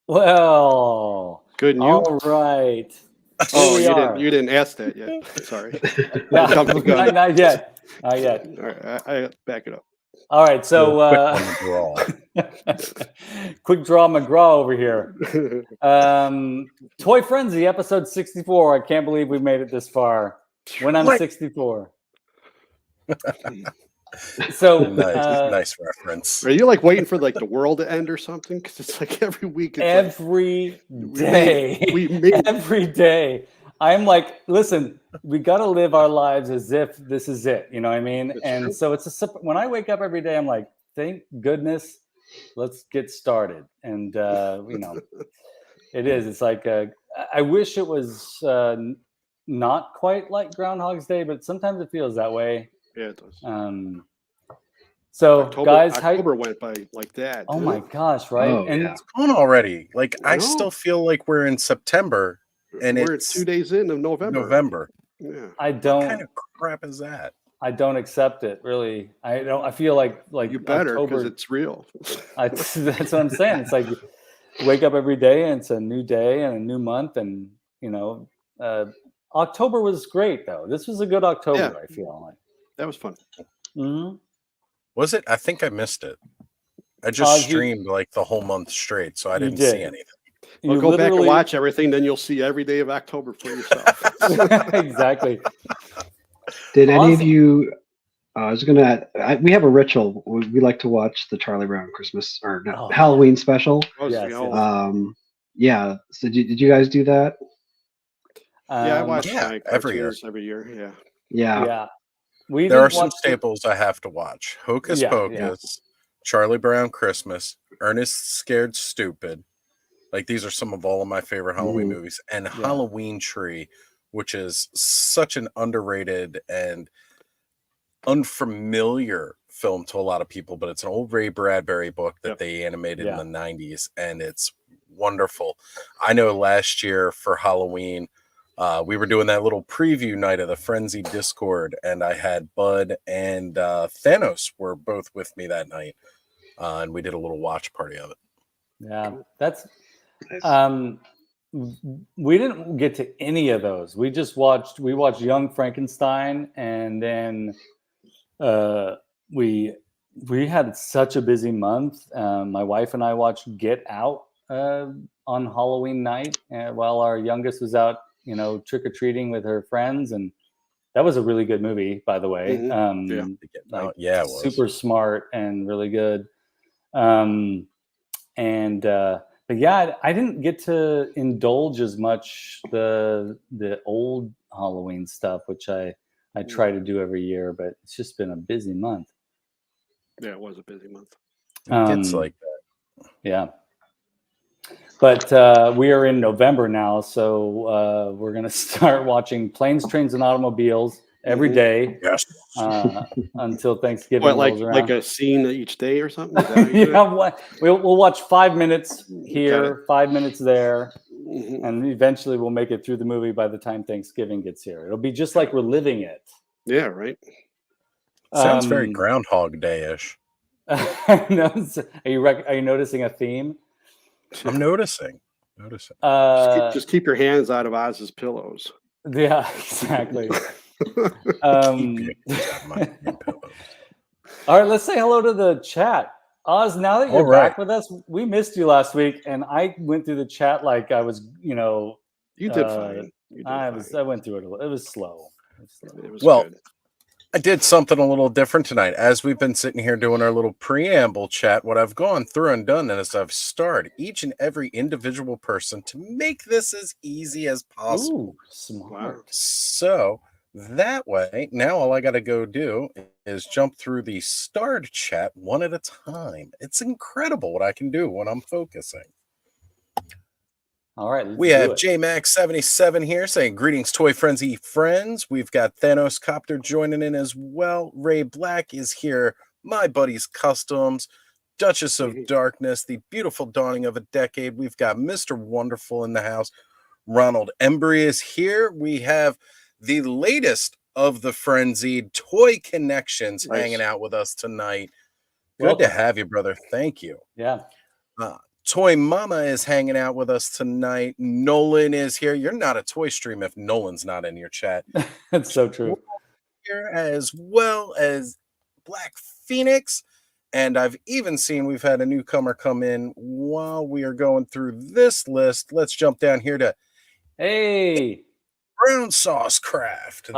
Well, good news. All right. Oh, you didn't ask that yet. Sorry. No, I jumped the gun. not yet. Not yet. All right, I back it up. All right, so quick draw McGraw over here. Toy Frenzy, episode 64. I can't believe we made it this far. When I'm 64. So nice reference. Are you like waiting for like the world to end or something? Because it's like every week. It's every day. Every day. I'm like, listen, we got to live our lives as if this is it. You know what I mean? That's and true. So it's when I wake up every day, I'm like, thank goodness, let's get started. And you know, it is. It's like I wish it was not quite like Groundhog's Day, but sometimes it feels that way. Yeah, it does. So October went by like that. Oh my gosh, right? Oh, and it's gone already. Like I still feel like we're in September, and we're it's 2 days in of November. Yeah. I don't. What kind of crap is that? I don't accept it. Really, I don't. I feel like you better, because it's real. That's what I'm saying. It's like you wake up every day, and it's a new day and a new month, and you know, October was great though. This was a good October. Yeah. I feel like that was fun. Mm-hmm. Was it? I think I missed it. I just streamed like the whole month straight, so I didn't see anything. Well, go back and watch everything, then you'll see every day of October for yourself. Exactly. Did any of you? We have a ritual. We like to watch the Charlie Brown Christmas Halloween special. Yes. Yeah. So did you guys do that? Yeah, I watch every year. Yeah. Yeah. There are some staples I have to watch: Hocus Pocus, Charlie Brown Christmas, Ernest Scared Stupid. Like these are some of all of my favorite Halloween movies, and Halloween Tree, which is such an underrated and unfamiliar film to a lot of people, but it's an old Ray Bradbury book that they animated in the 90s, and it's wonderful. I know last year for Halloween, we were doing that little preview night of the Frenzy Discord, and I had Bud and Thanos were both with me that night, and we did a little watch party of it. Yeah, that's we didn't get to any of those. We watched Young Frankenstein, and then we had such a busy month. My wife and I watched Get Out on Halloween night while our youngest was out, you know, trick-or-treating with her friends, and that was a really good movie, by the way. It was super smart and really good. But yeah, I didn't get to indulge as much the old Halloween stuff, which I try to do every year, but it's just been a busy month. Yeah, it was a busy month. It's like that. Yeah. But we are in November now, so we're going to start watching Planes, Trains, and Automobiles every day until Thanksgiving rolls around. Like a scene each day or something? We'll watch 5 minutes here, 5 minutes there, and eventually we'll make it through the movie by the time Thanksgiving gets here. It'll be just like we're living it. Yeah, right. Sounds very Groundhog Day-ish. Are you noticing a theme? I'm noticing. Just keep your hands out of Oz's pillows. Yeah, exactly. All right, let's say hello to the chat. Oz, now that you're back with us, we missed you last week, and I went through the chat like I was, you know. You did fine. I went through it. It was slow. It was well, good. I did something a little different tonight. As we've been sitting here doing our little preamble chat, what I've gone through and done is I've starred each and every individual person to make this as easy as possible. Ooh, smart. So that way, now all I got to go do is jump through the starred chat one at a time. It's incredible what I can do when I'm focusing. All right. We have JMax77 here saying, greetings, Toy Frenzy friends. We've got Thanos Copter joining in as well. Ray Black is here. My Buddy's Customs. Duchess of Darkness. The Beautiful Dawning of a Decade. We've got Mr. Wonderful in the house. Ronald Embry is here. We have the latest of the frenzied Toy Connections hanging out with us tonight. Good to have you, brother. Thank you. Yeah. Toy Mama is hanging out with us tonight. Nolan is here. You're not a toy stream if Nolan's not in your chat. That's so true. Here, as well as Black Phoenix. And I've even seen we've had a newcomer come in while we are going through this list. Let's jump down here to Brown Sauce Craft.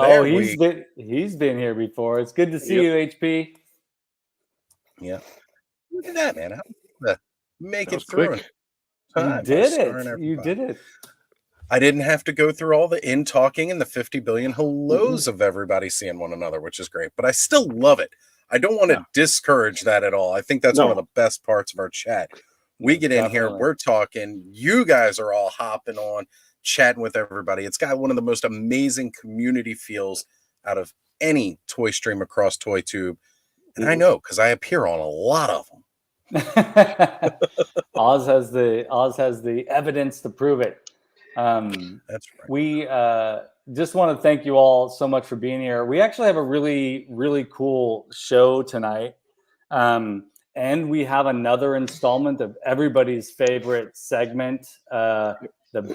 He's been here before. It's good to see you, HP. Yeah. Look at that, man. How to make it through. You did it. You did it. I didn't have to go through all the in-talking and the 50 billion hellos of everybody seeing one another, which is great. But I still love it. I don't want to discourage that at all. I think that's one of the best parts of our chat. We get in here, we're talking. You guys are all hopping on, chatting with everybody. It's got one of the most amazing community feels out of any toy stream across ToyTube. And I know because I appear on a lot of them. Oz has the evidence to prove it. That's right. We just want to thank you all so much for being here. We actually have a really, really cool show tonight. And we have another installment of everybody's favorite segment, the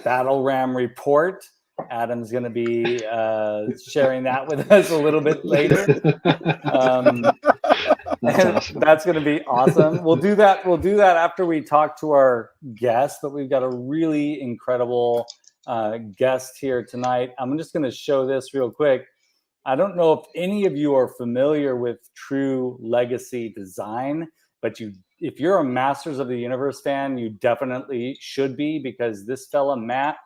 Battle Ram Report. Adam's going to be sharing that with us a little bit later. That's going to be awesome. We'll do that after we talk to our guest, but we've got a really incredible guest here tonight. I'm just going to show this real quick. I don't know if any of you are familiar with True Legacy Design, but if you're a Masters of the Universe fan, you definitely should be, because this fella, Matt,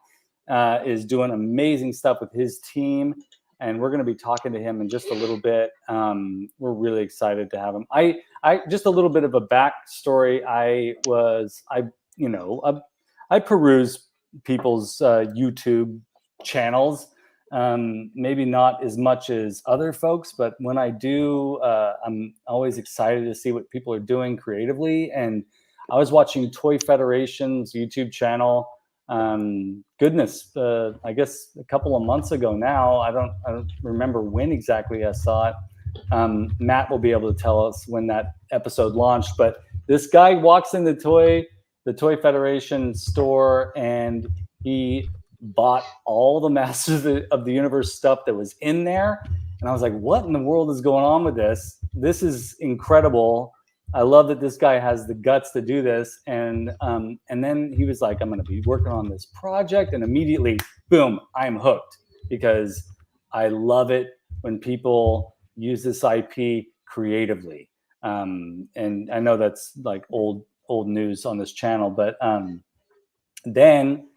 is doing amazing stuff with his team, and we're going to be talking to him in just a little bit. We're really excited to have him. I just a little bit of a backstory. I peruse people's YouTube channels, maybe not as much as other folks, but when I do, I'm always excited to see what people are doing creatively. And I was watching Toy Federation's YouTube channel. I guess a couple of months ago now. I don't remember when exactly I saw it. Matt will be able to tell us when that episode launched, but this guy walks in the Toy Federation store and he bought all the Masters of the Universe stuff that was in there. And I was like, what in the world is going on with this? This is incredible. I love that this guy has the guts to do this. And then he was like, I'm going to be working on this project. And immediately, boom, I'm hooked, because I love it when people use this IP creatively. And I know that's like old news on this channel, but then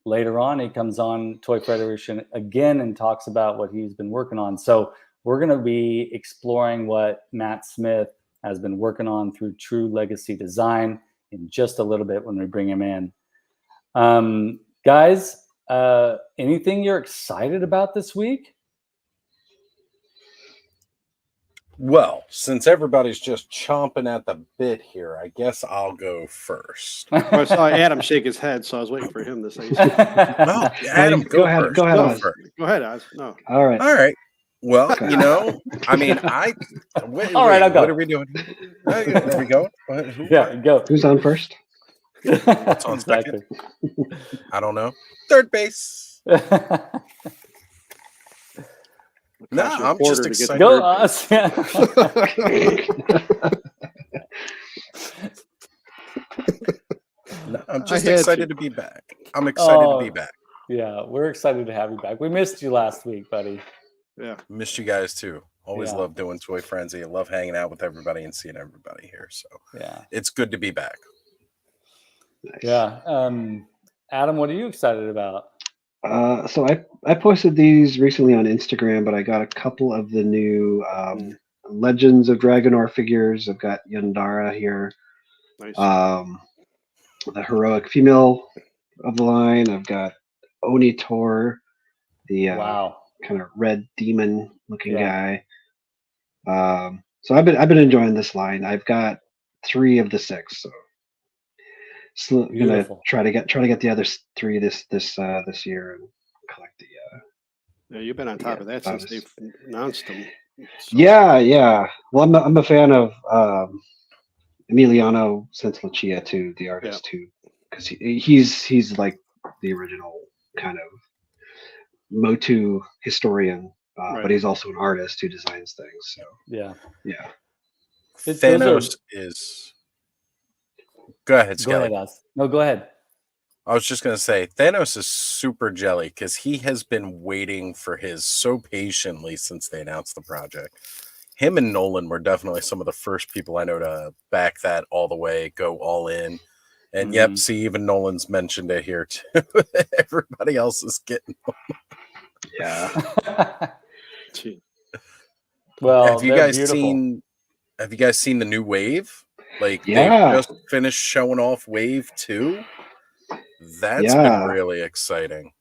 later on, he comes on Toy Federation again and talks about what he's been working on. So we're going to be exploring what Matt Smith has been working on through True Legacy Design in just a little bit when we bring him in. Guys, anything you're excited about this week? Well, since everybody's just chomping at the bit here, I guess I'll go first. I saw Adam shake his head, so I was waiting for him to say something. No, Adam, go ahead. Go ahead, Oz. No. All right. Well, I mean, all right, I'll go. What are we doing? Are we going? Yeah, go. Who's on first? What's on second? I don't know. Third base. No, I'm just excited. Go us. No, I'm just excited to be back. I'm excited to be back. Yeah, we're excited to have you back. We missed you last week, buddy. Yeah, missed you guys too. Always love doing Toy Frenzy. I love hanging out with everybody and seeing everybody here. So yeah, it's good to be back. Nice. Yeah, Adam, what are you excited about? So I posted these recently on Instagram, but I got a couple of the new Legends of Dragonor figures. I've got Yandara here. Nice. The heroic female of the line. I've got Onitor, the kind of red demon looking guy. So I've been enjoying this line. I've got 3 of the 6. So I'm gonna try to get the other 3 this year and collect the. Yeah, you've been on top of that since they've announced them. So. Yeah. Well, I'm a fan of Emiliano Santolucia too, the artist too, because he's like the original kind of MOTU historian, but he's also an artist who designs things. So yeah. Thanos is. Go ahead, Skele. Go ahead, Oz. No, go ahead. I was just going to say, Thanos is super jelly because he has been waiting for his so patiently since they announced the project. Him and Nolan were definitely some of the first people I know to back that all the way, go all in. And yep, see, even Nolan's mentioned it here too. Everybody else is getting them. Yeah. Well, have you guys seen the new Wave? Like they've just finished showing off Wave 2. That's been really exciting.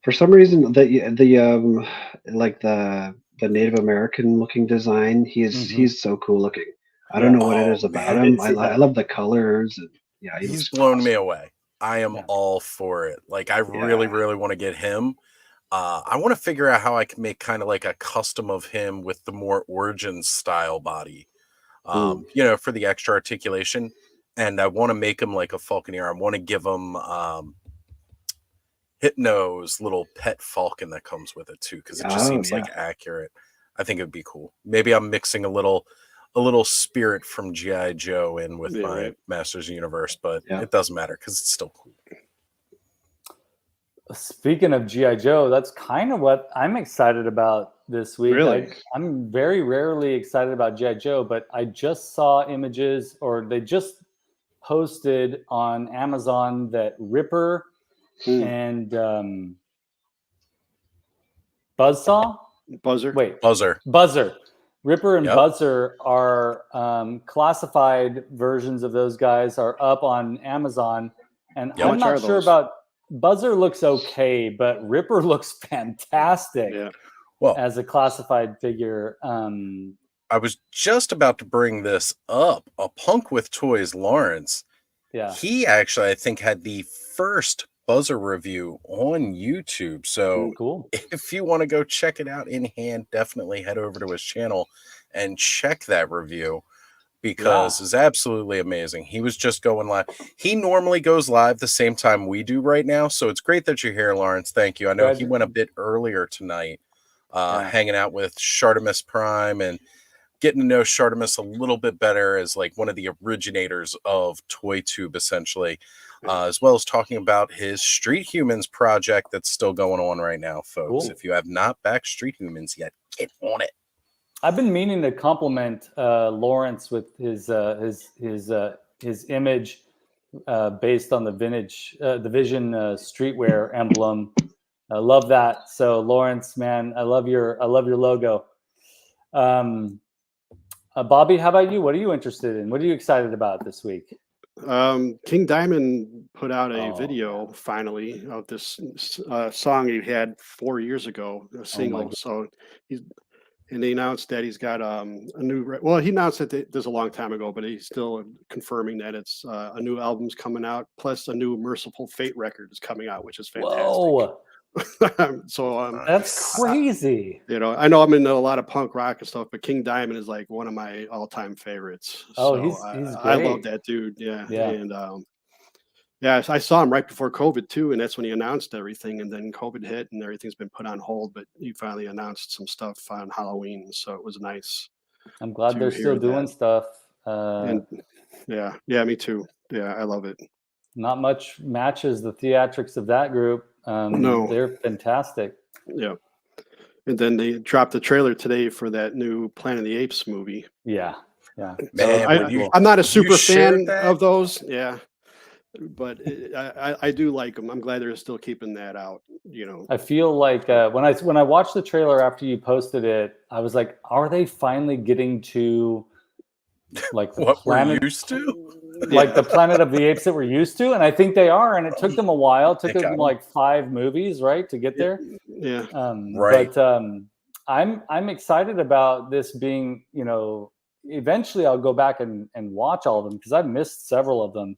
For some reason, the like the Native American looking design, he's so cool looking. I don't know what it is about him. I love the colors. And, he's blown me away. I am all for it. Like I really want to get him. I want to figure out how I can make kind of like a custom of him with the more Origins style body. For the extra articulation. And I want to make him like a Falconeer. I want to give him Hypno's little pet falcon that comes with it too, because it just seems like accurate. I think it'd be cool. Maybe I'm mixing a little spirit from G.I. Joe in with my Masters Universe, but it doesn't matter because it's still cool. Speaking of G.I. Joe, that's kind of what I'm excited about this week. Really? I'm very rarely excited about G.I. Joe, but I just saw images, or they just posted on Amazon that Ripper and Buzzer. Ripper and Buzzer are classified versions of those guys are up on Amazon, and I'm not sure about Buzzer. Looks okay, but Ripper looks fantastic as a classified figure. I was just about to bring this up. A Punk with Toys, Lawrence. Yeah, he actually, I think, had the first Buzzer review on YouTube. So cool. If you want to go check it out in hand, definitely head over to his channel and check that review because it's absolutely amazing. He was just going live. He normally goes live the same time we do right now. So it's great that you're here, Lawrence. Thank you. I know he went a bit earlier tonight, hanging out with Shartimus Prime and getting to know Shartimus a little bit better as like one of the originators of ToyTube, essentially, as well as talking about his Street Humans project that's still going on right now, folks. Cool. If you have not backed Street Humans yet, get on it. I've been meaning to compliment Lawrence with his image based on the vintage, the Vision streetwear emblem. I love that. So Lawrence, man, I love your logo. Bobby, how about you? What are you interested in? What are you excited about this week? King Diamond put out a video finally of this song he had 4 years ago, a single. So they announced that he's got a new. Well, he announced it this a long time ago, but he's still confirming that it's a new album's coming out, plus a new Merciful Fate record is coming out, which is fantastic. Whoa. So that's crazy. I know I'm into a lot of punk rock and stuff, but King Diamond is like one of my all-time favorites. Oh, so he's great. I love that dude. Yeah. And I saw him right before COVID too, and that's when he announced everything. And then COVID hit, and everything's been put on hold. But he finally announced some stuff on Halloween, so it was nice. I'm glad they're still doing stuff. And me too. Yeah, I love it. Not much matches the theatrics of that group. No, they're fantastic. Yeah. And then they dropped the trailer today for that new Planet of the Apes movie. Yeah. Man, so I'm not a super fan of those. Yeah. But I do like them. I'm glad they're still keeping that out. I feel like when I watched the trailer after you posted it, I was like, are they finally getting to like the what we're used to? Like the Planet of the Apes that we're used to? And I think they are. And it took them a while. It took them like 5 movies, right, to get there. Yeah. Right. But I'm excited about this being, eventually I'll go back and watch all of them because I've missed several of them.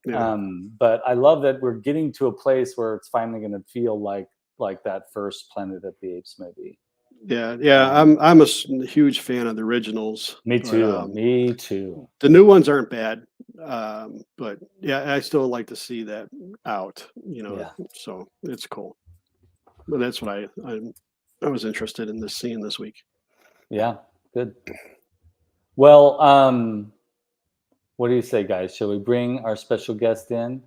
Yeah. But I love that we're getting to a place where it's finally going to feel like that first Planet of the Apes movie. Yeah. I'm a huge fan of the originals. Me but, too. Me too. The new ones aren't bad, but yeah, I still like to see that out. Yeah. So it's cool. But that's what I was interested in seeing this week. Yeah, good. Well, what do you say, guys? Shall we bring our special guest in?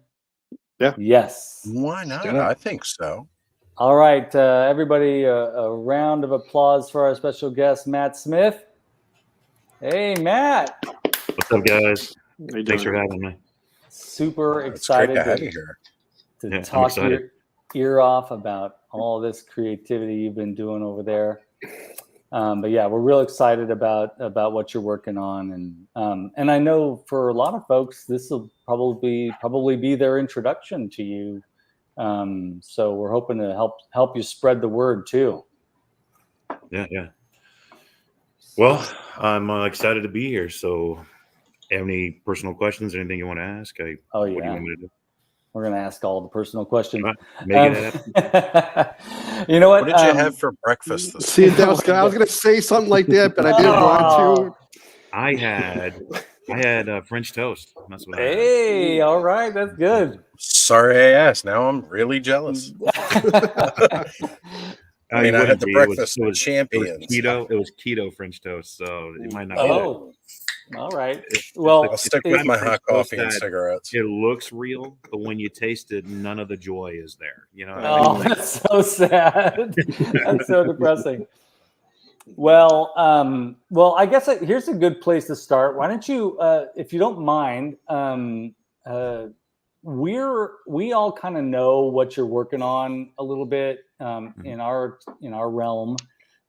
Yeah. Yes. Why not? I think so. All right, everybody, a round of applause for our special guest, Matt Smith. Hey, Matt. What's up, guys? How you Thanks for doing? having me. Super It's great excited to have you here. to Yeah, I'm talk excited. your ear off about all this creativity you've been doing over there. But yeah, we're real excited about what you're working on, and I know for a lot of folks, this will probably be their introduction to you. So we're hoping to help you spread the word too. Yeah. Well, I'm excited to be here. So, have any personal questions? Anything you want to ask? Oh What do you yeah, want me to do? we're gonna ask all the personal questions. All right, make it happen. You know what? What did you have for breakfast this See, morning? I was gonna say something like that, but I didn't want to. I had French toast. That's what I had. Hey, all right, that's good. Sorry I asked. Now I'm really jealous. I mean, I had the breakfast with champions. It was keto French toast, so it might not be. Oh, all right. Well, I'll stick with my hot coffee and cigarettes. It looks real, but when you taste it, none of the joy is there. You know what Oh, I mean? that's so sad. That's so depressing. Well, I guess here's a good place to start. Why don't you, if you don't mind, we all kind of know what you're working on a little bit in our realm,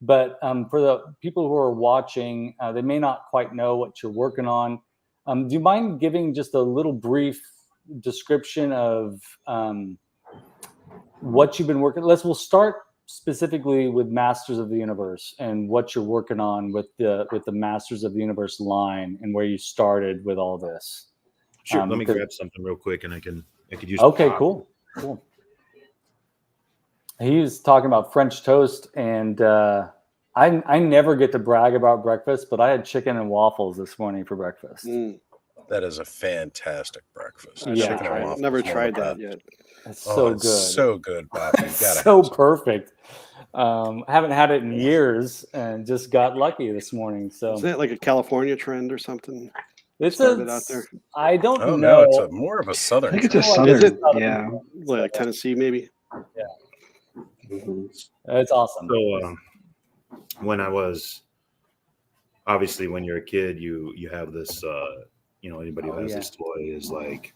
but for the people who are watching, they may not quite know what you're working on. Do you mind giving just a little brief description of what you've been working? We'll start specifically with Masters of the Universe and what you're working on with the Masters of the Universe line and where you started with all this. Sure. Let me grab something real quick, and I could use. Okay, cool. He was talking about French toast, and I never get to brag about breakfast, but I had chicken and waffles this morning for breakfast. That is a fantastic breakfast. I've never tried that yet. It's so good. So good, Bobby. You gotta so perfect. I haven't had it in years, and just got lucky this morning. So is that like a California trend or something? It's started out there. I don't know. No, it's more of a southern. I think it's a trend. southern. Yeah, like Tennessee, maybe. Yeah, it's awesome. So when I was obviously when you're a kid, you have this. Anybody who has this toy is like,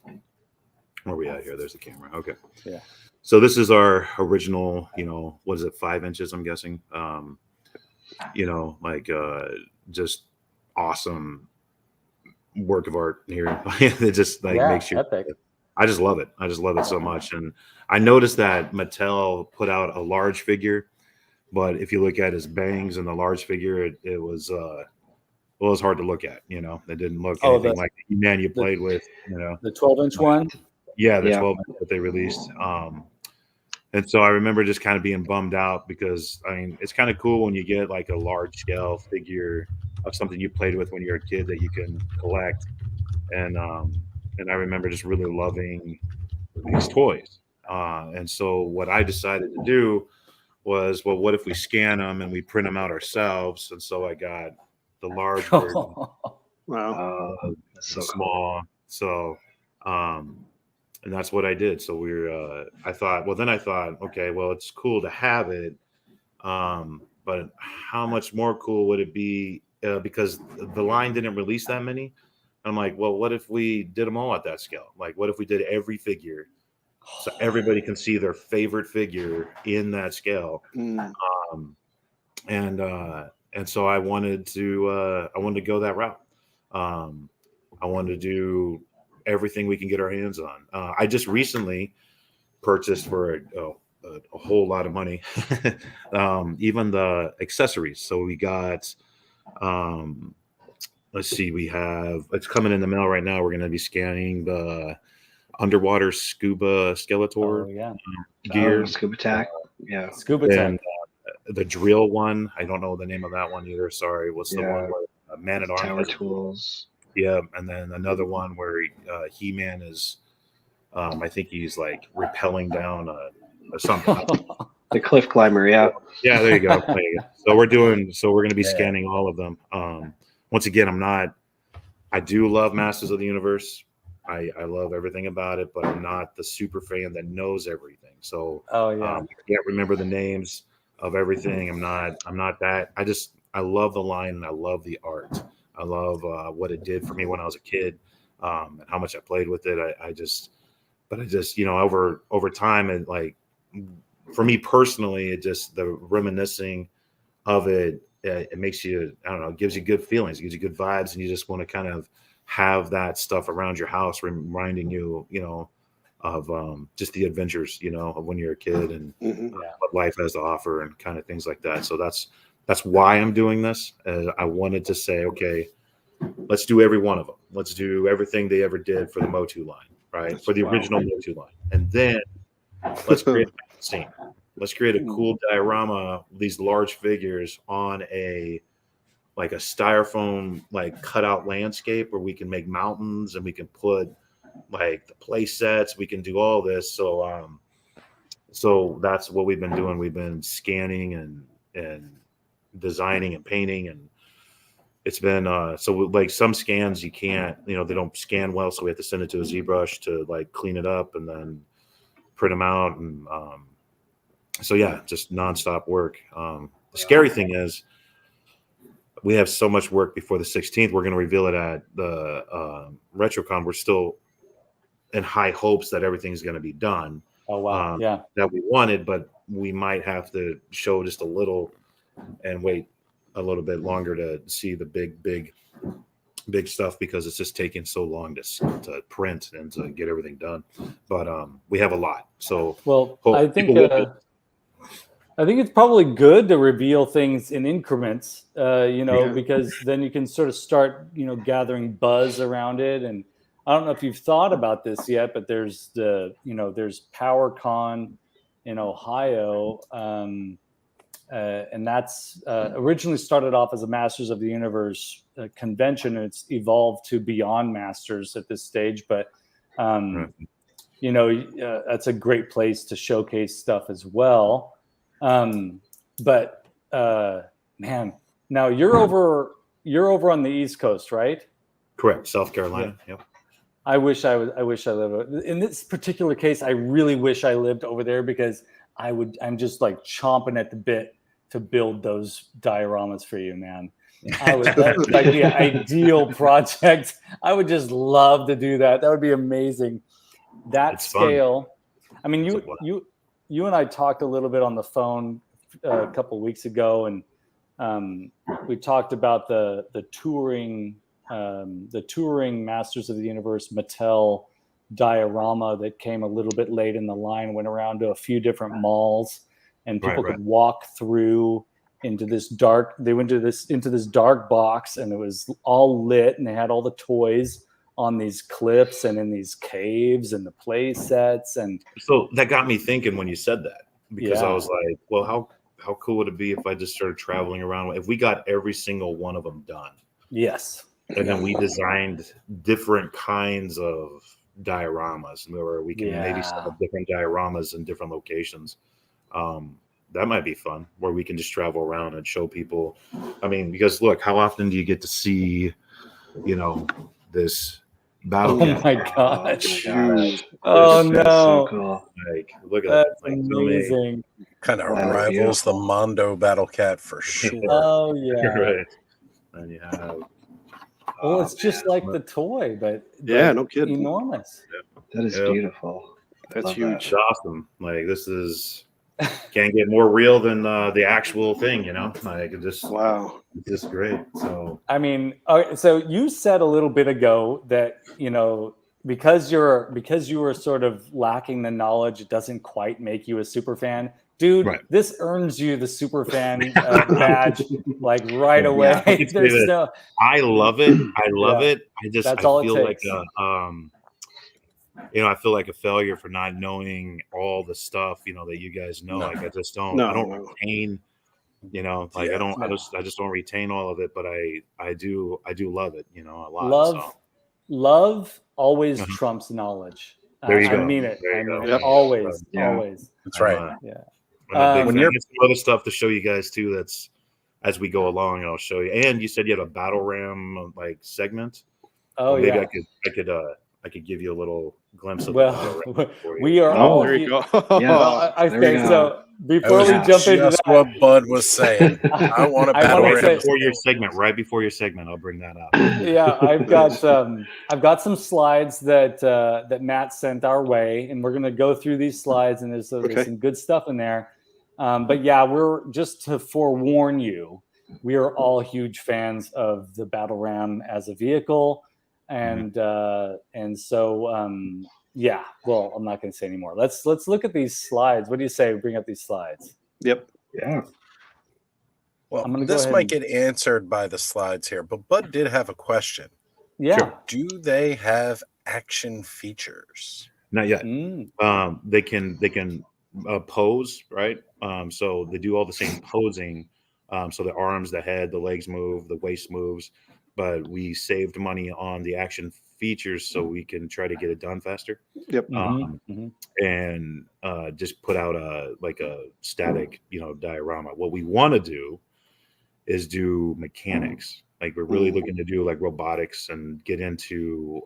where are we at here? There's the camera. Okay. Yeah. So this is our original. What is it? 5 inches, I'm guessing. Just awesome work of art here. It just makes you epic. I just love it. I just love it so much. And I noticed that Mattel put out a large figure, but if you look at his bangs and the large figure, it was hard to look at. It didn't look anything like the man you played with. The 12-inch one. Yeah, the 12 that they released. And so I remember just kind of being bummed out because it's kind of cool when you get like a large scale figure of something you played with when you're a kid that you can collect. And I remember just really loving these toys. And so what I decided to do was, well, what if we scan them and we print them out ourselves? And so I got the large version. Wow. That's so small. So, and that's what I did. So I thought, okay, well, it's cool to have it. But how much more cool would it be? Because the line didn't release that many. I'm like, well, what if we did them all at that scale? Like, what if we did every figure so everybody can see their favorite figure in that scale? And so I wanted to go that route. I wanted to do everything we can get our hands on. I just recently purchased for a whole lot of money, even the accessories. So we got, let's see, it's coming in the mail right now. We're going to be scanning the underwater scuba skeletor gear. Scuba tack. Yeah. Scuba tack. And the drill one, I don't know the name of that one either. Sorry. What's the one where Man at Arms Tower has tools? Yeah, and then another one where He-Man is, I think he's like rappelling down something. The cliff climber, yeah. Yeah, there you go. So we're going to be scanning all of them. Once again, I do love Masters of the Universe. I love everything about it, but I'm not the super fan that knows everything. So I can't remember the names of everything. I'm not that. I love the line and I love the art. I love what it did for me when I was a kid, and how much I played with it. I just, over time, and like for me personally, it just the reminiscing of it. It makes you, I don't know, it gives you good feelings, it gives you good vibes, and you just want to kind of have that stuff around your house, reminding you, of just the adventures, of when you're a kid and what life has to offer and kind of things like that. So that's why I'm doing this. I wanted to say, okay, let's do every one of them. Let's do everything they ever did for the MOTU line, right? For the original MOTU line. And then let's create a scene. Let's create a cool diorama, these large figures on a styrofoam, cutout landscape where we can make mountains and we can put the play sets. We can do all this. So that's what we've been doing. We've been scanning and designing and painting, and it's been some scans you can't, they don't scan well, so we have to send it to a ZBrush to clean it up and then print them out, and just nonstop work. The scary thing is we have so much work before the 16th. We're going to reveal it at the RetroCon. We're still in high hopes that everything's going to be done. Oh wow! That we wanted, but we might have to show just a little and wait a little bit longer to see the big stuff, because it's just taking so long to print and to get everything done. But we have a lot. So I think it's probably good to reveal things in increments, because then you can sort of start, gathering buzz around it. And I don't know if you've thought about this yet, but there's there's PowerCon in Ohio. And that's originally started off as a Masters of the Universe convention, and it's evolved to Beyond Masters at this stage. But that's a great place to showcase stuff as well. But man, now you're over on the East Coast, right? Correct, South Carolina. Yeah. I wish I lived in this particular case. I really wish I lived over there, because I'm just chomping at the bit to build those dioramas for you, man. That's the ideal project. I would just love to do that. That would be amazing. That scale. Fun. I mean, you and I talked a little bit on the phone a couple of weeks ago, and we talked about the touring Masters of the Universe Mattel diorama that came a little bit late in the line, went around to a few different malls, and people could walk through into this dark. They went into this dark box, and it was all lit, and they had all the toys on these cliffs and in these caves and the play sets. And so that got me thinking when you said that, because I was like, well, how cool would it be if I just started traveling around? If we got every single one of them done. Yes. And then we designed different kinds of dioramas where we can maybe set up different dioramas in different locations. That might be fun, where we can just travel around and show people. I mean, because look, how often do you get to see, this battle? Oh my gosh! Oh no! So cool. Look at that. That's amazing. Kind of rivals the Mondo Battle Cat for sure. Oh yeah. Right. And you have. Well, it's just like the toy, but no kidding. Enormous. That is beautiful. That's huge. It's awesome. This is can't get more real than the actual thing, wow, it's just great. So I mean, so you said a little bit ago that because you were sort of lacking the knowledge, it doesn't quite make you a super fan. Dude, this earns you the super fan badge right away. I love it. I love it. I feel like I feel like a failure for not knowing all the stuff, that you guys know. No. Like I just don't, No, I don't no. retain, like Yeah. I just don't retain all of it, but I do love it, a lot. So Love always Uh-huh. trumps knowledge. there you I go. mean it. There I you mean go. it. Yep. Always, Yeah. always. That's right. Yeah. I'm a big When fan. you're- There's some other stuff to show you guys too. That's as we go along, I'll show you. And you said you had a battle ram like segment. Oh, Maybe yeah. I could give you a little glimpse of the battle Well, ram for you. we are Oh, all. There you go. Yeah. Well, There we okay, go. so That before was we jump into just that, what Bud was saying. I want a I battle wanna ram. say- Before your segment, right before your segment, I'll bring that up. yeah, I've got some slides that Matt sent our way, and we're gonna go through these slides, and there's some good stuff in there. But yeah, we're just to forewarn you, we are all huge fans of the battle ram as a vehicle, and so yeah. Well, I'm not gonna say anymore. Let's look at these slides. What do you say? We bring up these slides. Yep. Yeah. Well, I'm gonna go this ahead might and- get answered by the slides here, but Bud did have a question. Yeah. Sure. Do they have action features? Not yet. Mm. They can pose, right? So they do all the same posing. So the arms, the head, the legs move, the waist moves, but we saved money on the action features so we can try to get it done faster. Yep. And just put out a static, diorama. What we want to do is do mechanics. Like we're really looking to do like robotics and get into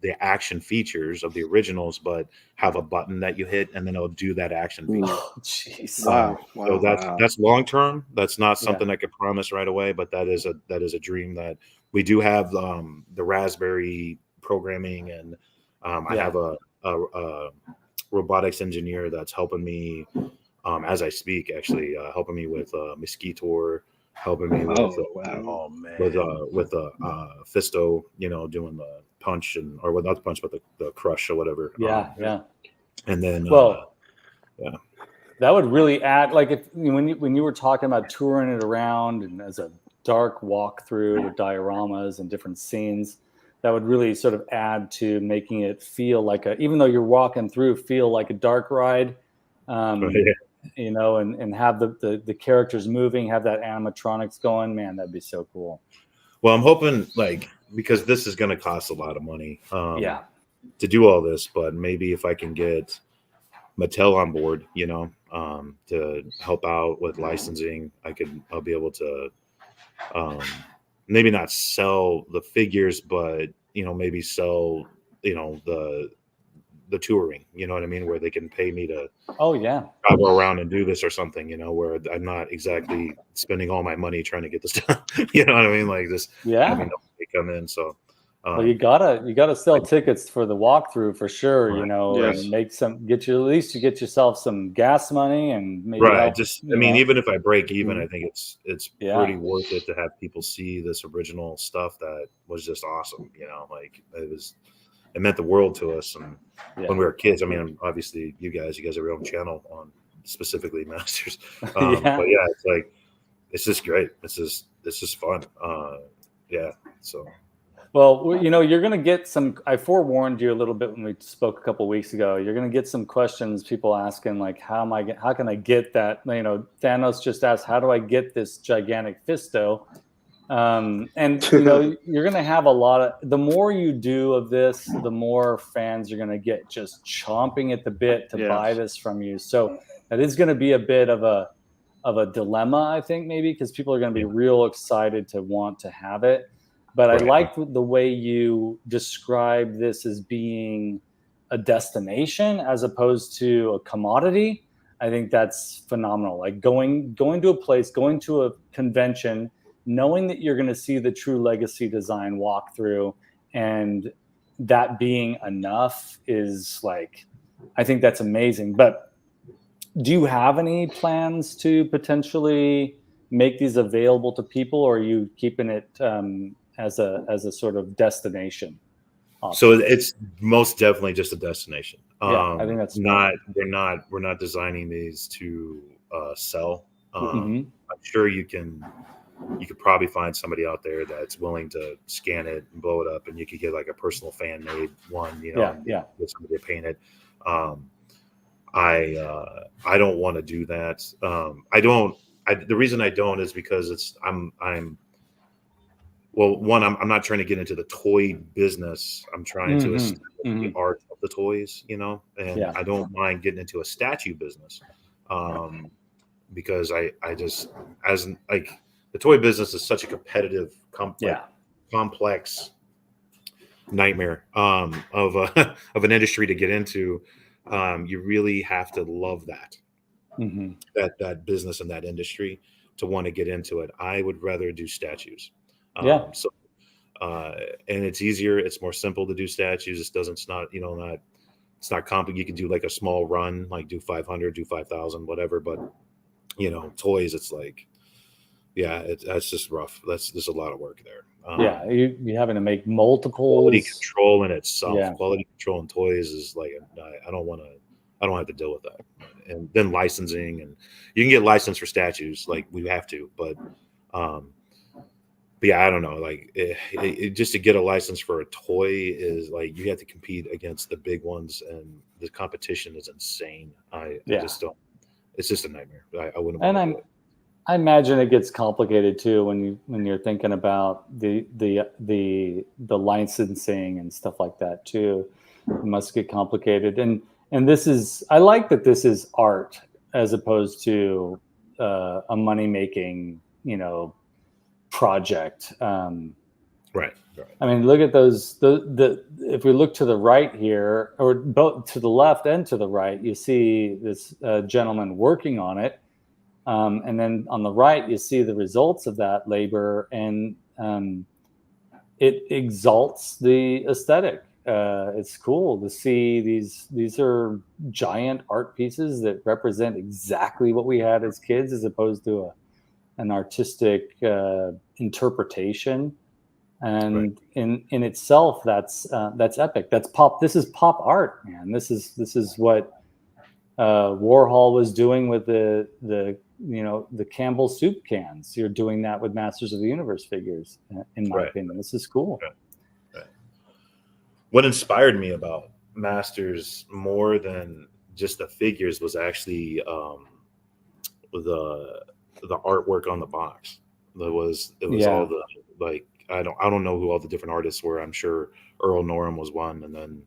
the action features of the originals, but have a button that you hit and then it'll do that action feature. Oh, jeez. Wow. So that's long term. That's not Yeah. something I could promise right away, but that is a dream that we do have. The Raspberry programming, and I have a robotics engineer that's helping me as I speak. Actually, helping me with Mosquito, helping me with Oh man. with Fisto, doing the punch or not the punch, but the crush or whatever. Yeah. And then Well, that would really add, like, if when you were talking about touring it around and as a dark walkthrough with dioramas and different scenes, that would really sort of add to making it feel like even though you're walking through, feel like a dark ride. And have the characters moving, have that animatronics going. Man, that'd be so cool. Well, I'm hoping, because this is going to cost a lot of money to do all this, but maybe if I can get Mattel on board, to help out with licensing, I'll be able to maybe not sell the figures, but maybe sell the touring, you know what I mean, where they can pay me to travel around and do this or something, where I'm not exactly spending all my money trying to get this done. You know what I mean? Like this having nobody come in. So well, you gotta sell tickets for the walkthrough for sure, Yes. and get yourself some gas money and maybe even if I break even, I think it's pretty worth it to have people see this original stuff that was just awesome. It meant the world to us. And when we were kids, I mean, obviously you guys have your own channel on specifically Masters. But yeah, it's just great. It's just fun. So. Well, you're going to get some. I forewarned you a little bit when we spoke a couple of weeks ago. You're going to get some questions, people asking like, how can I get that? Thanos just asked, how do I get this gigantic Fisto? And you're going to have a lot of. The more you do of this, the more fans you're going to get just chomping at the bit to buy this from you. So that is going to be a bit of a dilemma, I think, maybe, because people are going to be real excited to want to have it. But I like the way you describe this as being a destination as opposed to a commodity. I think that's phenomenal. Like going to a place, going to a convention, knowing that you're going to see the true legacy design walkthrough, and that being enough is I think that's amazing. But do you have any plans to potentially make these available to people, or are you keeping it as a sort of destination option? So it's most definitely just a destination. I think that's we're not designing these to sell. I'm sure you can you could probably find somebody out there that's willing to scan it and blow it up, and you could get like a personal fan made one, you know, and get somebody to paint it. I don't want to do that. The reason I don't is because I'm not trying to get into the toy business. I'm trying to establish the art of the toys, you know, and I don't mind getting into a statue business, because I just, as like, the toy business is such a competitive, complex nightmare of an industry to get into. You really have to love that business and that industry to want to get into it. I would rather do statues. And it's easier. It's more simple to do statues. It's not complicated. You can do like a small run, like do 500, do 5,000, whatever. But you know, toys, it's like, that's just rough. There's a lot of work there. You're having to make multiple quality control in itself. Quality control in toys is like, I don't have to deal with that. And then licensing, and you can get licensed for statues, like we have to, but I don't know. Like just to get a license for a toy is like, you have to compete against the big ones, and the competition is insane. I just don't. It's just a nightmare. I wouldn't. And I imagine it gets complicated too when you're thinking about the licensing and stuff like that too. It must get complicated. And I like that this is art as opposed to a money making, you know, project. Right. I mean, look at those. If we look to the right here, or both to the left and to the right, you see this gentleman working on it. And then on the right, you see the results of that labor, and it exalts the aesthetic. It's cool to see these are giant art pieces that represent exactly what we had as kids, as opposed to an artistic interpretation. And in itself, that's epic. That's pop. This is pop art, man. This is what Warhol was doing with the Campbell soup cans. You're doing that with Masters of the Universe figures, in my opinion. This is cool. Right. What inspired me about Masters more than just the figures was actually the artwork on the box. It was all the, like, I don't know who all the different artists were. I'm sure Earl Norham was one, and then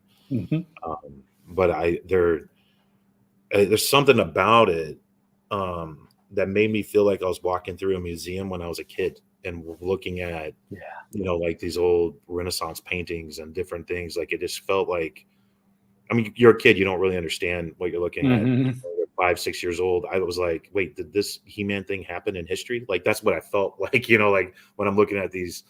but there's something about it that made me feel like I was walking through a museum when I was a kid and looking at, like these old Renaissance paintings and different things. Like, it just felt like, I mean, you're a kid, you don't really understand what you're looking at. You're 5-6 years old. I was like, wait, did this He-Man thing happen in history? Like, that's what I felt like, like when I'm looking at these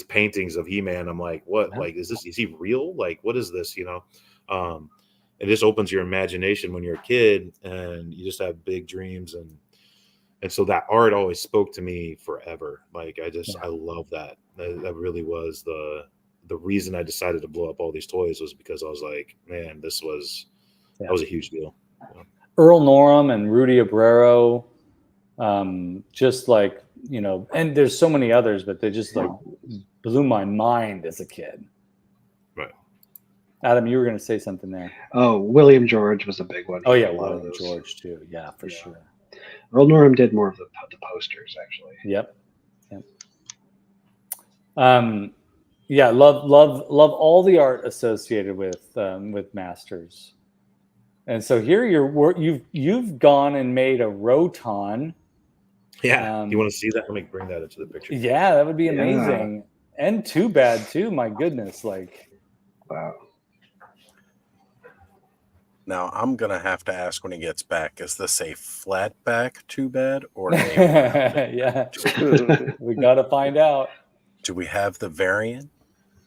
paintings of He-Man, I'm like, what? Like, is he real? Like, what is this? It just opens your imagination when you're a kid, and you just have big dreams. And so that art always spoke to me forever. Like, I love that. That really was the reason I decided to blow up all these toys, was because I was like, man, that was a huge deal. Earl Norham and Rudy Abrero, just like, and there's so many others, but they just like blew my mind as a kid. Right. Adam, you were going to say something there. Oh, William George was a big one. Oh yeah, William George too. Yeah, for sure. Earl Norham did more of the posters, actually. Yep. Love all the art associated with Masters. And so here you've gone and made a Roton. Yeah. You want to see that? Let me bring that into the picture. Yeah, that would be amazing. And Too Bad too. My goodness, like, wow. Now I'm gonna have to ask when he gets back: is this a flat back Too Bad or yeah? We gotta find out. Do we have the variant?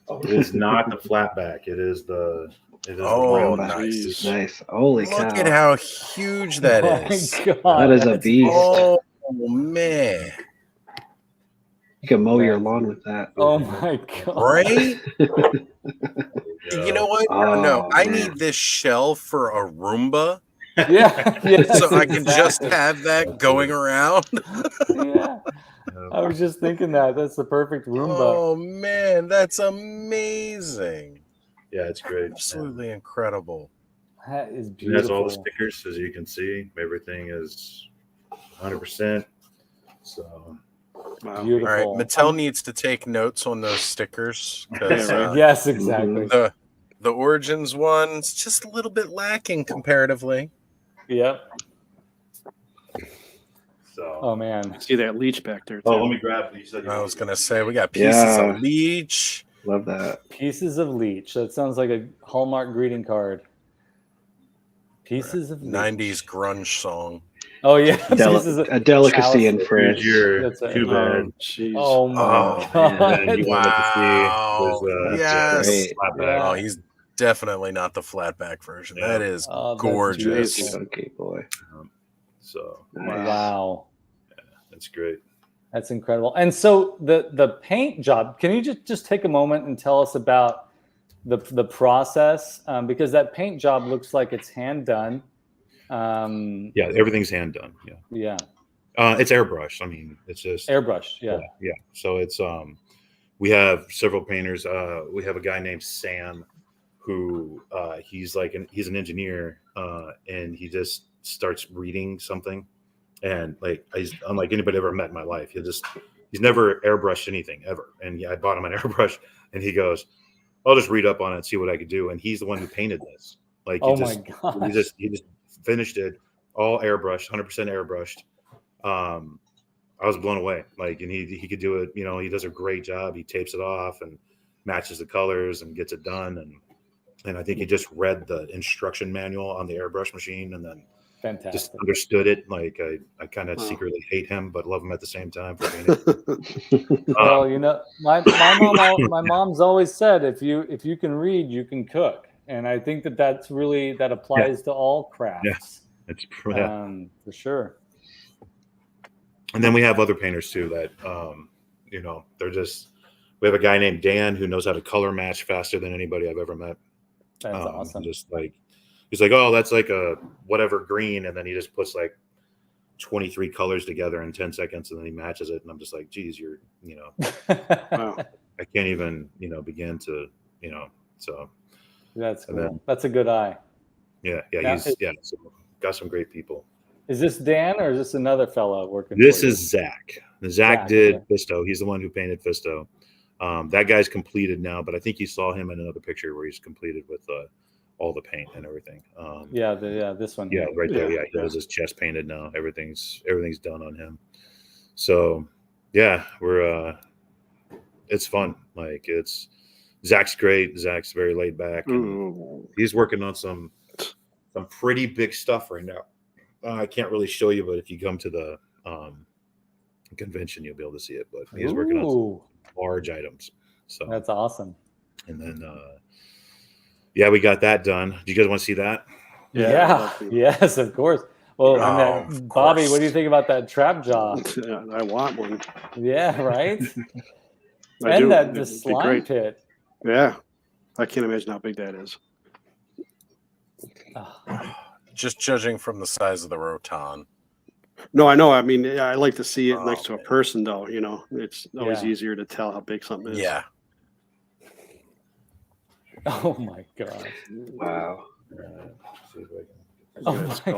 Oh, it's not the flat back. It is the. Nice. Nice. Holy cow. Look at how huge that is. God, that is a beast. Oh man. You can mow your lawn with that. Oh my God. Right? You know what? No, I need this shell for a Roomba Yeah. Yes, So I can just exactly. have that going around. Yeah. I was just thinking that. That's the perfect Roomba. Oh man, that's amazing. Yeah, it's great. Absolutely incredible. That is It has all the beautiful. stickers, as you can see. Everything is 100%. So Wow. Beautiful. All right, Mattel needs to take notes on those stickers because Yeah, right. Yes, exactly. the Origins one's just a little bit lacking comparatively. Yep. So. Oh man. See that leech back there, too. Oh, let me grab. You said you I wanted was to- gonna say we got pieces of Leech. Love that. Pieces of Leech. That sounds like a Hallmark greeting card. Pieces of Leech. 90s grunge song. Oh yeah. A delicacy in chalice. France. Here's your That's a- too bad. Jeez. Oh my Oh, god. And then you wanted to Wow. see there's Yes. great. flatback. Oh, he's definitely not the flatback version. Yeah. That is Oh, that's gorgeous. beautiful. Okay, boy. So Nice. Wow. that's great. That's incredible. And so the paint job, can you just take a moment and tell us about the process? Because that paint job looks like it's hand done. Yeah, everything's hand done. Yeah. Yeah. It's airbrush. I mean, it's just Airbrush. Yeah. yeah. So it's we have several painters. We have a guy named Sam who he's an engineer and he just starts reading something, and like he's unlike anybody I've ever met in my life. He's never airbrushed anything ever. And yeah, I bought him an airbrush and he goes, I'll just read up on it and see what I could do. And he's the one who painted this. Like Oh my gosh. he just finished it all airbrushed, 100% airbrushed. I was blown away. Like, and he could do it, you know, he does a great job. He tapes it off and matches the colors and gets it done. And I think he just read the instruction manual on the airbrush machine and then Fantastic. just understood it. Like I kind of secretly hate him, but love him at the same time for being it. Well, you know, my mom's always said, if you can read, you can cook. And I think that applies to all crafts. It's for sure. And then we have other painters too that, you know, we have a guy named Dan who knows how to color match faster than anybody I've ever met. That's awesome. Just like, he's like, oh, that's like a whatever green. And then he just puts like 23 colors together in 10 seconds and then he matches it. And I'm just like, geez, you're, you know, Wow. I can't even, you know, begin to, you know, so. That's cool. then- That's a good eye. Yeah. So got some great people. Is this Dan or is this another fellow working? This for you? is Zach. Zach did Fisto. He's the one who painted Fisto. That guy's completed now, but I think you saw him in another picture where he's completed with all the paint and everything. This one. Yeah, right there. Yeah, Yeah, he has his chest painted now. Everything's done on him. So yeah, it's fun. Like Zach's great. Zach's very laid back. And he's working on some pretty big stuff right now. I can't really show you, but if you come to the convention, you'll be able to see it. But he's working on some large items. So that's awesome. And then we got that done. Do you guys want to see that? Yeah. Yes, of course. Well, Bobby, what do you think about that trap jaw? Yeah, I want one. Yeah, right. I do. The It'd be slime great. pit. Yeah, I can't imagine how big that is. Just judging from the size of the Rotan. No, I know. I mean, I like to see it next to a man. person, though. You know, it's always easier to tell how big something is. Yeah. Oh my god. Wow. Oh my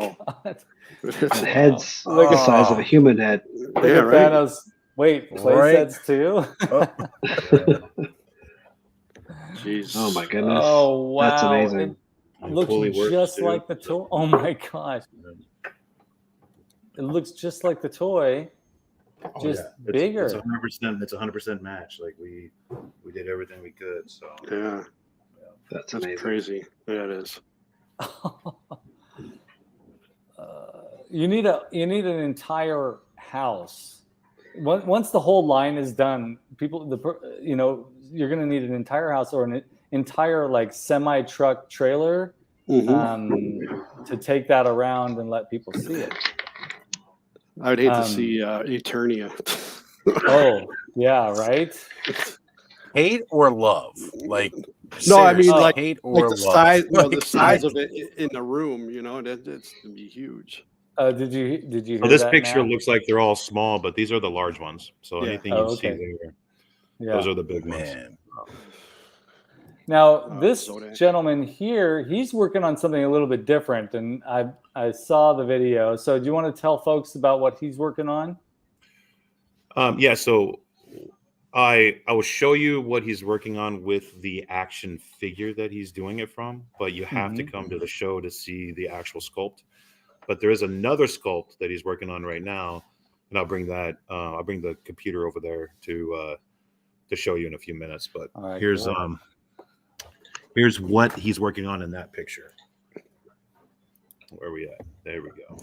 god. The head's Look the at size of a human head. Look Yeah, at right. Thanos. Wait, play Right. sets too? Jeez. Oh my goodness. Oh wow. That's amazing. It looks fully works, just too. like the toy. Oh my gosh. It looks just like the toy. Just bigger. It's 100%. It's 100% match. Like we did everything we could. So Yeah, That's that's amazing. crazy. Yeah, it is. You need an entire house. Once the whole line is done, you're going to need an entire house or an entire like semi truck trailer to take that around and let people see it. I would hate to see Eternia. Oh yeah, right. Hate or love? Like No, I mean Seriously, like hate like or the love. size, you know, the Like, size of it in the room. You know, that's gonna be huge. Did you So hear this that, picture Matt? looks like they're all small, but these are the large ones. So Yeah. anything Oh, you see okay. there, Yeah. those are the big ones. man. Now, this Zodiac. gentleman here, he's working on something a little bit different, and I saw the video. So, do you want to tell folks about what he's working on? Yeah, so I will show you what he's working on with the action figure that he's doing it from, but you have to come to the show to see the actual sculpt. But there is another sculpt that he's working on right now, and I'll bring that. I'll bring the computer over there to show you in a few minutes. But All right, here's cool. here's what he's working on in that picture. Where are we at? There we go.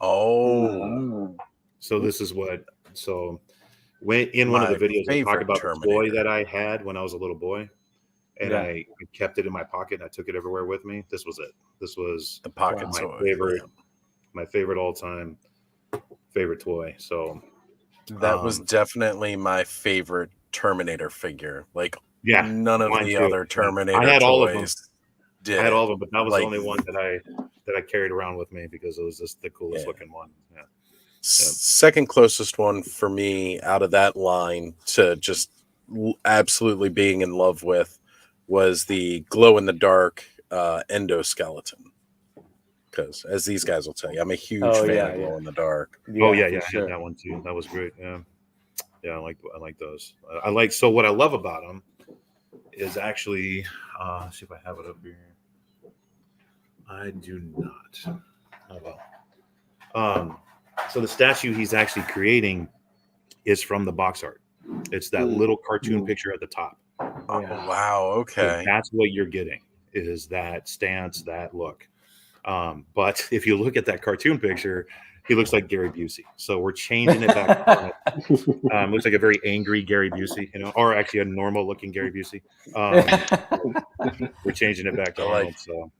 Oh, So this is what. So when in one of the My videos, I talked favorite about the toy Terminator. that I had when I was a little boy, and Yeah. I kept it in my pocket and I took it everywhere with me. This was it. This was the pocket my toy. favorite, my favorite all-time favorite toy. So That was definitely my favorite Terminator figure. Like, yeah, none of mine the too. other Terminator I had all of them. toys did. I had all of them, but that was Like, the only one that I carried around with me because it was just the coolest Yeah. looking one. Yeah. Second closest one for me out of that line to just absolutely being in love with was the glow in the dark endoskeleton. Because as these guys will tell you, I'm a huge fan yeah, of glow yeah. in the dark. Oh yeah, for yeah, I sure. had that one too. That was great. Yeah, yeah, I like those. I like. So what I love about them is actually. See if I have it up here. I do not. Oh well. So the statue he's actually creating is from the box art. It's that little cartoon picture at the top. Oh, wow. So Okay. that's what you're getting is that stance, that look. But if you look at that cartoon picture, he looks like Gary Busey. So we're changing it back. Looks like a very angry Gary Busey, you know, or actually a normal looking Gary Busey. We're changing it back to Arnold. So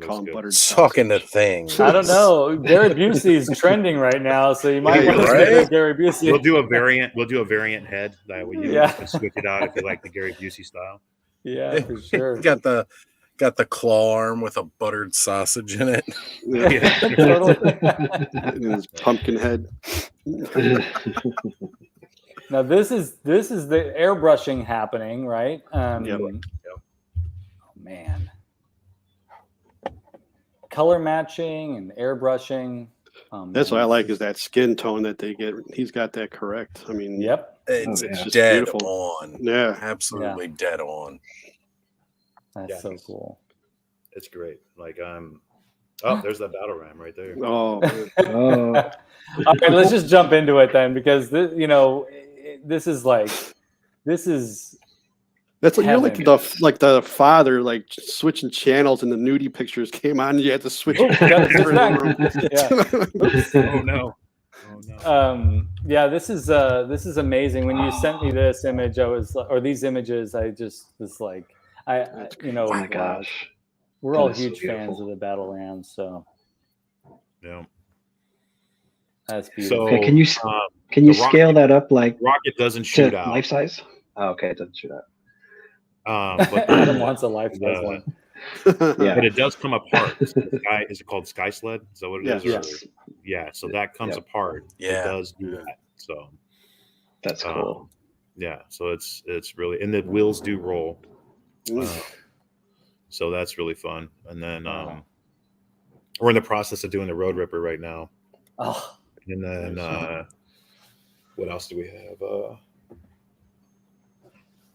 Call him buttered Talking to things. I don't know. Gary Busey is trending right now, so you might want to Right? stick with Gary Busey. We'll do a variant. We'll do a variant head that way you can switch it out if you like the Gary Busey style. Yeah, for sure. Got the claw arm with a buttered sausage in it. Yeah. Totally. And his pumpkin head. Now this is the airbrushing happening, right? Yep. Oh man, color matching and airbrushing. That's what I like is that skin tone that they get. He's got that correct. I mean, Yep, It's just dead beautiful. on. Yeah. Absolutely dead on. that's so cool. It's great. Like oh, there's that battle ram right there. Oh, man. Oh, All right, let's just jump into it then, because this is That's you're like heaven. the father like switching channels and the nudie pictures came on. And you had to switch. Oh, gotta switch back. Oh no. Oh no. Yeah, this is amazing. When you sent me this image, or these images, I just was like, oh my gosh. we're That all is so huge fans beautiful. of the battle rams, so Yeah. that's beautiful. So Okay, can you the scale rocket- that up like Rocket doesn't shoot to out. life size? Oh, okay, it doesn't shoot out. But Adam wants a life size one. Yeah. But it does come apart. So the sky, is it called Sky Sled? Is that what it is? Yes. Or- yeah. So that comes apart. Yeah. It does do that. So That's cool. yeah. So it's really, and the wheels do roll. So that's really fun. And then we're in the process of doing the Road Ripper right now. Oh, And then what else do we have?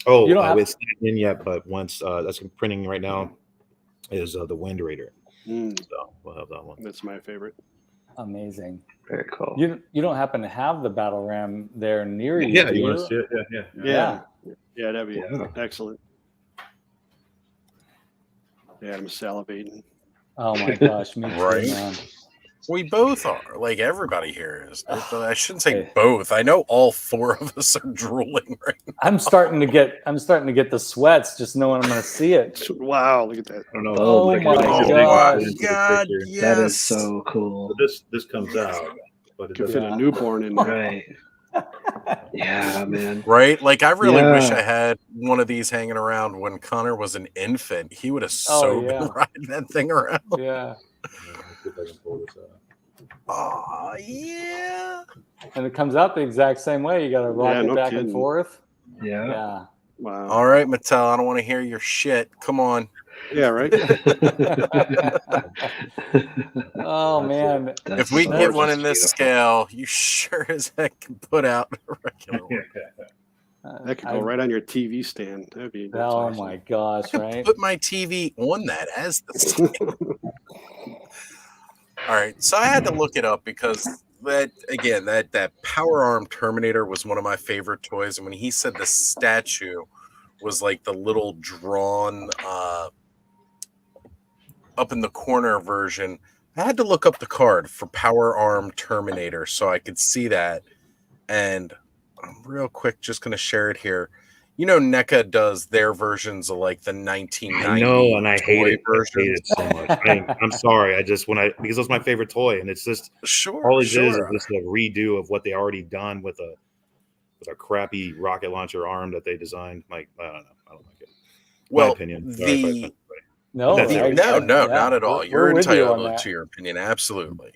You don't have- it's not in yet, but once that's printing right now is the Wind Raider. So we'll have that one. That's my favorite. amazing. Very cool. You don't happen to have the battle ram there near you? Yeah, do you want to see it? Yeah. Yeah, that'd be excellent. Yeah, I'm salivating. Oh my gosh, me too, Right. man. We both are. Like everybody here is. I shouldn't say both. I know all four of us are drooling right now. I'm starting to get the sweats just knowing I'm going to see it. Wow, look at that. I don't know. Oh if my it's God. put into the God, picture. yes. That is so cool. So this comes out, but it Could doesn't. fit a newborn in there. Right. Yeah, man. Right? Like, I really wish Yeah. I had one of these hanging around when Connor was an infant. He would have Oh, been yeah. riding that thing around. Yeah. Let's see if I can pull this out. Oh, yeah. And it comes out the exact same way. You got to rock it no back kidding. and forth. Yeah. Yeah. Wow. All right, Mattel, I don't want to hear your shit. Come on. Yeah, right. Oh, man. If we can get one in this beautiful. scale, you sure as heck can put out a regular one. That could go right on your TV stand. That'd be. That's Oh, awesome. my gosh, I could right? put my TV on that as the scale. All right, so I had to look it up because that Power Arm Terminator was one of my favorite toys, and when he said the statue was like the little drawn up in the corner version, I had to look up the card for Power Arm Terminator so I could see that. And I'm real quick just going to share it here. You know, NECA does their versions of like the 1990 I know, and I hate it. versions. I hate it so much. I'm sorry. I just because that's my favorite toy, and it's just all it is just a redo of what they already done with a crappy rocket launcher arm that they designed. Like, I don't know. I don't like it. Well, my opinion. Sorry No, not at all. You're entitled to your opinion, absolutely.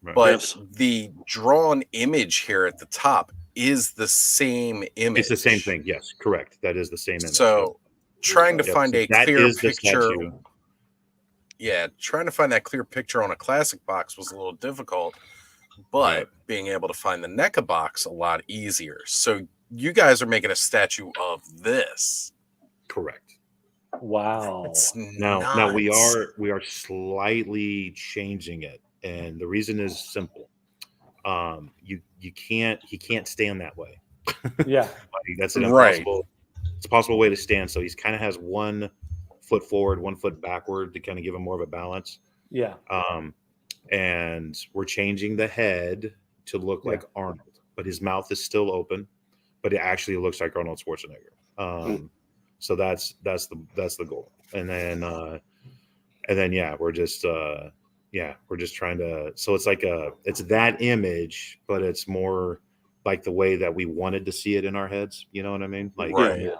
Right. But the drawn image here at the top is the same image. It's the same thing. Yes, correct. That is the same image. So trying to find a clear picture. Yeah, trying to find that clear picture on a classic box was a little difficult, but being able to find the NECA box a lot easier. So you guys are making a statue of this. Correct. Wow. Now we are slightly changing it, and the reason is simple. He can't stand that way. Yeah. Like, that's an impossible. It's a possible way to stand. So he's kind of has 1 foot forward, 1 foot backward to kind of give him more of a balance. Yeah. And we're changing the head to look like Arnold, but his mouth is still open, but it actually looks like Arnold Schwarzenegger. So that's the goal. And then we're just trying to, so it's like it's that image, but it's more like the way that we wanted to see it in our heads. You know what I mean? Like,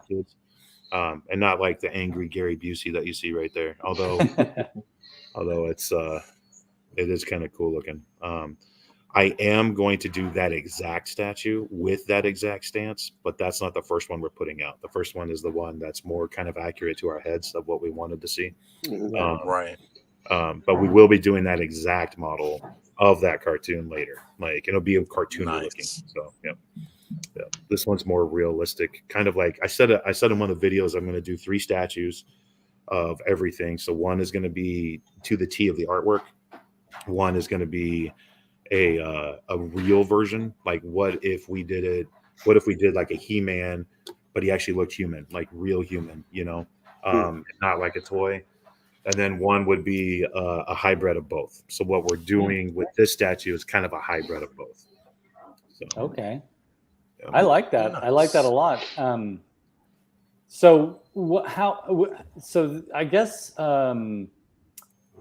kids. And not like the angry Gary Busey that you see right there. Although it is kind of cool looking. I am going to do that exact statue with that exact stance, but that's not the first one we're putting out. The first one is the one that's more kind of accurate to our heads of what we wanted to see. But we will be doing that exact model of that cartoon later. Like, it'll be cartoony looking. So yeah. This one's more realistic. Kind of like I said in one of the videos, I'm going to do 3 statues of everything. So one is going to be to the T of the artwork. One is going to be a real version. Like, what if we did like a He-Man, but he actually looked human, like real human, you know, not like a toy. And then one would be a hybrid of both. So what we're doing with this statue is kind of a hybrid of both. So, okay. I like that. I like that a lot. So I guess I'm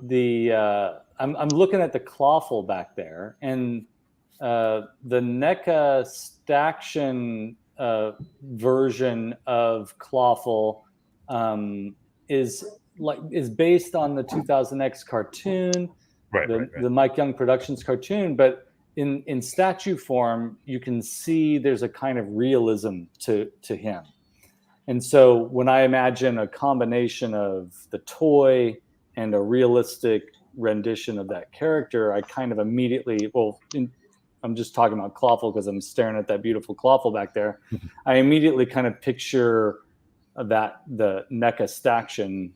looking at the clawful back there, and the NECA Staction version of clawful is based on the 2000X cartoon, the Mike Young Productions cartoon, but in statue form, you can see there's a kind of realism to him. And so when I imagine a combination of the toy and a realistic rendition of that character, I kind of immediately, I'm just talking about clawful because I'm staring at that beautiful clawful back there. I immediately kind of picture the NECA Staction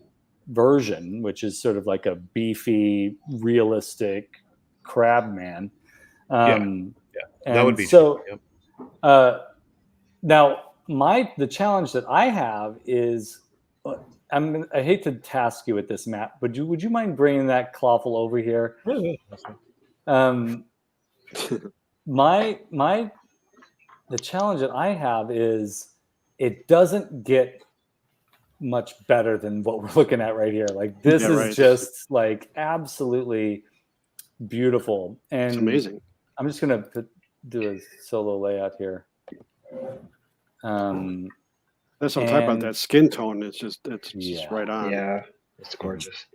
version, which is sort of like a beefy, realistic crab man. That would be so. Now, the challenge that I have is, I hate to task you with this, Matt. Would you mind bringing that clawful over here? The challenge that I have is it doesn't get much better than what we're looking at right here. Like, this is just like absolutely beautiful, and it's amazing. I'm just gonna do a solo layout here. That's what I'm talking about. That skin tone. It's just right on. Yeah, it's gorgeous.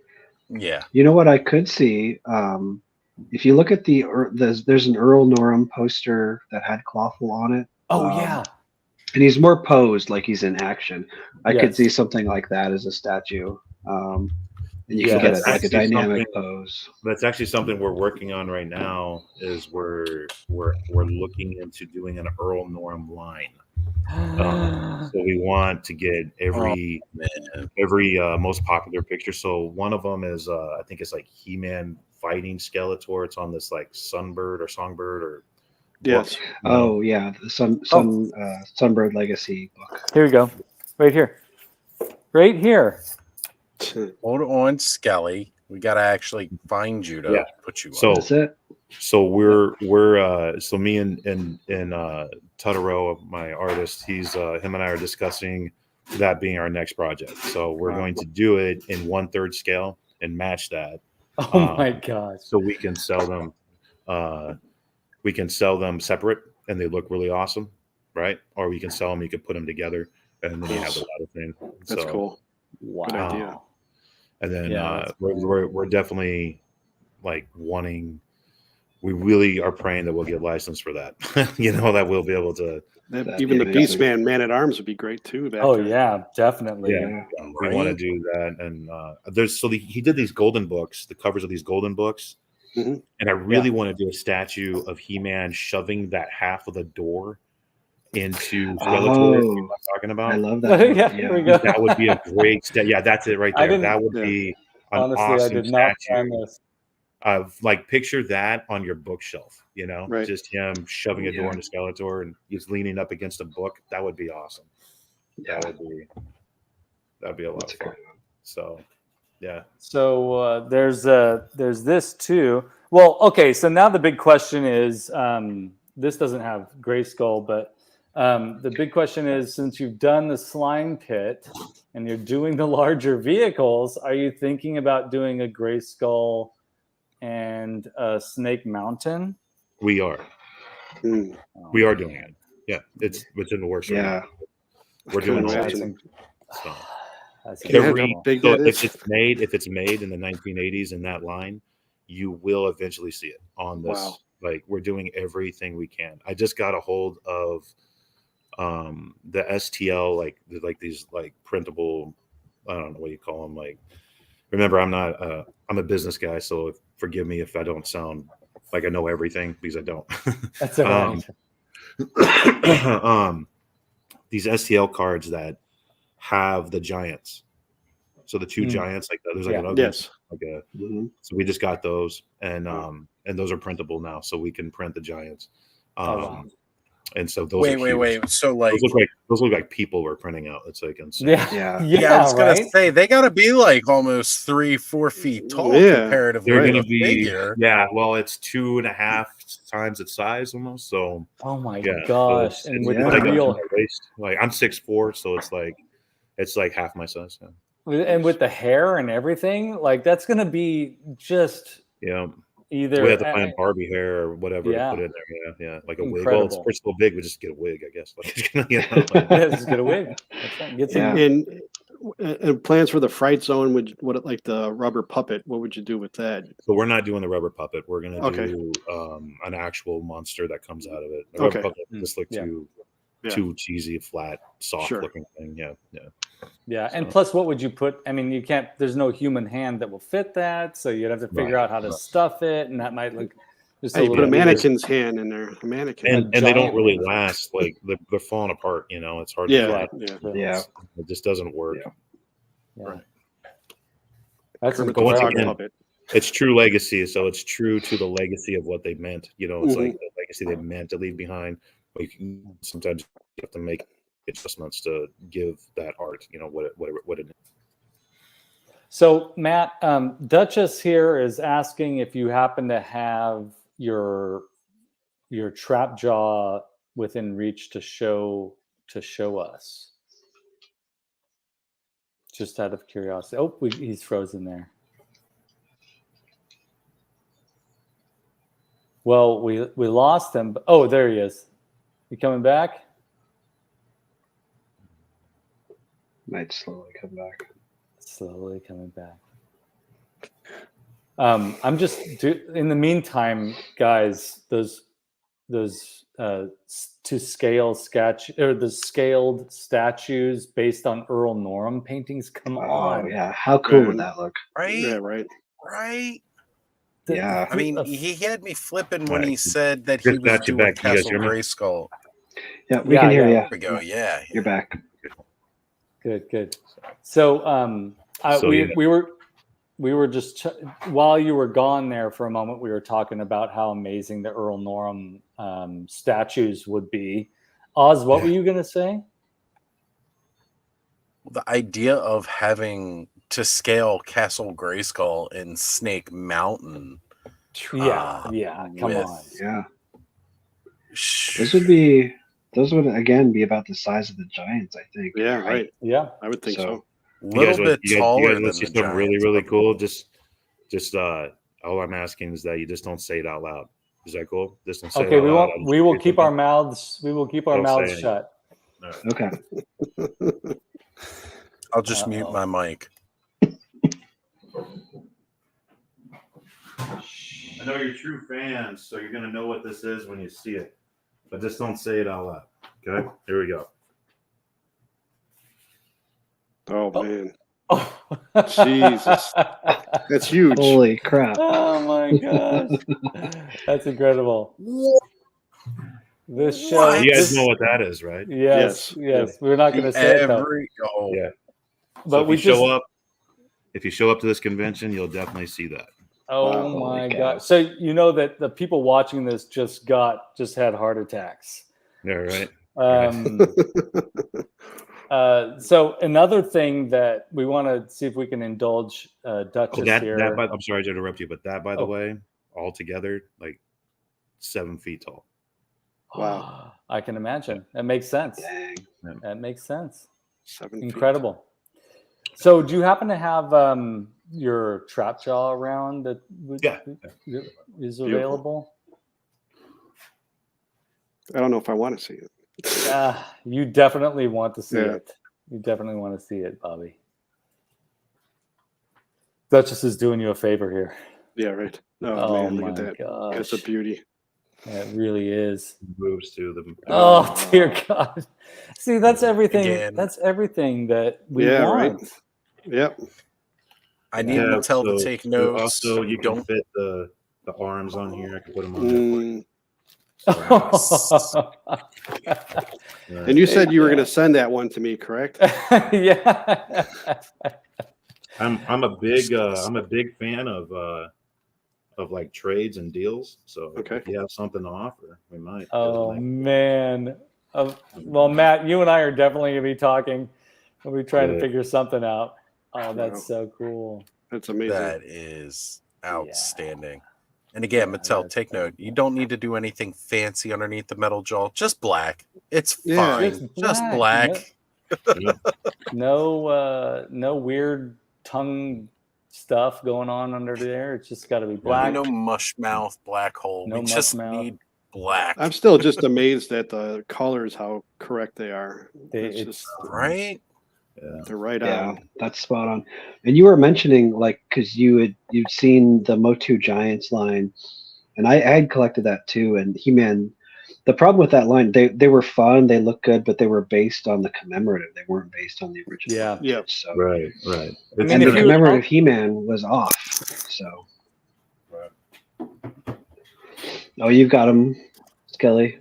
Yeah. You know what I could see? If you look at there's an Earl Norham poster that had Clawful on it. Oh yeah. And he's more posed, like he's in action. I could Yes. see something like that as a statue. And you Yeah, can get that's like a actually dynamic something- pose. That's actually something we're working on right now. Is we're looking into doing an Earl Norham line. So we want to get every most popular picture. So one of them is I think it's like He-Man fighting Skeletor. It's on this like Sunbird or Songbird or Yes. book, you know. Oh yeah, the Sunbird Legacy book. Here we go. Right here. Right here. Hold on, Skelly. We got to actually find you to put you So on. That's it. So we're so me and Totoro, my artist, him and I are discussing that being our next project. So we're going to do it in 1/3 scale and match that. Oh my gosh. So we can sell them. We can sell them separate, and they look really awesome, right? Or we can sell them. You can put them together, and then you have the ladder thing. That's cool. Wow. Good idea. And then we're definitely like wanting. We really are praying that we'll get licensed for that. That we'll be able to. Even the Beastman Man at Arms would be great too. Yeah, definitely. Yeah, we want to do that. And he did these golden books, the covers of these golden books, and I really want to do a statue of He-Man shoving that half of the door into Skeletor. You know what I'm talking about? I love that. Here we go. That would be a great yeah, that's it right there. That would be an honestly, awesome I did not statue. plan this. Of like picture that on your bookshelf, Right. just him shoving a door into Skeletor and he's leaning up against a book. That would be awesome. Yeah. That'd be a lot of fun. So yeah. So there's this too. Well, okay. So now the big question is, this doesn't have Grayskull, but the big question is, since you've done the slime pit and you're doing the larger vehicles, are you thinking about doing a Grayskull and a Snake Mountain? We are. We are doing it. Yeah, it's in the works. Yeah, right now. We're doing all that. So if it's made in the 1980s in that line, you will eventually see it on this. Wow. Like we're doing everything we can. I just got a hold of the STL, like these like printable, I don't know what you call them. Like, remember, I'm a business guy, so forgive me if I don't sound like I know everything, because I don't. That's all right. These STL cards that have the giants. So the two giants, like there's like another, so we just got those, and those are printable now, so we can print the giants. And so those wait. So like those look like people were printing out. It's like insane. Yeah. I was gonna say they gotta be like almost 3-4 feet tall comparatively. They're gonna be bigger. Yeah, well, it's 2.5 times its size almost. So oh my gosh. So and with the real like I'm 6'4", so it's like half my size. Yeah. And with the hair and everything, like that's gonna be just either we have to find Barbie hair or whatever to put in there. Yeah, like a wig. Well, it's so big, we just get a wig, I guess. Like, just get a wig. Get some. And plans for the fright zone, like the rubber puppet? What would you do with that? So we're not doing the rubber puppet. We're gonna do an actual monster that comes out of it. The rubber puppet just look too cheesy, flat, soft looking thing. Yeah, and plus, what would you put? I mean, you can't. There's no human hand that will fit that, so you'd have to figure out how to stuff it, and that might look. Just you put a mannequin's hand in there. A mannequin, and they don't really last. Like they're falling apart. It's hard. Yeah. It just doesn't work. Yeah. That's puppet. It's true legacy, so it's true to the legacy of what they meant. It's like the legacy they meant to leave behind. Like sometimes you have to make adjustments to give that art, what it is. So Matt, Duchess here is asking if you happen to have your trap jaw within reach to show us. Just out of curiosity. Oh, he's frozen there. Well, we lost him. Oh, there he is. You coming back? Might slowly come back. Slowly coming back. I'm just in the meantime, guys. Those to scale sketch or the scaled statues based on Earl Norham paintings. Come on, Yeah, how cool would that look? Right? Yeah, right. Right. Yeah. I mean, he had me flipping when he said that he was got you doing back. You guys Castle hear me? Grayskull. Yeah, we can hear you. There we go. Yeah. You're back. Good. So, we were just while you were gone there for a moment, we were talking about how amazing the Earl Norham statues would be. Oz, what were you gonna say? The idea of having to scale Castle Grayskull in Snake Mountain. Yeah, come on. Yeah. Those would again be about the size of the giants, I think. Yeah, right. Yeah, I would think so. Little bit taller than let's see the something really, giants, really but- cool. Just all I'm asking is that you just don't say it out loud. Is that cool? Just don't say Okay, it out loud. we will keep our mouths. We will keep our Don't mouths say shut. Okay. I'll just mute my mic. I know you're true fans, so you're gonna know what this is when you see it, but just don't say it out loud. Okay, here we go. Oh man, Oh. Jesus, that's huge. Holy crap! Oh my gosh, that's incredible. This show. You guys know what that is, right? Yes. We're not going to say it though. Yeah. But so if we you show up to this convention, you'll definitely see that. Oh my god! So you know that the people watching this just had heart attacks. Yeah, right. So another thing that we want to see if we can indulge Duchess here. I'm sorry to interrupt you, but that, by the way, all together, like 7 feet tall. Wow. I can imagine. That makes sense. Dang. That makes sense. 7 Incredible. So do you happen to have your trap jaw around that is available? I don't know if I want to see it. You definitely want to see it. You definitely want to see it, Bobby. Duchess is doing you a favor here. Yeah, right. Oh man, look at that. Gosh. That's a beauty. It really is. Moves to them. Oh dear God! See, that's everything. Again. That's everything that we want. Right. Yep. I need Mattel to take notes. Also, you don't fit the arms on here. I can put them on there. And you said you were going to send that one to me, correct? Yeah. I'm a big fan of like trades and deals. So if you have something to offer, we might. Oh man. Well, Matt, you and I are definitely going to be talking. We'll be trying to figure something out. Oh, that's so cool. That's amazing. That is outstanding. And again, Mattel, take note. You don't need to do anything fancy underneath the metal jaw. Just black. It's fine. Just black. No weird tongue stuff going on under there. It's just got to be black. No mush mouth, black hole. We just need black. I'm still just amazed at the colors, how correct they are. It's just right. Yeah. They're right on. That's spot on. And you were mentioning, like, because you'd seen the MOTU Giants line, and I had collected that too. And He-Man, the problem with that line, they were fun, they looked good, but they were based on the commemorative. They weren't based on the original. Yeah. So, right. And the commemorative He-Man was off. So. Right. Oh, you've got him, Skelly.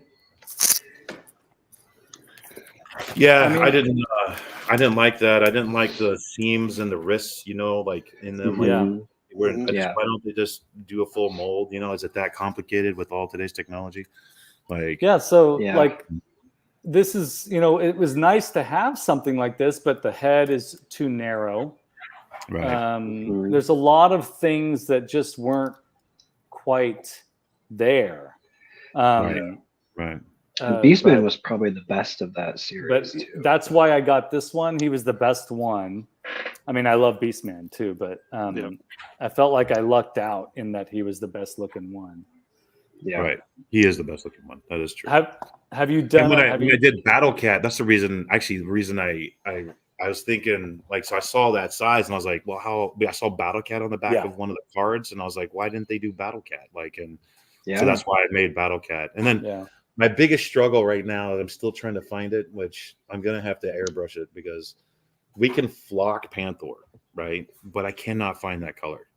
Yeah, I didn't like that. I didn't like the seams and the wrists, like in them. Why don't they just do a full mold? Is it that complicated with all today's technology? This is, it was nice to have something like this, but the head is too narrow. Right. There's a lot of things that just weren't quite there. Right. Beastman was probably the best of that series. But that's why I got this one. He was the best one. I mean, I love Beastman too, but I felt like I lucked out in that he was the best looking one. Yeah, right. He is the best looking one. That is true. Have you done? When I did Battle Cat, that's the reason. Actually, the reason I I was thinking, like, so I saw that size and I was like, well, I saw Battle Cat on the back of one of the cards, and I was like, why didn't they do Battle Cat? Like, and so that's why I made Battle Cat. And then my biggest struggle right now, I'm still trying to find it, which I'm gonna have to airbrush it because we can flock Panther, right? But I cannot find that color.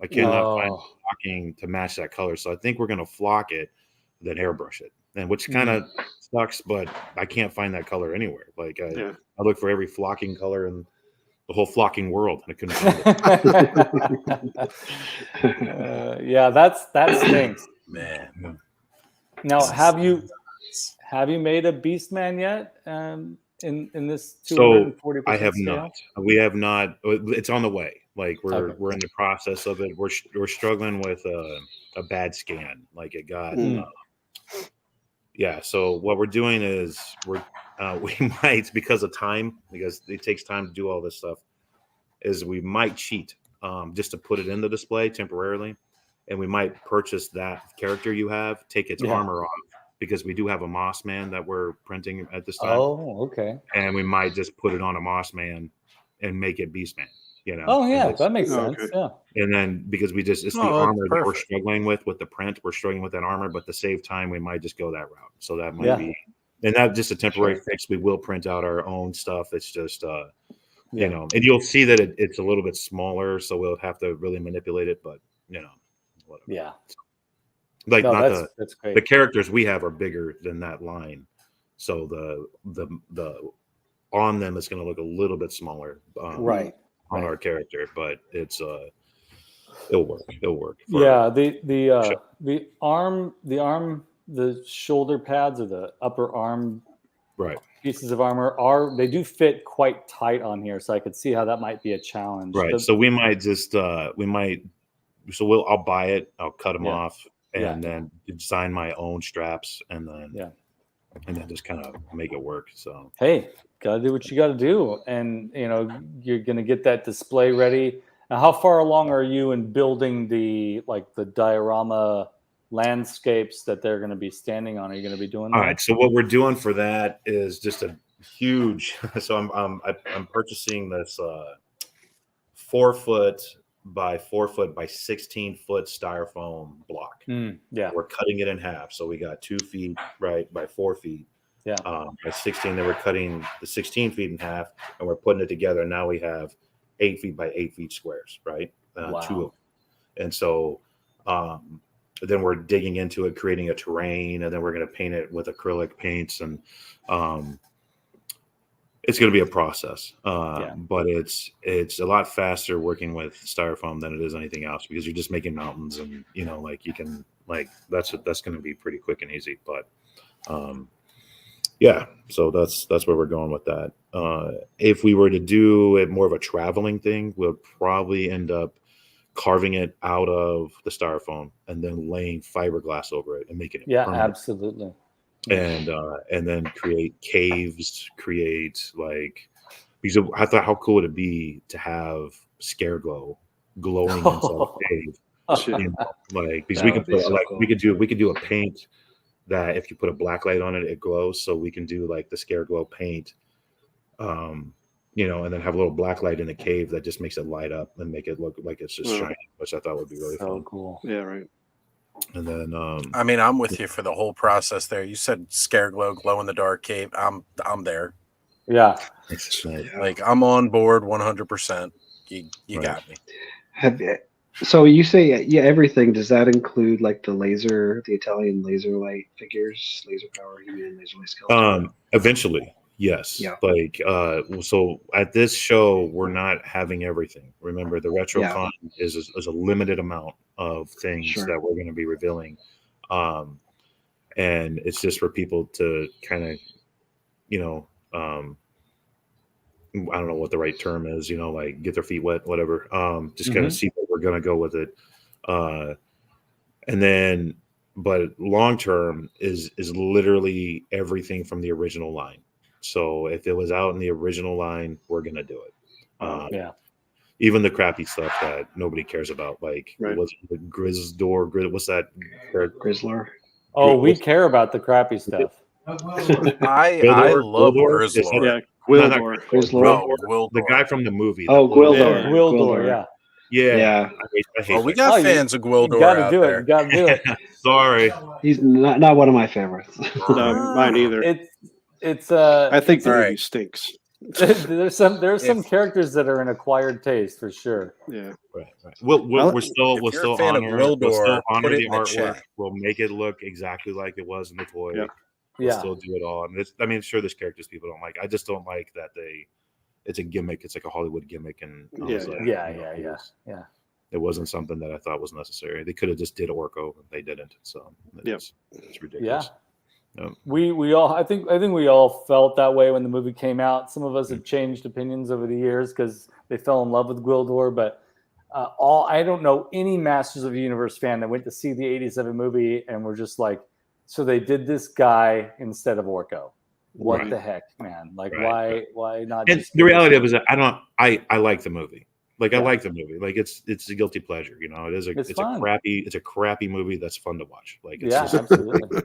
I cannot find flocking to match that color. So I think we're gonna flock it, then airbrush it, and which kind of sucks, but I can't find that color anywhere. Like I look for every flocking color in the whole flocking world, and I couldn't find it. Yeah, that stinks, man. Now, have you made a Beastman yet? In this 240% I have scale? not. We have not. It's on the way. Like we're in the process of it. We're struggling with a bad scan. Like it got. So what we're doing is we might, because of time, because it takes time to do all this stuff, is we might cheat just to put it in the display temporarily, and we might purchase that character you have, take its armor off, because we do have a Moss Man that we're printing at this time. Oh, okay. And we might just put it on a Moss Man and make it Beastman. You know. Oh yeah, that makes sense. Okay. Yeah. And then because it's the armor that we're struggling with the print, we're struggling with that armor, but to save time, we might just go that route. So that might be, and that's just a temporary fix. We will print out our own stuff. It's just, you know, and you'll see that it's a little bit smaller, so we'll have to really manipulate it. But you know, whatever. Yeah. Like that's great. The characters we have are bigger than that line, so the on them is going to look a little bit smaller, on our character, but it's it'll work. The arm, the shoulder pads or the upper arm pieces of armor they do fit quite tight on here, so I could see how that might be a challenge. Right. So we might just I'll buy it, I'll cut them off, and then design my own straps, and then just kind of make it work. So hey, gotta do what you gotta do, and you know you're gonna get that display ready. Now, how far along are you in building the diorama landscapes that they're going to be standing on? Are you going to be doing that? All right. So what we're doing for that is just a huge. So I'm purchasing this 4 foot by 4 foot by 16 foot styrofoam block. We're cutting it in half. So we got 2 feet by 4 feet. By 16. Then we're cutting the 16 feet in half, and we're putting it together. And now we have 8 feet by 8 feet squares, right? 2 of them. And so then we're digging into it, creating a terrain, and then we're going to paint it with acrylic paints, and it's going to be a process. But it's a lot faster working with styrofoam than it is anything else, because you're just making mountains, and you know, like you can that's going to be pretty quick and easy. But so that's where we're going with that. If we were to do it more of a traveling thing, we'll probably end up carving it out of the styrofoam and then laying fiberglass over it and making it permanent. Absolutely. And then create caves, because I thought, how cool would it be to have Scare Glow glowing inside the cave? You know, because we can put we could do a paint that if you put a black light on it, it glows. So we can do the Scare Glow paint, you know, and then have a little black light in the cave that just makes it light up and make it look like it's just shining, which I thought would be really fun. Cool. Yeah, right. And then, I mean, I'm with you for the whole process there. You said Scare Glow, glow in the dark cave. I'm there. Yeah. I'm on board 100%. You got me. So you say everything. Does that include the Italian laser light figures, laser power, laser light skeleton? Eventually, yes. Yeah. So at this show, we're not having everything. Remember, the RetroCon is a limited amount of things that we're going to be revealing, and it's just for people to kind of, you know, I don't know what the right term is, you know, get their feet wet, whatever. Just kind of see where we're going to go with it. And then, but long term is literally everything from the original line. So if it was out in the original line, we're going to do it. Even the crappy stuff that nobody cares about, what's the Grizdor? What's that? Grizzler. Oh, we care about the crappy stuff. I love Grizzler. Gwildor. The guy from the movie. Oh, Gwildor. Gwildor, yeah. Yeah. I hate we that got guy. fans of Gwildor You gotta out do it. there. You gotta do it. Sorry. He's not one of my favorites. No, mine either. It's I think the all movie right. stinks. there's some characters that are an acquired taste for sure. Yeah. Right. We'll still if you're a fan of honor Gwildor, put it the in the artwork. chat. We'll make it look exactly like it was in the toy. Yep. We'll Yeah. still do it all. I mean, sure, there's characters people don't like. I just don't like that it's a gimmick. It's like a Hollywood gimmick, and I was like, yeah. It wasn't something that I thought was necessary. They could have just did Orko, and they didn't. So it's ridiculous. Yeah. We all I think we all felt that way when the movie came out. Some of us have changed opinions over the years because they fell in love with Gwildor, but I don't know any Masters of the Universe fan that went to see the 87 movie and were just like, so they did this guy instead of Orko. What the heck, man? Like, why not? And the reality of it is that I like the movie. Like, I like the movie. Like, it's a guilty pleasure. You know, it's a crappy movie that's fun to watch. Like, it's absolutely.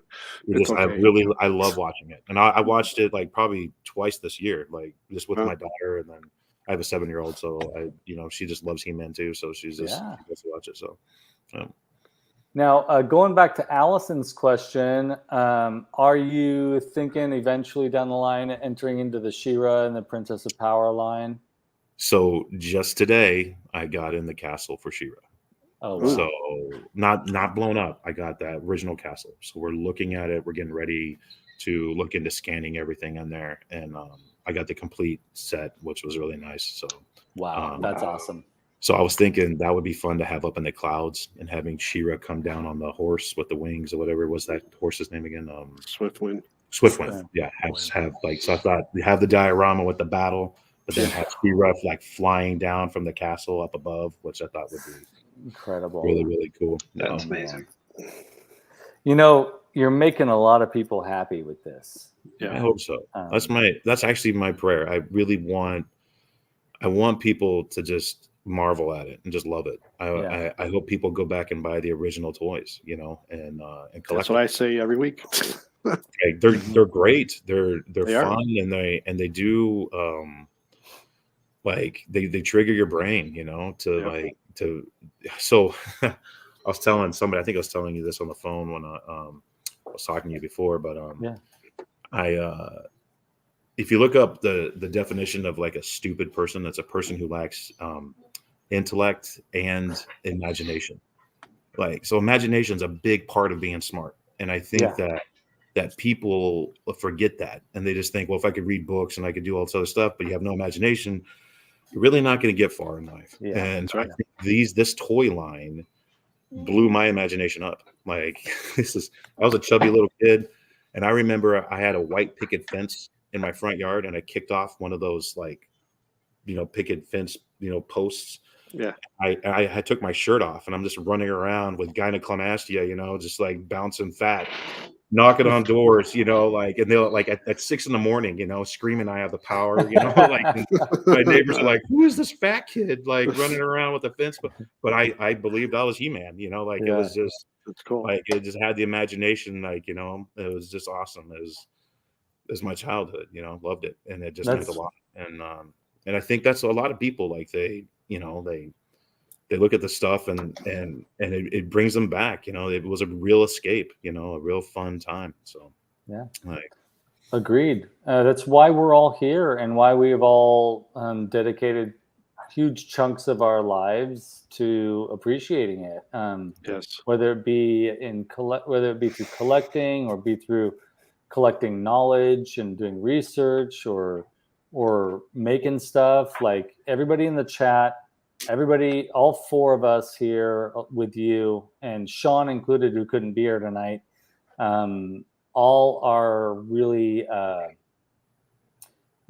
I love watching it. And I watched it like probably twice this year, like just with my daughter. And then I have a 7-year-old, so she just loves He-Man too. So she gets to watch it. So, Now, going back to Allison's question, are you thinking eventually down the line entering into the She-Ra and the Princess of Power line? So just today, I got in the castle for She-Ra. Oh, wow. So not blown up. I got that original castle. So we're looking at it. We're getting ready to look into scanning everything in there, and I got the complete set, which was really nice. So wow, that's awesome. So I was thinking that would be fun to have up in the clouds and having She-Ra come down on the horse with the wings or whatever was that horse's name again? Swiftwind. Yeah, have like, so I thought we have the diorama with the battle, but then have She-Ra like flying down from the castle up above, which I thought would be incredible, really, really cool. That's amazing. You know, you're making a lot of people happy with this. Yeah, I hope so. That's actually my prayer. I really want people to just marvel at it and just love it. I hope people go back and buy the original toys, and collect. That's what I say every week. They're great. They're fun, and they do like they trigger your brain, so I was telling somebody, I think I was telling you this on the phone when I was talking to you before, but if you look up the definition of like a stupid person, that's a person who lacks intellect and imagination. Like, so imagination is a big part of being smart, and I think that people forget that, and they just think, well, if I could read books and I could do all this other stuff, but you have no imagination, you're really not going to get far in life. And I think this toy line blew my imagination up. Like, I was a chubby little kid, and I remember I had a white picket fence in my front yard, and I kicked off one of those picket fence posts. Yeah, I took my shirt off, and I'm just running around with gynecomastia, just like bouncing fat, knocking on doors, and they're like at 6 a.m, screaming, "I have the power!" Like my neighbors are like, "Who is this fat kid like running around with a fence?" But I believed I was He-Man, it was just, that's cool. Like, it just had the imagination, it was just awesome. It was my childhood, loved it, and it just meant a lot. And I think that's a lot of people, like they look at the stuff and it brings them back. It was a real escape, a real fun time. So agreed. That's why we're all here, and why we have all dedicated huge chunks of our lives to appreciating it. Yes, whether it be through collecting, or be through collecting knowledge and doing research, or making stuff. Like everybody in the chat, all 4 of us here with you, and Shawn included, who couldn't be here tonight, all are really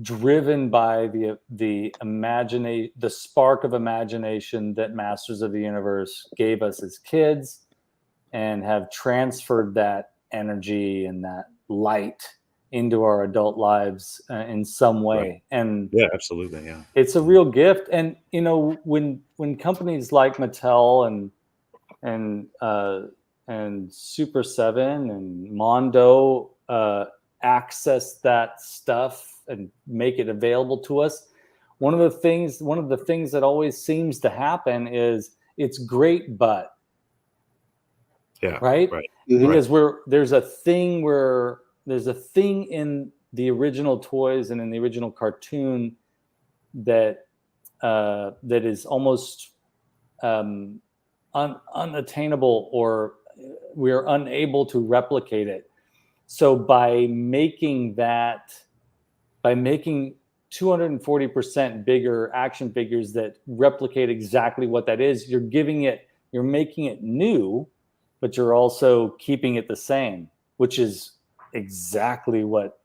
driven by the spark of imagination that Masters of the Universe gave us as kids, and have transferred that energy and that light into our adult lives in some way. Right. And absolutely, it's a real gift. And when companies like Mattel and Super 7 and Mondo access that stuff and make it available to us. One of the things that always seems to happen is it's great, but right? Because there's a thing in the original toys and in the original cartoon that is almost unattainable, or we're unable to replicate it. So by making 240% bigger action figures that replicate exactly what that is, you're making it new, but you're also keeping it the same, which is exactly what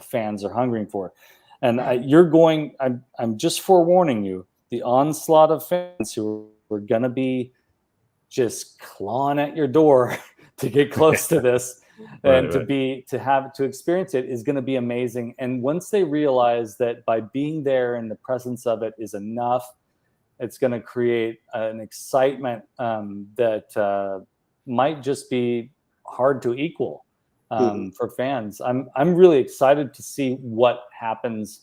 fans are hungering for. And I'm just forewarning you, the onslaught of fans who are gonna be just clawing at your door to get close to this and to experience it is going to be amazing. And once they realize that by being there in the presence of it is enough, it's going to create an excitement that might just be hard to equal for fans. I'm really excited to see what happens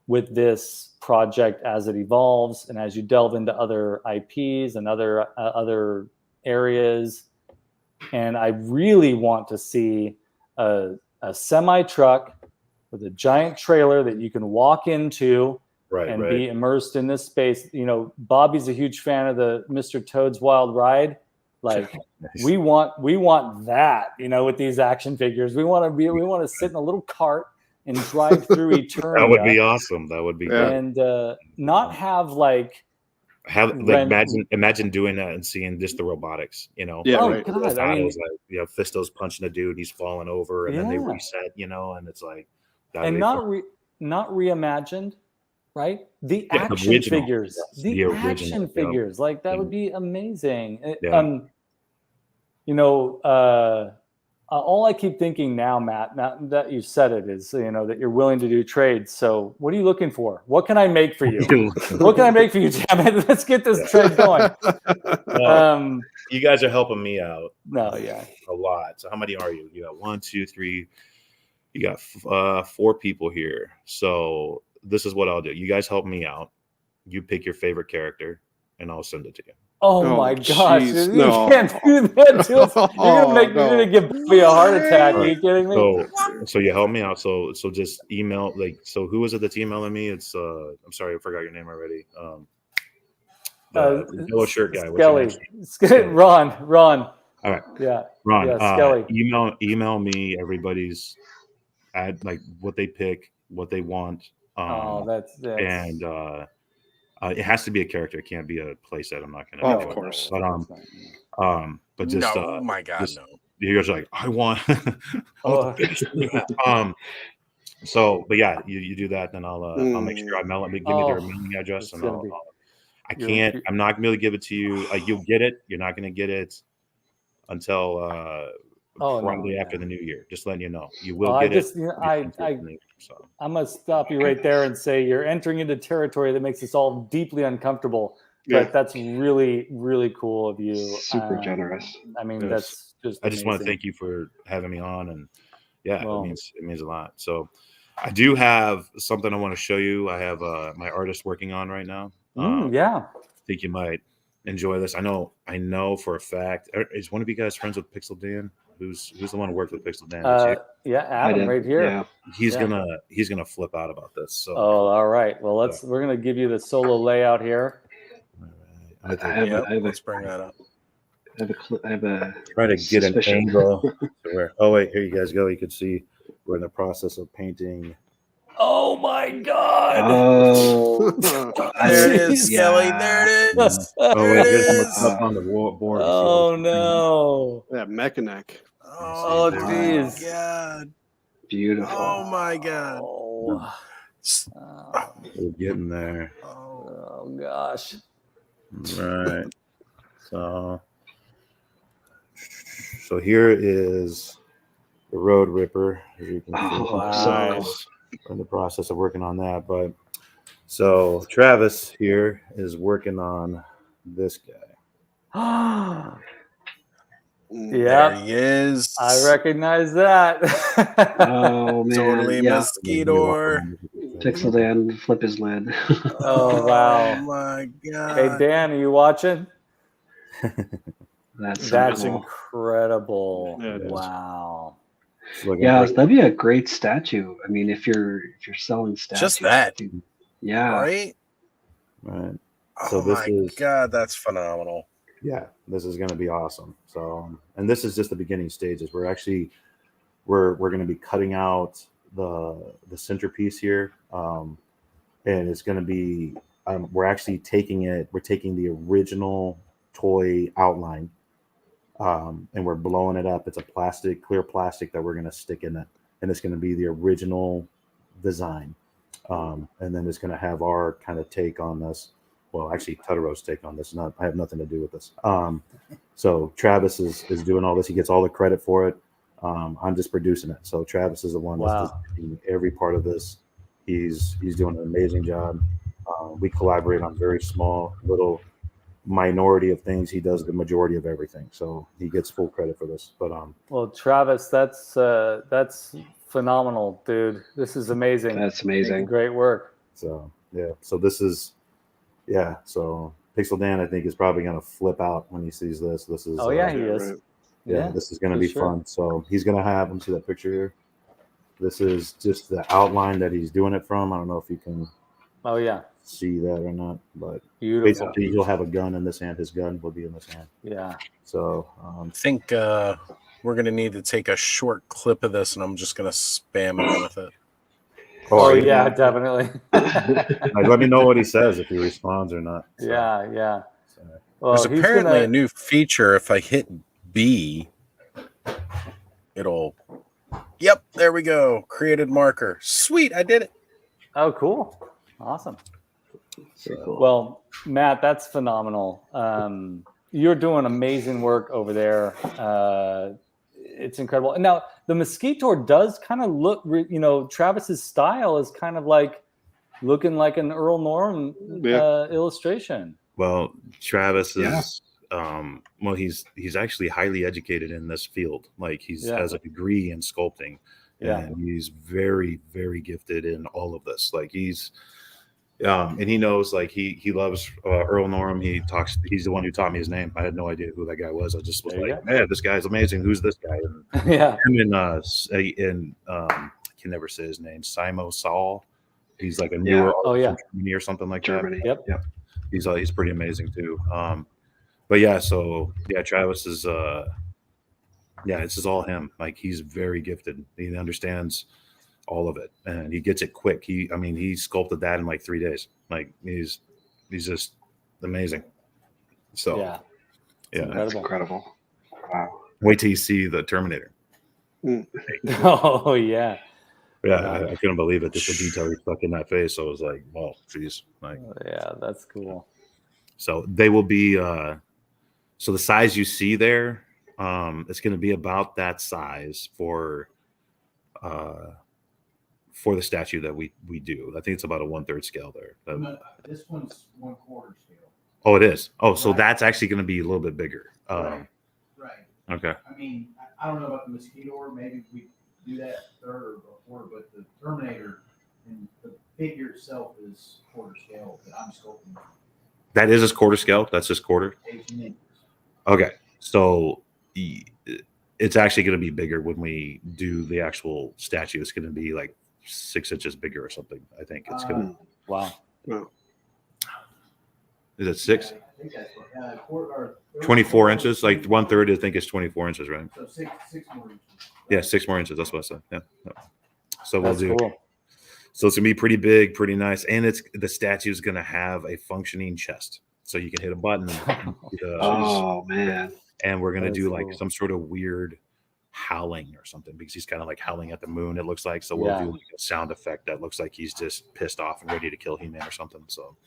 with this project as it evolves and as you delve into other IPs and other areas. And I really want to see a semi truck with a giant trailer that you can walk into and be immersed in this space. Bobby's a huge fan of the Mr. Toad's Wild Ride. Like we want that, with these action figures. We want to sit in a little cart and drive through Eternia. That would be awesome. That would be great. And not have imagine doing that and seeing just the robotics, God, Fisto's punching a dude, he's falling over, and then they reset, and it's like, and not reimagined, right? The action figures, action figures, like that would be amazing. All I keep thinking now, Matt, now that you said it, is that you're willing to do trades. So what are you looking for? What can I make for you? What can I make for you? Damn it, let's get this trade going. You guys are helping me out. A lot. So how many are you? You got 1, 2, 3. You got 4 people here. So this is what I'll do. You guys help me out. You pick your favorite character, and I'll send it to you. Oh my gosh! Geez, you can't do that to us. You're gonna give me a heart attack. Are you kidding me? So you help me out. So just email So who was it that's emailing me? It's I'm sorry, I forgot your name already. The yellow shirt guy. Ron. All right. Yeah. Ron. Yeah, Skelly. Email me everybody's what they pick, what they want. That's and. It has to be a character. It can't be a playset. I'm not going to. Of course. But just. Oh my God, no. You guys are like, I want. So, but yeah, you do that, then I'll make sure I mail it. Give me their mailing address, and I'm not going to be able to give it to you. You'll get it. You're not going to get it until probably after the new year. Just letting you know, you will get it. I'm gonna stop you right there and say you're entering into territory that makes us all deeply uncomfortable. But that's really, really cool of you. Super generous. I mean, that's just. I just want to thank you for having me on, and it means a lot. So, I do have something I want to show you. I have my artist working on right now. I think you might enjoy this. I know for a fact. Is one of you guys friends with Pixel Dan? Who's the one who worked with Pixel Dan? Adam right here. Yeah. He's gonna flip out about this. So. All right. Well, we're gonna give you the solo layout here. All right. Let's bring that up. I have a try to get an angle to where. Oh wait, here you guys go. You can see we're in the process of painting. Oh my God! Oh, there it is, Skelly. There it is. Wait, there's up on the board. Oh no! That mechanic. Oh jeez! God! Beautiful. Oh my God! We're getting there. Oh gosh! Right. So here is the Road Ripper. As you can see. Nice. We're in the process of working on that, but so Travis here is working on this guy. Yeah, There he is. I recognize that. Oh man, Totally yeah. mosquito. Pixel Dan, flip his lid. Oh wow! My God! Hey Dan, are you watching? That's That's cool. incredible! Yeah, it is. Wow. Yeah, that'd be a great statue. I mean, if you're selling statues, Just that. yeah, Right? Right. Oh So this my is God, that's phenomenal. yeah, this is going to be awesome. So and this is just the beginning stages. We're actually we're going to be cutting out the centerpiece here, and it's going to be we're actually taking the original toy outline, and we're blowing it up. It's a clear plastic that we're going to stick in it, and it's going to be the original design, and then it's going to have our kind of take on this. Well, actually, Totaro's take on this. I have nothing to do with this. So Travis is doing all this. He gets all the credit for it. I'm just producing it. So Travis is the one that's designing every part of this. He's doing an amazing job. We collaborate on very small little minority of things. He does the majority of everything. So he gets full credit for this. But well, Travis, that's phenomenal, dude. This is amazing. That's amazing. Great work. So yeah. So this is So Pixel Dan, I think, is probably going to flip out when he sees this. This is he is. Right. Yeah, this is going to be fun. So he's going to have, let me see that picture here. This is just the outline that he's doing it from. I don't know if you can see that or not, but beautiful. Basically he'll have a gun in this hand. His gun will be in this hand. Yeah. So I think we're going to need to take a short clip of this, and I'm just going to spam it with it. Oh yeah, definitely. Let me know what he says, if he responds or not. So. Yeah. So, well, there's apparently a new feature. If I hit B, it'll. Yep, there we go. Created marker. Sweet, I did it. Oh, cool. Awesome. Cool. Well, Matt, that's phenomenal. You're doing amazing work over there. It's incredible. And now the Mosquito does kind of look, Travis's style is kind of like looking like an Earl Norm illustration. Well, Travis is, he's actually highly educated in this field. Like has a degree in sculpting, and he's very, very gifted in all of this. Like he's, and he knows, like he loves Earl Norm. He's the one who taught me his name. I had no idea who that guy was. I just was man, this guy's amazing. Who's this guy? And him and I can never say his name. Simo Saul. He's like a newer artist from Germany or something like Germany. that. Yep. He's pretty amazing too. But Travis is this is all him. Like he's very gifted. He understands all of it, and he gets it quick. He sculpted that in like 3 days. Like he's just amazing. So that's incredible. Wow. Wait till you see the Terminator. Oh yeah. Yeah, I couldn't believe it. Just the detail he stuck in that face. I was like, "Well, geez!" Like, that's cool. So they will be. So the size you see there, it's going to be about that size for the statue that we do. I think it's about a 1/3 scale there. No, this one's 1/4 scale. Oh, it is. Oh, so that's actually going to be a little bit bigger. Right. Okay. I mean, I don't know about the Mosquito, or maybe we do that 1/3 or 1/4, but the Terminator and the figure itself is 1/4 scale that I'm sculpting. That is his 1/4 scale. That's his 1/4. 18 inches. Okay, so it's actually going to be bigger when we do the actual statue. It's going to be like 6 inches bigger or something. I think it's going to. Wow. Is it 6? Yeah, I think that's what, 24 inches, like 1/3. I think it's 24 inches, right? So six more inches. Yeah, 6 more inches. That's what I said. Yeah. So that's we'll do. Cool. So it's gonna be pretty big, pretty nice, and the statue is gonna have a functioning chest, so you can hit a button. Oh man! And we're gonna do like some sort of weird howling or something, because he's kind of like howling at the moon. It looks like, so we'll do like a sound effect that looks like he's just pissed off and ready to kill He-Man or something. So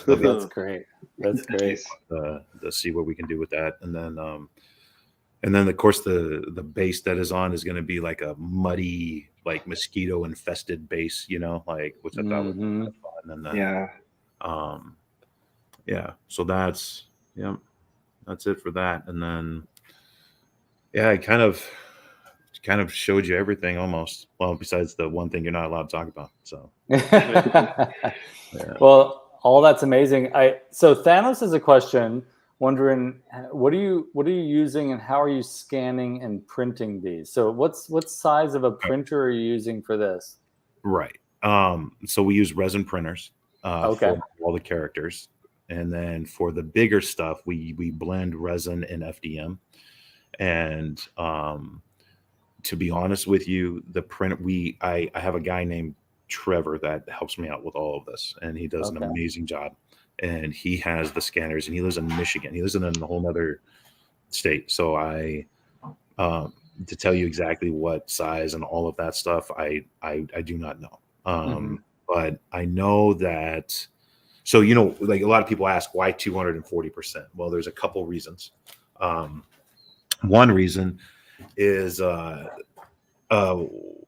that's great. That's great. To see what we can do with that, and then of course the base that is on is going to be like a muddy, like mosquito infested base, like which I thought was fun. And then so that's it for that. And then Yeah, I kind of showed you everything almost. Well, besides the one thing you're not allowed to talk about. So Yeah. Well, all that's amazing. So Thanos has a question, wondering what are you using and how are you scanning and printing these? So what size of a printer are you using for this? Right. So we use resin printers Okay. for all the characters, and then for the bigger stuff, we blend resin and FDM. And to be honest with you, the print I have a guy named Trevor that helps me out with all of this, and he does an amazing job. And he has the scanners, and he lives in Michigan. He lives in a whole other state. So to tell you exactly what size and all of that stuff, I do not know. But I know that. So like a lot of people ask why 240%. Well, there's a couple reasons. One reason is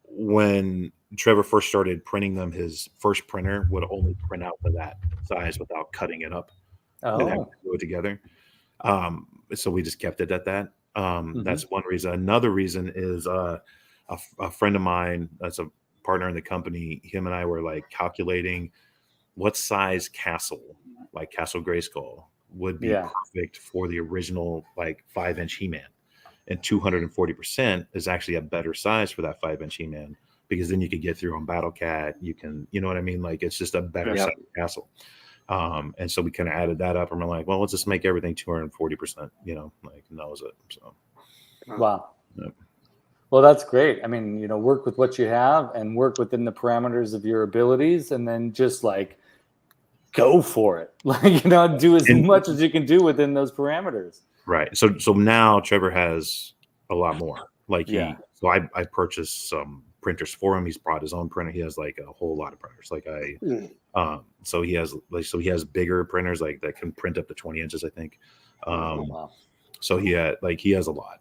when Trevor first started printing them, his first printer would only print out to that size without cutting it up and having to do it together. So we just kept it at that. That's one reason. Another reason is a friend of mine that's a partner in the company. Him and I were like calculating what size castle, like Castle Grayskull, would be perfect for the original like 5-inch He-Man. And 240% is actually a better size for that 5-inch He-Man, because then you could get through on BattleCat. You can, you know what I mean? Like it's just a better size castle. And so we kind of added that up, and we're like, well, let's just make everything 240%, like, and that was it. So, wow. Yep. Well, that's great. I mean, work with what you have and work within the parameters of your abilities, and then just like go for it. Like, do as much as you can do within those parameters. Right. So now Trevor has a lot more. Like so I purchased some printers for him. He's brought his own printer. He has like a whole lot of printers. Like so he has bigger printers like that can print up to 20 inches, I think. Wow. So he has a lot.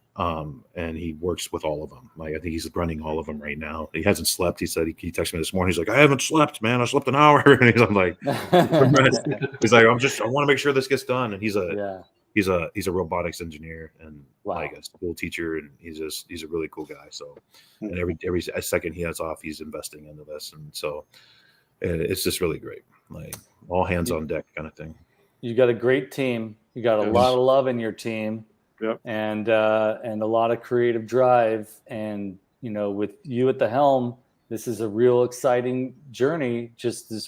And he works with all of them. Like I think he's running all of them right now. He hasn't slept. He said he texted me this morning. He's like, I haven't slept, man. I slept an hour. And he's like, I want to make sure this gets done. And he's a robotics engineer and like a school teacher, and he's a really cool guy. So, and every second he has off, he's investing into this, and so it's just really great. Like all hands on deck kind of thing. You got a great team. You got a lot of love in your team. Yep. And a lot of creative drive, and with you at the helm, this is a real exciting journey.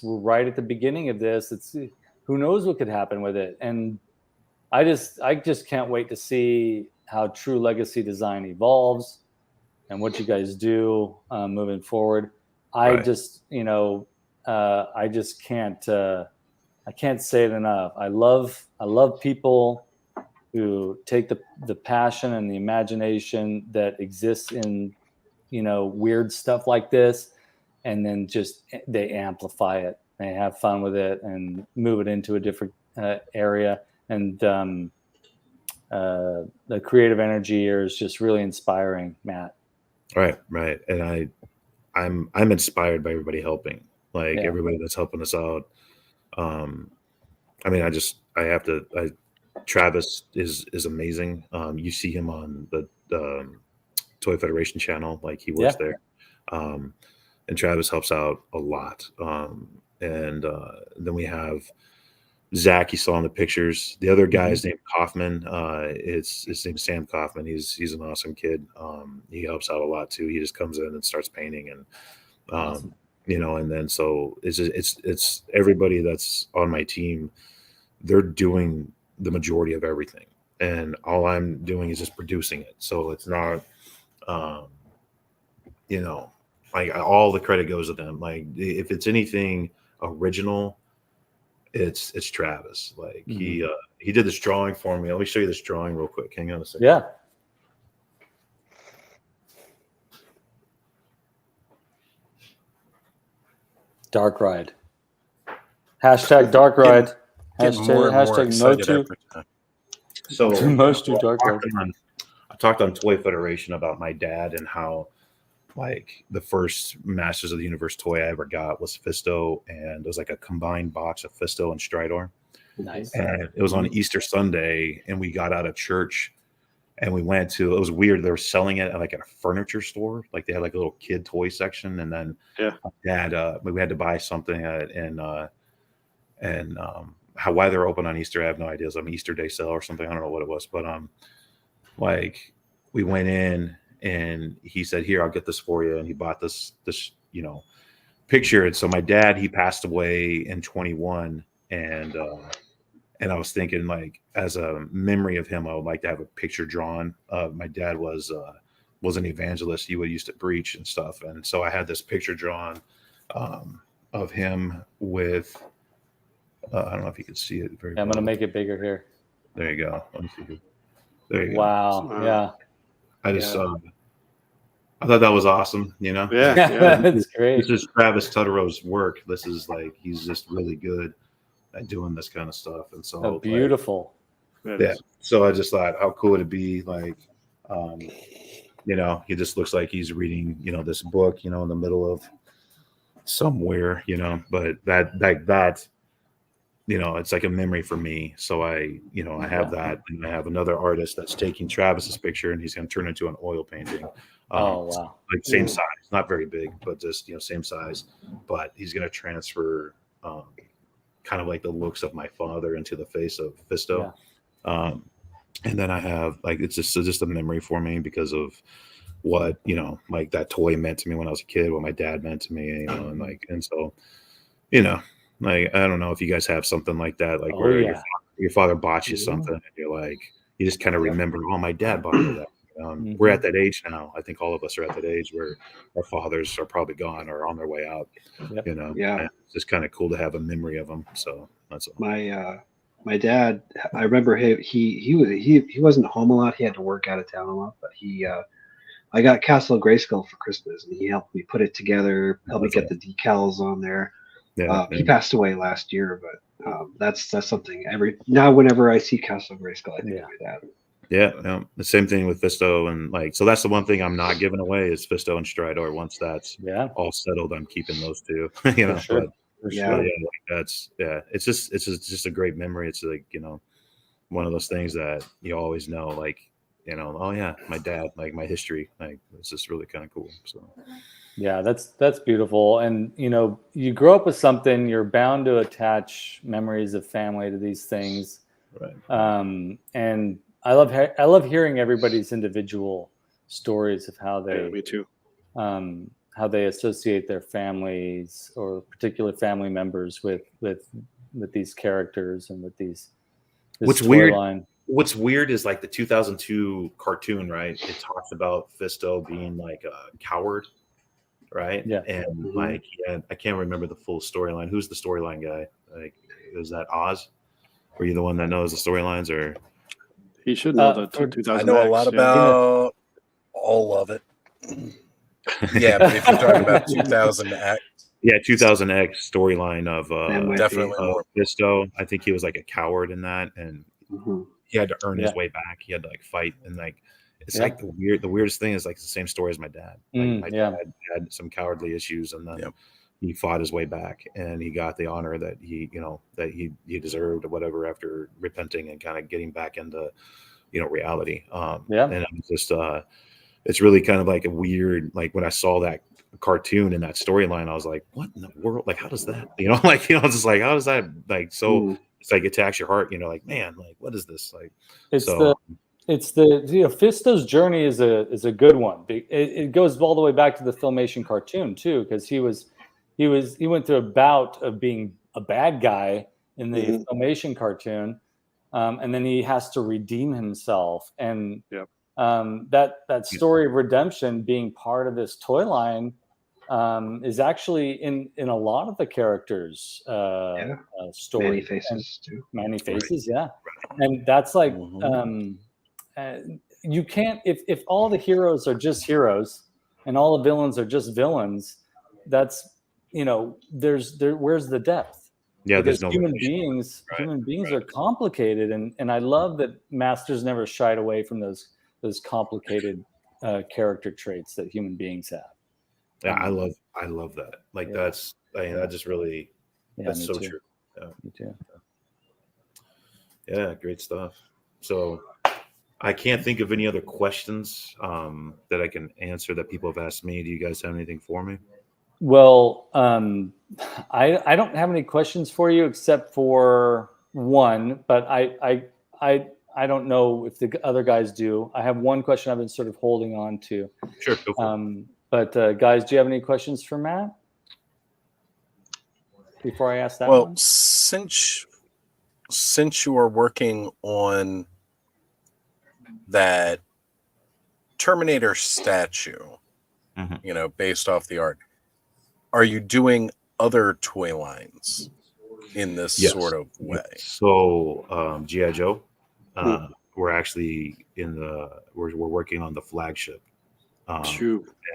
We're right at the beginning of this. It's who knows what could happen with it, and I just can't wait to see how True Legacy Design evolves and what you guys do moving forward. I just can't say it enough. I love people who take the passion and the imagination that exists in weird stuff like this, and then just they amplify it. They have fun with it and move it into a different area. And the creative energy here is just really inspiring, Matt. Right. And I'm inspired by everybody helping, like everybody that's helping us out. I mean, Travis is amazing. You see him on the Toy Federation channel, like he works there. And Travis helps out a lot. And then we have Zach, you saw in the pictures. The other guy is named Kaufman. His name's Sam Kaufman. He's an awesome kid. He helps out a lot too. He just comes in and starts painting, and awesome. And then so it's everybody that's on my team. They're doing the majority of everything, and all I'm doing is just producing it. So it's not, like all the credit goes to them. Like if it's anything original, it's Travis. Like he did this drawing for me. Let me show you this drawing real quick. Hang on a second. Yeah. Dark Ride. Hashtag Dark Ride. Hashtag MOTU. So MOTU Dark Ride. I talked on Toy Federation about my dad and how like the first Masters of the Universe toy I ever got was Fisto, and it was like a combined box of Fisto and Stridor. Nice. And it was on Easter Sunday, and we got out of church, and we went to, it was weird. They were selling it at like at a furniture store. Like they had like a little kid toy section. And then we had to buy something why they're open on Easter, I have no idea. It's an Easter Day sale or something. I don't know what it was, but like we went in and he said, "Here, I'll get this for you." And he bought this picture. And so my dad, he passed away in 21, and I was thinking, like, as a memory of him, I would like to have a picture drawn. My dad was an evangelist. He used to preach and stuff, and so I had this picture drawn of him with. I don't know if you can see it very well. I'm gonna make it bigger here. There you go. Let me see. There you go. Wow. Yeah. I just I thought that was awesome, you know? Yeah. That's great. This is Travis Tuttero's work. This is like, he's just really good at doing this kind of stuff. And so beautiful. Yeah. So I just thought, how cool would it be? Like, you know, he just looks like he's reading, you know, this book, you know, in the middle of somewhere, you know, but that, you know, it's like a memory for me. So I have that, and I have another artist that's taking Travis's picture and he's going to turn it into an oil painting. Oh, wow. Like same size, not very big, but just, you know, same size, but he's going to transfer, kind of like the looks of my father into the face of Fisto. Yeah. And then I have like, it's just a memory for me because of what, you know, like that toy meant to me when I was a kid, what my dad meant to me, you know, and like, and so, you know, like, I don't know if you guys have something like that, like where your father bought you something and you're like, you just kind of remember, oh, my dad bought me that. We're at that age now. I think all of us are at that age where our fathers are probably gone or on their way out, you know? And it's just kind of cool to have a memory of them. So that's all. My dad, I remember he wasn't home a lot. He had to work out of town a lot, but I got Castle of Grayskull for Christmas, and he helped me put it together, helped me get the decals on there. He passed away last year, but that's something whenever I see Castle of Grayskull, I think of my dad. Yeah, the same thing with Fisto, and like, so that's the one thing I'm not giving away is Fisto and Stridor. Once that's all settled, I'm keeping those two. You know, For sure. Like that's it's just a great memory. It's like, you know, one of those things that you always know, like, you know, oh yeah, my dad, like my history, like it's just really kind of cool. So yeah, that's beautiful. And you know, you grow up with something, you're bound to attach memories of family to these things, right? And I love hearing everybody's individual stories of how they me too. How they associate their families or particular family members with these characters and with this storyline. What's weird is like the 2002 cartoon, right? It talks about Fisto being like a coward, right? Yeah. And like, I can't remember the full storyline. Who's the storyline guy? Like, is that Oz? Were you the one that knows the storylines, or? He should know the 2000. I know a lot about all of it. Yeah, but if you're talking about 2000X. Yeah, 2000X storyline of definitely Fisto. I think he was like a coward in that, and he had to earn his way back. He had to like fight, and like it's like the weirdest thing is like the same story as my dad. Like my dad had some cowardly issues, and then he fought his way back, and he got the honor that he deserved or whatever after repenting and kind of getting back into, you know, reality. And it was just it's really kind of like a weird, like when I saw that cartoon and that storyline, I was like, what in the world? Like, how does that, you know, like, you know, it's just like, how does that, like, so it's like, it attacks your heart, you know, like, man, like, what is this? Like, it's the you know, Fisto's journey is a good one. It goes all the way back to the Filmation cartoon too, because he went through a bout of being a bad guy in the Filmation cartoon, and then he has to redeem himself, and that story of redemption being part of this toy line is actually in a lot of the characters' story. Many Faces too. Many Faces, and that's like you can't, if all the heroes are just heroes and all the villains are just villains, that's, you know, where's the depth? Yeah, because there's no human beings are complicated, and I love that Masters never shied away from those complicated character traits that human beings have. Yeah, I love that. Like that's, I mean, that just really, that's so true. Yeah. Me too. Yeah, great stuff. So I can't think of any other questions that I can answer that people have asked me. Do you guys have anything for me? Well, I don't have any questions for you except for one, but I don't know if the other guys do. I have one question I've been sort of holding on to. Sure, go for it. But guys, do you have any questions for Matt before I ask that Well, one? since you are working on that Terminator statue, you know, based off the art, are you doing other toy lines in this sort of way? So G.I. Joe, we're actually we're working on the flagship.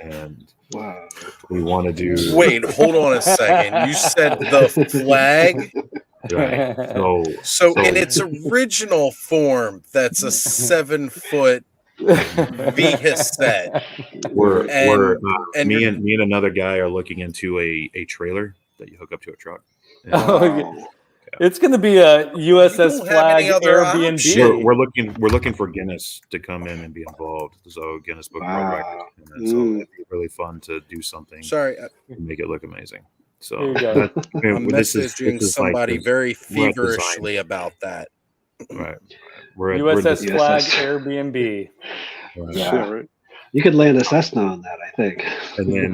And wow, we want to do. Wait, hold on a second. You said the flag? Right. So in its original form, that's a 7-foot Vita set. Me and another guy are looking into a trailer that you hook up to a truck. wow. It's going to be a USS Flag Airbnb. We're looking for Guinness to come in and be involved. So Guinness Book of World Records. And so it'd be really fun to do something. Sorry, to make it look amazing. So I'm messaging somebody very feverishly about that. Right. USS Flag Airbnb. Right. You could land a Cessna on that, I think. And then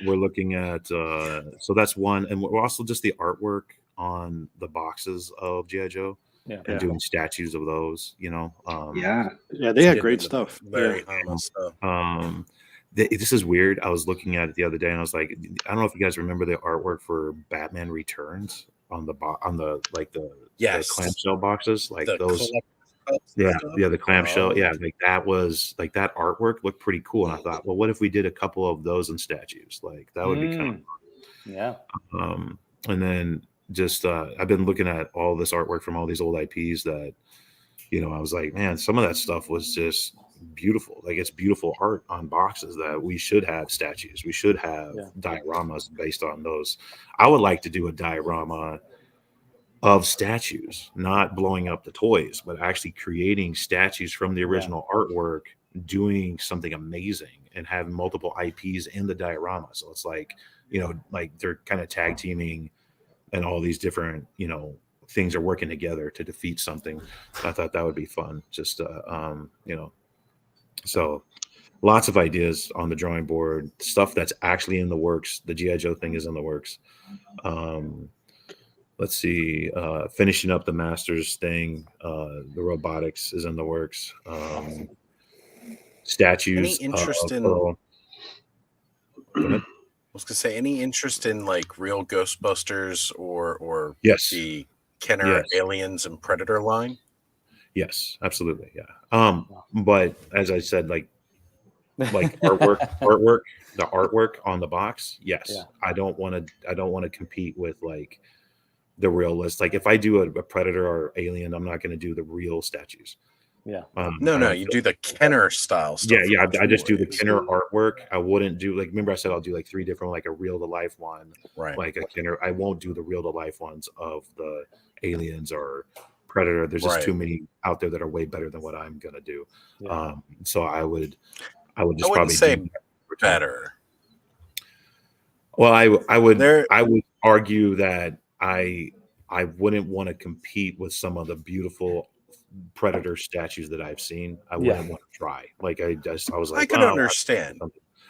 we're looking at so that's one, and we're also just the artwork on the boxes of G.I. Joe. And doing statues of those, you know. They had great stuff. Very humble stuff. This is weird. I was looking at it the other day, and I was like, I don't know if you guys remember the artwork for Batman Returns on the clamshell boxes, like those. The clamshell. Like that was like that artwork looked pretty cool, and I thought, well, what if we did a couple of those in statues? Like that would be kind of fun. Yeah. And then just I've been looking at all this artwork from all these old IPs that, you know, I was like, man, some of that stuff was just beautiful. Like it's beautiful art on boxes that we should have statues. We should have dioramas based on those. I would like to do a diorama of statues, not blowing up the toys, but actually creating statues from the original artwork, doing something amazing and having multiple IPs in the diorama. So it's like, you know, like they're kind of tag teaming and all these different, you know, things are working together to defeat something. I thought that would be fun. Just, you know, so lots of ideas on the drawing board, stuff that's actually in the works. The G.I. Joe thing is in the works. Let's see, finishing up the Masters thing. The robotics is in the works. Statues. Any interest in? Go ahead. I was gonna say, any interest in like real Ghostbusters or the Kenner Aliens and Predator line? Yes, absolutely. Yeah. But as I said, like artwork, the artwork on the box. Yes. Yeah. I don't want to compete with like the real list. Like if I do a Predator or Alien, I'm not going to do the real statues. Yeah. No, you do the Kenner style stuff. Yeah. I just do the Kenner artwork. I wouldn't do like, remember I said I'll do like 3 different, like a real to life one, right? Like a Kenner. I won't do the real to life ones of the Aliens or Predator. There's just too many out there that are way better than what I'm going to do. Yeah. So I would just probably say better. Well, I would argue that I wouldn't want to compete with some of the beautiful Predator statues that I've seen. I wouldn't want to try. Like I was like, I can understand.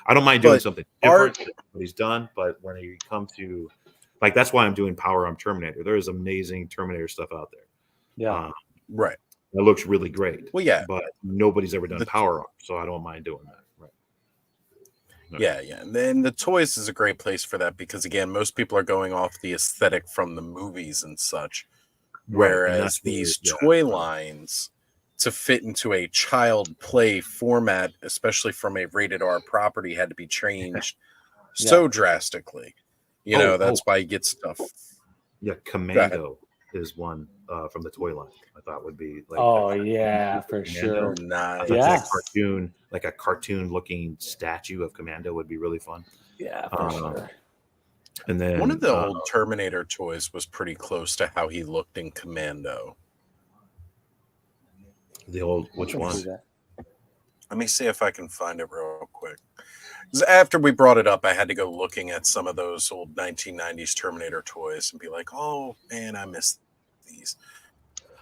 I don't mind doing something different than what he's done, but when you come to like, that's why I'm doing Power Arm Terminator. There is amazing Terminator stuff out there. Yeah, right. It looks really great. Well, yeah, but nobody's ever done Power Arm, so I don't mind doing that. Right. Yeah. And then the toys is a great place for that because again, most people are going off the aesthetic from the movies and such. Whereas these toy lines to fit into a child play format, especially from a rated R property, had to be changed so drastically. You know, that's why you get stuff. Yeah, Commando is one from the toy line. I thought would be like for sure. Nice. Like a cartoon looking statue of Commando would be really fun. Yeah, for sure. And then one of the old Terminator toys was pretty close to how he looked in Commando. The old, which one? Let me see if I can find it real quick. 'Cause after we brought it up, I had to go looking at some of those old 1990s Terminator toys and be like, oh man, I miss these.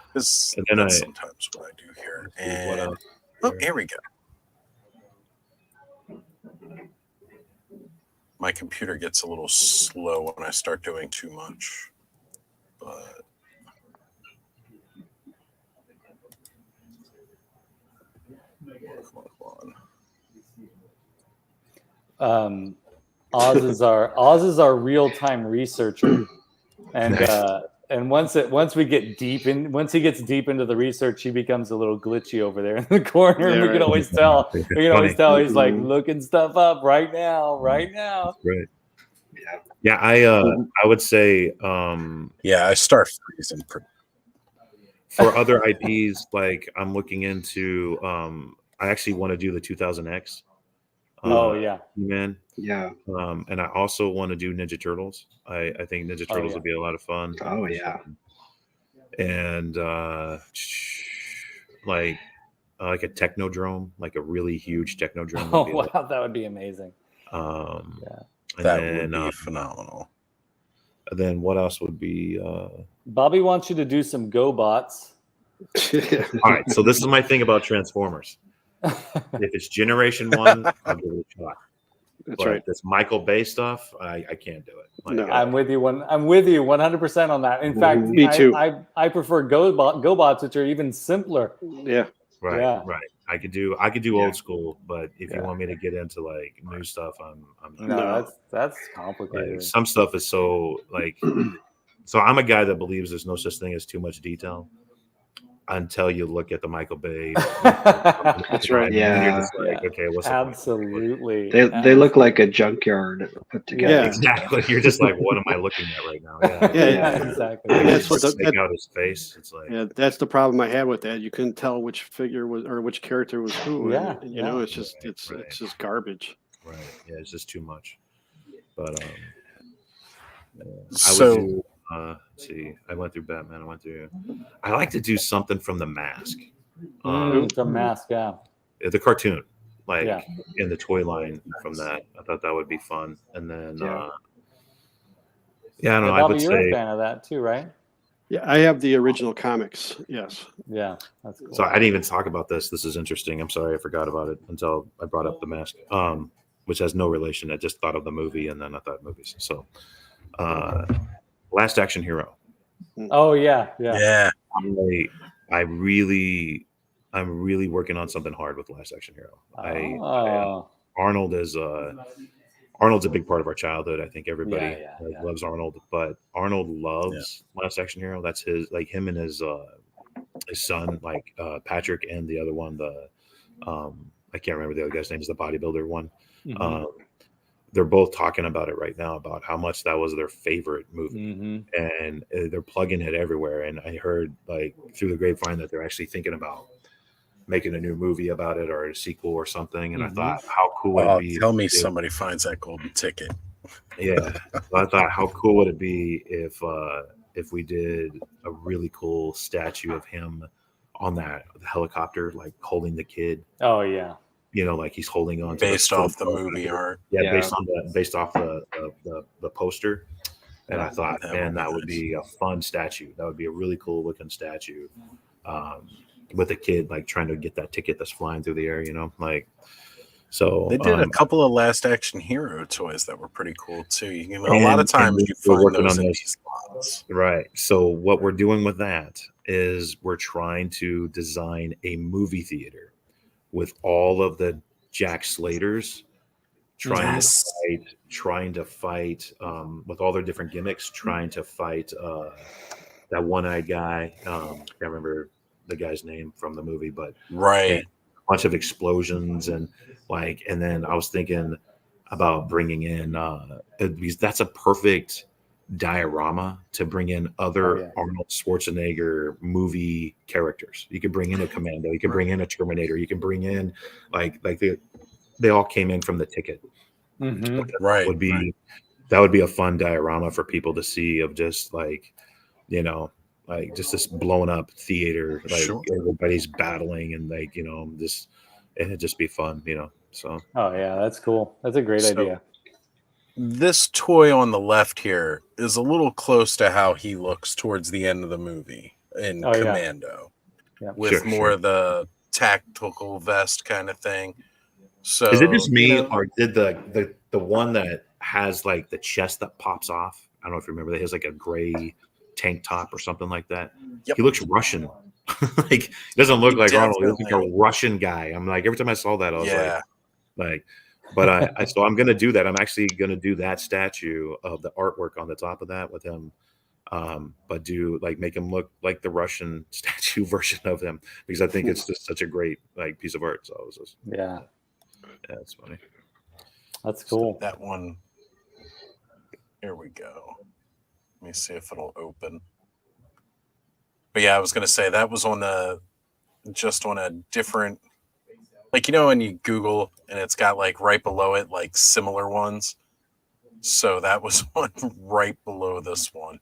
Because that's sometimes what I do here. And oh, here we go. My computer gets a little slow when I start doing too much. But Oz is our real-time researcher, and once he gets deep into the research, he becomes a little glitchy over there in the corner, and we can always tell. He's like looking stuff up right now. Right. Yeah. I would say I start freezing. For other IPs, like I'm looking into. I actually want to do the 2000X. Man. Yeah. And I also want to do Ninja Turtles. I think Ninja Turtles would be a lot of fun. Oh yeah. And like a Technodrome, like a really huge Technodrome. Oh wow, that would be amazing. That would be phenomenal. And then what else would be? Bobby wants you to do some GoBots. All right, so this is my thing about Transformers. If it's Generation 1, I'll give it a shot. That's right. This Michael Bay stuff, I can't do it. No. I'm with you 100% on that. In fact, me too. I prefer GoBots, which are even simpler. Yeah. Right. I could do old school, but if you want me to get into like new stuff, I'm no. That's complicated. Like, some stuff is so like. So I'm a guy that believes there's no such thing as too much detail until you look at the Michael Bay. That's right. Yeah. You're just like, okay, what's absolutely? They look like a junkyard put together. Yeah, exactly. You're just like, what am I looking at right now? Yeah, exactly. Like, that's what out his face. It's like that's the problem I had with that. You couldn't tell which figure was or which character was who. Yeah, and, you know, it's just it's just garbage. Right. Yeah, it's just too much. But let's see. I went through Batman. I like to do something from The Mask. The Mask, the cartoon, like in the toy line from that. I thought that would be fun. And then, I don't know. Bobby, I would you're say a fan of that too, right? Yeah, I have the original comics. Yes. Yeah, that's cool. So I didn't even talk about this. This is interesting. I'm sorry I forgot about it until I brought up The Mask, which has no relation. I just thought of the movie, and then I thought movies. So, Last Action Hero. Oh yeah. I'm really working on something hard with Last Action Hero. Arnold's a big part of our childhood. I think everybody loves Arnold, but Arnold loves Last Action Hero. That's him and his son, like Patrick, and the other one, I can't remember the other guy's name, is the bodybuilder one. Mm-hmm. They're both talking about it right now about how much that was their favorite movie, and they're plugging it everywhere. And I heard like through the grapevine that they're actually thinking about making a new movie about it or a sequel or something. And I thought, how cool would it be? Tell me somebody finds that golden ticket. Yeah, I thought, how cool would it be if we did a really cool statue of him on that helicopter, like holding the kid. Oh yeah. You know, like he's holding on to based off the movie art. Yeah, based off the poster. And I thought, man, that would be a fun statue. That would be a really cool looking statue. With a kid like trying to get that ticket that's flying through the air, you know, like. So they did a couple of Last Action Hero toys that were pretty cool too. You know, a lot of times you find those in these spots. Right. So what we're doing with that is we're trying to design a movie theater with all of the Jack Slaters trying to fight with all their different gimmicks, trying to fight that one-eyed guy. Can't remember the guy's name from the movie, but a bunch of explosions and then I was thinking about bringing in because that's a perfect diorama to bring in other Arnold Schwarzenegger movie characters. You could bring in a Commando, you can bring in a Terminator, you can bring in like they all came in from the ticket. Mm-hmm. That would be a fun diorama for people to see of just like, you know, like just this blown up theater, like Sure. everybody's battling and like, you know, just it'd just be fun, you know. So Oh yeah, that's cool. That's a great idea. This toy on the left here is a little close to how he looks towards the end of the movie in Commando, with more of the tactical vest kind of thing. So is it just me, or did the one that has like the chest that pops off? I don't know if you remember that. He has like a gray tank top or something like that. Yep. He looks Russian. Like he doesn't look like Arnold. He looks like a Russian guy. I'm like, every time I saw that, I was like, but so I'm gonna do that. I'm actually gonna do that statue of the artwork on the top of that with him. But do like make him look like the Russian statue version of him, because I think it's just such a great like piece of art. So I was just, yeah, it's funny. That's cool. So that one. Here we go. Let me see if it'll open. But yeah, I was gonna say that was on a different, like, you know, when you Google and it's got like right below it like similar ones. So that was one right below this one.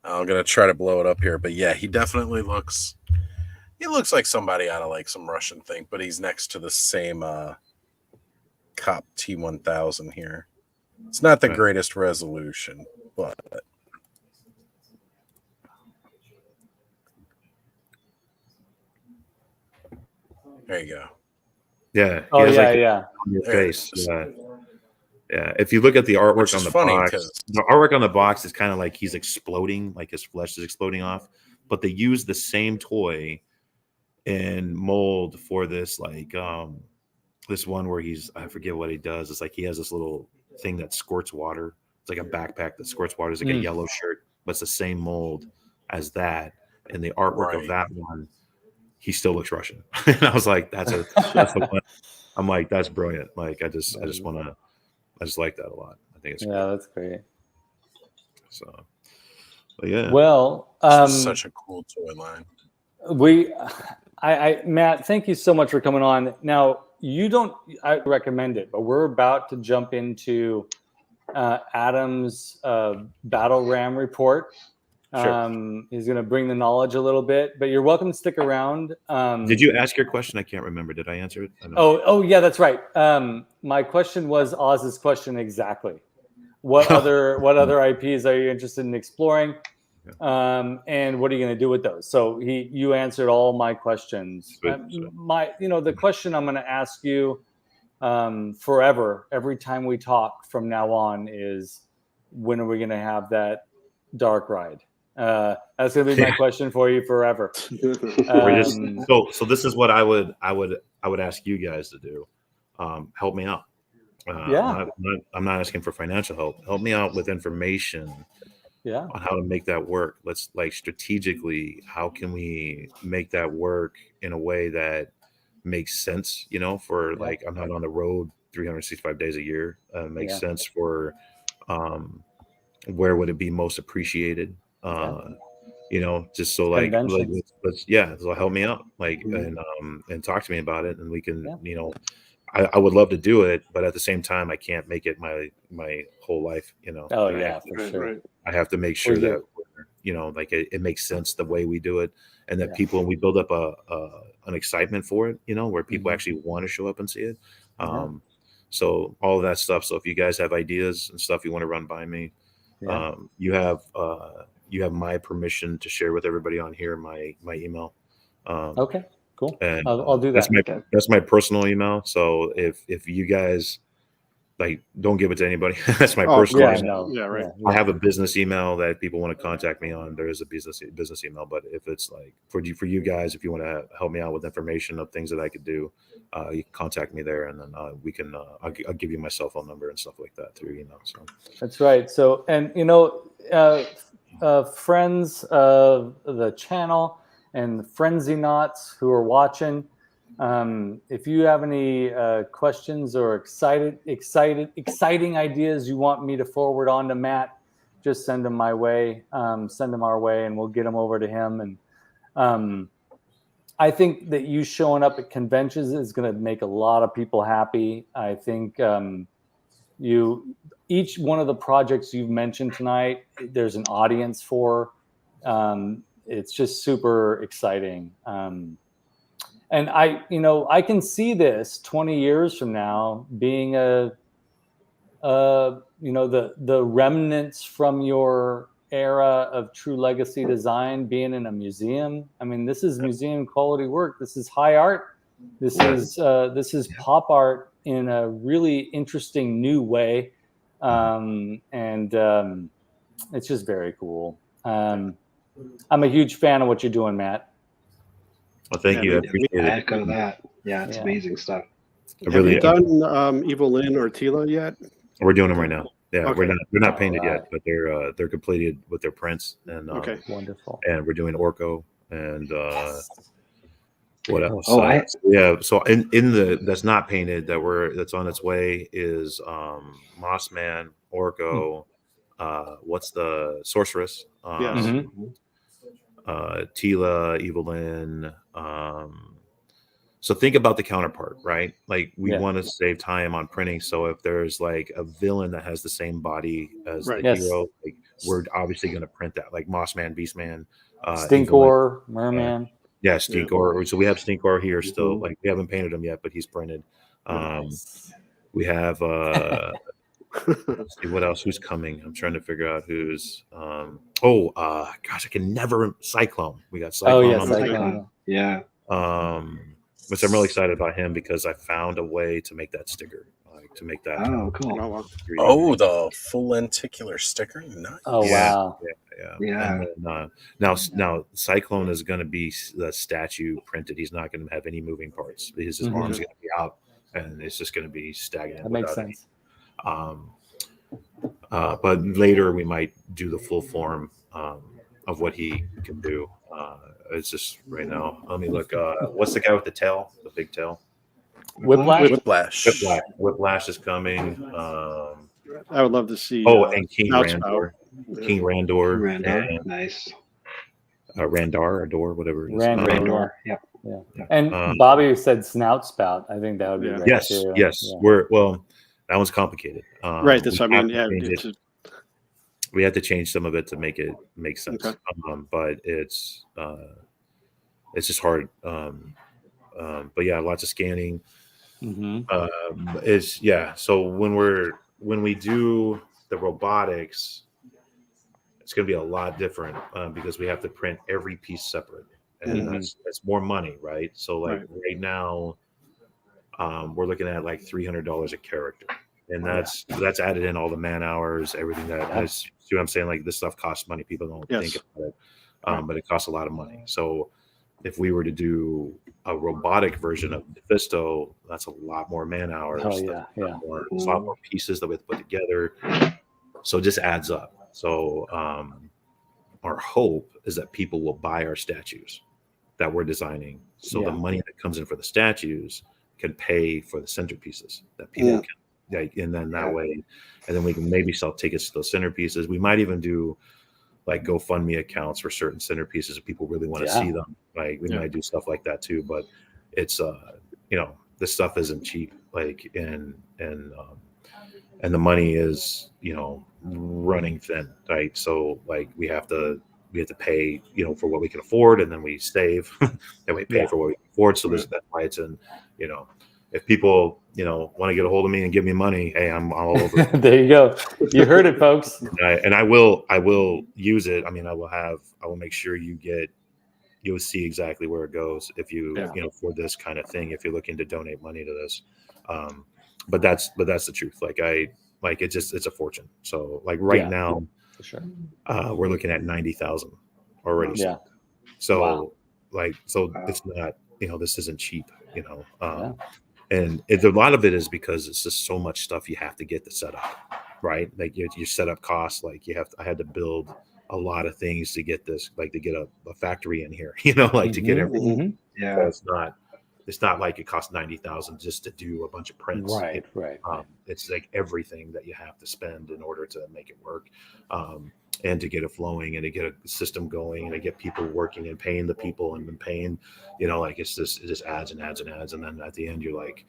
I'm gonna try to blow it up here, but yeah, he definitely looks. He looks like somebody out of like some Russian thing, but he's next to the same Cop T1000 here. It's not the greatest resolution, but there you go. Yeah. Oh yeah. On your face. Yeah. Yeah. If you look at the artwork on the box, the artwork on the box is kind of like he's exploding, like his flesh is exploding off. But they use the same toy and mold for this, like this one where I forget what he does. It's like he has this little thing that squirts water. It's like a backpack that squirts water. It's like a yellow shirt, but it's the same mold as that. And the artwork of that one, he still looks Russian. And I was like, that's the one. I'm like, that's brilliant. Like, I just like that a lot. I think it's great. That's great. So, but yeah. Well, such a cool toy line. Matt, thank you so much for coming on. Now, I recommend it, but we're about to jump into Adam's battle ram report. Sure. He's going to bring the knowledge a little bit, but you're welcome to stick around. Did you ask your question? I can't remember. Did I answer it? Oh yeah, that's right. My question was Oz's question exactly. What other IPs are you interested in exploring? And what are you going to do with those? So you answered all my questions. The question I'm going to ask you forever, every time we talk from now on, is when are we going to have that dark ride? That's going to be my question for you forever. So this is what I would ask you guys to do. Help me out. I'm not asking for financial help. Help me out with information. On how to make that work. Let's like strategically, how can we make that work in a way that makes sense, you know, for like, I'm not on the road 365 days a year. Makes sense for where would it be most appreciated? You know, just so like let's so help me out, like, and talk to me about it, and we can, you know, I would love to do it, but at the same time, I can't make it my whole life, you know. Oh yeah, for sure. I have to make sure that, you know, like it makes sense the way we do it, and that people, we build up an excitement for it, you know, where people actually want to show up and see it. So all of that stuff. So if you guys have ideas and stuff you want to run by me, you have my permission to share with everybody on here my email. Okay, cool. And I'll do that. That's my personal email. So if you guys like, don't give it to anybody. That's my personal email. Yeah, right. I have a business email that people want to contact me on. There is a business email, but if it's like for you guys, if you want to help me out with information of things that I could do, you can contact me there, and then we can. I'll give you my cell phone number and stuff like that through email. So that's right. So, and you know, friends of the channel and Frenzy Knots who are watching. If you have any questions or exciting ideas you want me to forward on to Matt, just send them my way. Send them our way, and we'll get them over to him. And I think that you showing up at conventions is going to make a lot of people happy. I think each one of the projects you've mentioned tonight, there's an audience for. It's just super exciting. And I can see this 20 years from now being the remnants from your era of true legacy design being in a museum. I mean, this is museum quality work. This is high art. This is pop art in a really interesting new way. It's just very cool. I'm a huge fan of what you're doing, Matt. Well, thank you. I appreciate it. Echo that. Yeah, it's amazing stuff. Have you done Evil Lynn or Tila yet? We're doing them right now. Yeah, okay. They're not painted yet, but they're completed with their prints. And okay, wonderful. And we're doing Orko and what else? Oh, so in the that's not painted that's on its way is Mossman, Orko, what's the Sorceress? Tila, Evil Lynn. So think about the counterpart, right? Like we want to save time on printing. So if there's like a villain that has the same body as the hero, like we're obviously going to print that, like Mossman, Beastman, Stinkor, Merman. Yeah, Stinkor. So we have Stinkor here still. Like we haven't painted him yet, but he's printed. We have let's see what else. Who's coming? I'm trying to figure out who's. Gosh, I can never. Cyclone. We got Cyclone. Oh yeah, Cyclone. Yeah. Which I'm really excited about him because I found a way to make that sticker. To make that. Oh, cool. Oh, the full lenticular sticker. Nice. Oh wow. Yeah. And then, now Cyclone is going to be the statue printed. He's not going to have any moving parts. His arm's going to be out, and it's just going to be stagnant. That makes sense. But later we might do the full form of what he can do. It's just right now. Let me look. What's the guy with the tail? The big tail? Whiplash is coming. I would love to see. And King Randor. King Randor. Nice. Randar, Ador, whatever it is. Randor. Yeah. And Bobby said Snout Spout. I think that would be great. Yes. Too. Yes. Yeah. That one's complicated. Right. That's what I mean. Yeah. We have to change some of it to make it make sense. Okay. But it's just hard. But yeah, lots of scanning. So when we do the robotics, it's going to be a lot different because we have to print every piece separate, and that's more money, right? So right now, we're looking at like $300 a character, and that's added in all the man hours, everything that has. See what I'm saying? Like this stuff costs money. People don't think about it, but it costs a lot of money. So if we were to do a robotic version of Mephisto, that's a lot more man hours. It's a lot more pieces that we have to put together. So it just adds up. So our hope is that people will buy our statues that we're designing. So the money that comes in for the statues can pay for the centerpieces that people can. And then that way, and then we can maybe sell tickets to those centerpieces. We might even do like GoFundMe accounts for certain centerpieces if people really want to see them. Like we might do stuff like that too. But it's this stuff isn't cheap. Like and the money is running thin, right? So like we have to pay for what we can afford, and then we save and we pay for what we can afford. So that's why it's in if people want to get a hold of me and give me money, hey, I'm all over. There you go. You heard it, folks. And I will use it. I mean, I will make sure you'll see exactly where it goes if you for this kind of thing, if you're looking to donate money to this. But that's the truth. It's a fortune. So like now, for sure. We're looking at 90,000 already. Yeah. So it's not, this isn't cheap, and a lot of it is because it's just so much stuff you have to get to set up, right? Like your setup costs, like I had to build a lot of things to get this, like to get a factory in here, to get everything. Yeah. So it's not like it costs 90,000 just to do a bunch of prints. Right. It's like everything that you have to spend in order to make it work. And to get it flowing and to get a system going and to get people working and paying the people and then paying, it just adds and adds and adds. And then at the end, you're like,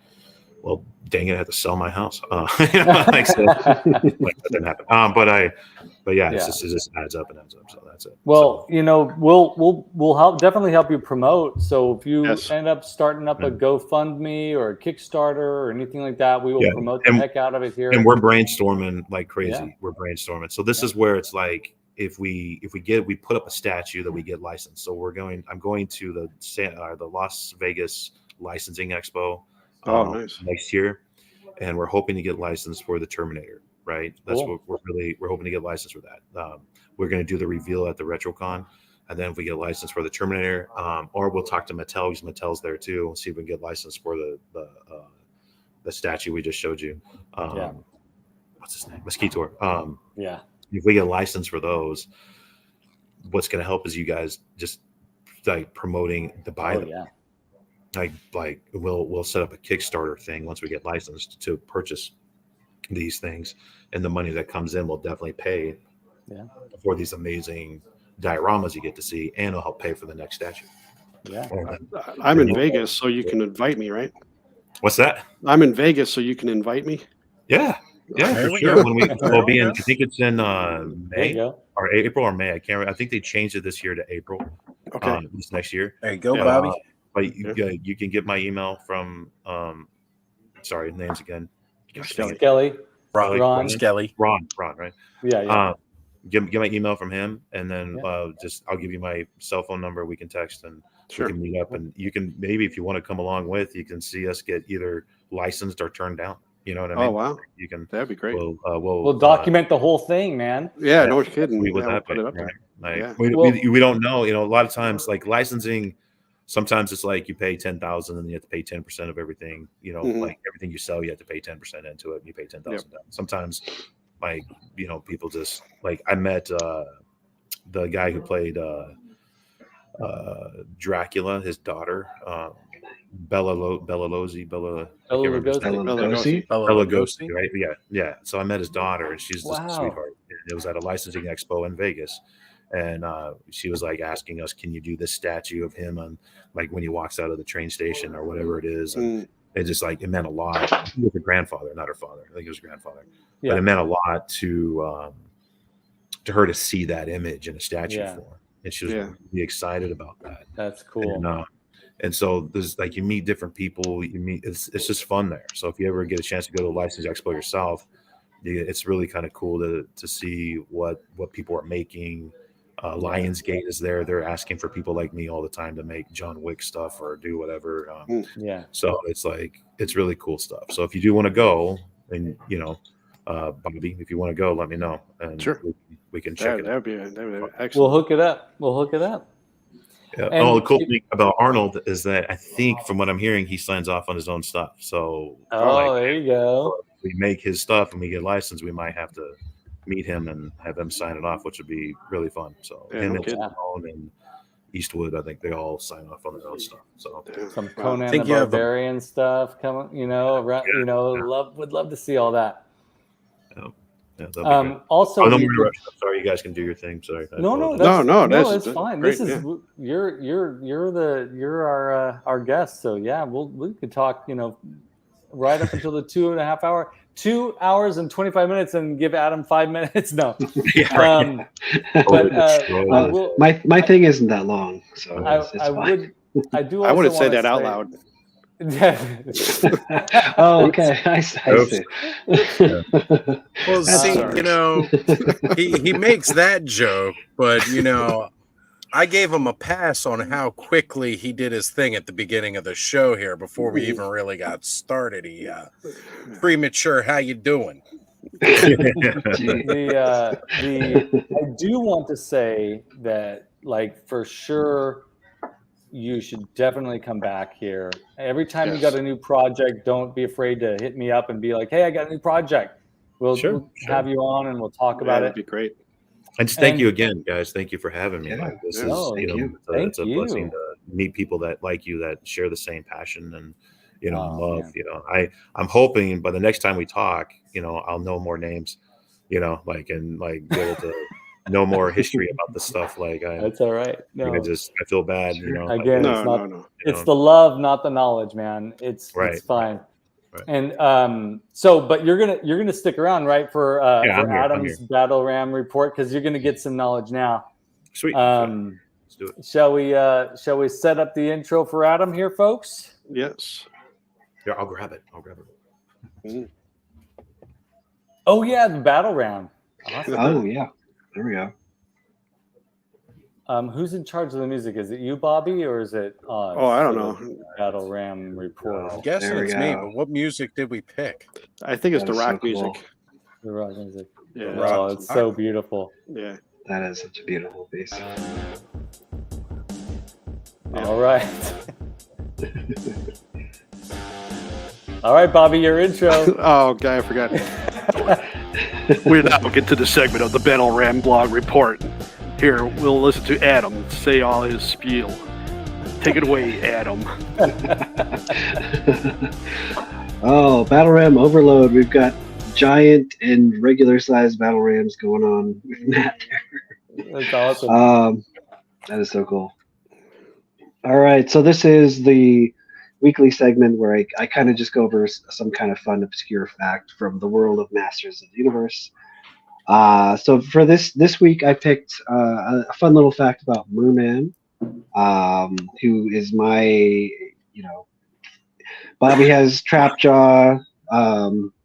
well, dang it, I have to sell my house. Like, so, like, that didn't happen. But yeah, it just adds up and adds up. So that's it. Well, you know, we'll definitely help you promote. So if you end up starting up a GoFundMe or a Kickstarter or anything like that, we will promote the heck out of it here. And we're brainstorming like crazy. We're brainstorming. So this is where it's like, if we put up a statue that we get licensed. So I'm going to the Las Vegas Licensing Expo next year, and we're hoping to get licensed for the Terminator. Right, that's what we're hoping to get licensed for that. We're going to do the reveal at the RetroCon, and then if we get licensed for the Terminator, or we'll talk to Mattel because Mattel's there too, and see if we can get licensed for the statue we just showed you. What's his name? Mosquito. If we get licensed for those, what's going to help is you guys just like promoting the buy them. Like we'll set up a Kickstarter thing once we get licensed to purchase these things, and the money that comes in will definitely pay for these amazing dioramas you get to see, and it'll help pay for the next statue. I'm in Vegas, so you can invite me, right? What's that? I'm in Vegas, so you can invite me. Yeah, for sure. When we'll be in, I think it's in May or April or May. I can't remember. I think they changed it this year to April. This next year. There you go, Bobby. But you can get my email from sorry, names again. Skele. Ron. Skele. Ron, right? Yeah. Get my email from him, and then I'll give you my cell phone number. We can text and we can meet up, and you can maybe if you want to come along with, you can see us get either licensed or turned down. You know what I mean? Oh wow, you can. That'd be great. We'll document the whole thing, man. Yeah, no kidding. We we'll put it up there. Like, we don't know. You know, a lot of times like licensing. Sometimes it's like you pay 10,000 and you have to pay 10% of everything. You know, like everything you sell, you have to pay 10% into it. And you pay 10,000 down. Sometimes, like people just like I met the guy who played Dracula, his daughter, Bella Lugosi, right? Yeah. So I met his daughter, and she's just a sweetheart. And it was at a licensing expo in Vegas. And she was like asking us, can you do this statue of him on like when he walks out of the train station or whatever it is? And it just like it meant a lot. With her grandfather, not her father. I think it was her grandfather. But it meant a lot to her to see that image in a statue form. And she was really excited about that. That's cool. And so there's like you meet different people. You meet it's just fun there. So if you ever get a chance to go to a license expo yourself, it's really kind of cool to see what people are making. Lionsgate is there. They're asking for people like me all the time to make John Wick stuff or do whatever. So it's like it's really cool stuff. So if you do want to go, and Bobby, if you want to go, let me know, and we can check it. That'd be excellent. We'll hook it up. Yeah. The cool thing about Arnold is that I think, from what I'm hearing, he signs off on his own stuff. So there you go. If we make his stuff and we get licensed, we might have to meet him and have them sign it off, which would be really fun. So him and Eastwood, I think they all sign off on their own stuff. So some Conan the Barbarian stuff coming, would love to see all that. Also, I'm sorry, you guys can do your thing. Sorry. No, it's fine. Great, this is you're our guest, so we could talk, right up until the 2.5 hour. 2 hours and 25 minutes and give Adam 5 minutes. No. My thing isn't that long, so I wouldn't say that out loud. Oh, okay. I see. Well, see, he makes that joke, but I gave him a pass on how quickly he did his thing at the beginning of the show here before we even really got started. He premature, how you doing? I do want to say that, like, for sure, you should definitely come back here. Every time you got a new project, don't be afraid to hit me up and be like, hey, I got a new project. We'll have you on and we'll talk about it. That'd be great. And just thank you again, guys. Thank you for having me. This is, it's a blessing to meet people that like you, that share the same passion and, love. Man. I'm hoping by the next time we talk, I'll know more names, be able to know more history about the stuff. That's all right. No, I feel bad. Again, it's the love, not the knowledge, man. It's fine. And so, but you're gonna stick around, right, for Adam's Battle Ram report, because you're gonna get some knowledge now. Sweet. Let's do it. Shall we set up the intro for Adam here, folks? Yes. Yeah, I'll grab it. Mm. Oh yeah, the Battle Ram. Awesome. Oh yeah, there we go. Who's in charge of the music? Is it you, Bobby, or is it? I don't know. Battle Ram report. I'm guessing it's me, but what music did we pick? I think it's the rock so music. Cool. The rock music. Yeah. Oh, it's so beautiful. Yeah. That is such a beautiful piece. All right. All right, Bobby, your intro. Oh, okay, I forgot. We now get to the segment of the Battle Ram blog report. Here, we'll listen to Adam say all his spiel. Take it away, Adam. Oh, Battle Ram overload. We've got giant and regular sized Battle Rams going on with Matt there. That's awesome. That is so cool. All right, so this is the weekly segment where I kind of just go over some kind of fun, obscure fact from the world of Masters of the Universe. So for this week, I picked a fun little fact about Merman, who is my, Bobby has Trapjaw,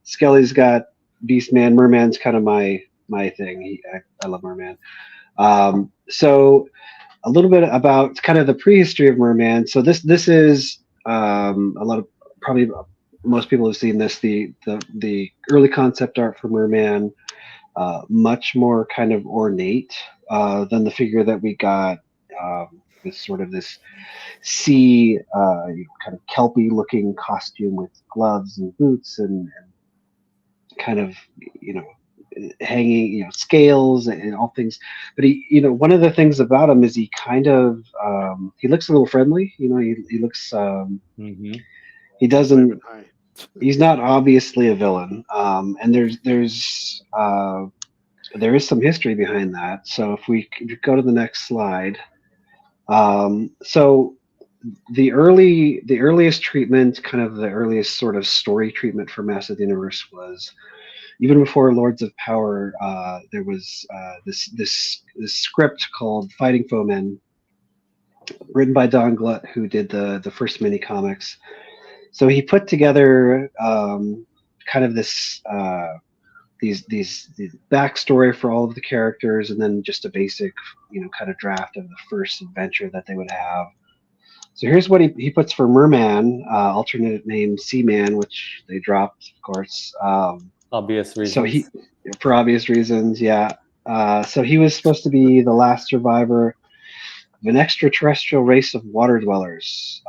Skelly's got Beastman, Merman's kind of my thing. I love Merman. So a little bit about kind of the prehistory of Merman. So this is a lot of, probably most people have seen this, the early concept art for Merman. Much more kind of ornate than the figure that we got. This sort of this sea, kind of kelpie looking costume with gloves and boots and kind of, hanging, scales and all things. But he, one of the things about him is he kind of, he looks a little friendly. He looks, he doesn't. He's not obviously a villain, and there is some history behind that. So if we go to the next slide, so the earliest treatment, kind of the earliest sort of story treatment for Masters of the Universe was even before Lords of Power. There was this script called Fighting Foemen, written by Don Glut, who did the first mini comics. So he put together kind of this these backstory for all of the characters, and then just a basic kind of draft of the first adventure that they would have. So here's what he puts for Merman, alternate name Seaman, which they dropped, of course. Obvious reasons. So for obvious reasons, yeah. So he was supposed to be the last survivor of an extraterrestrial race of water dwellers.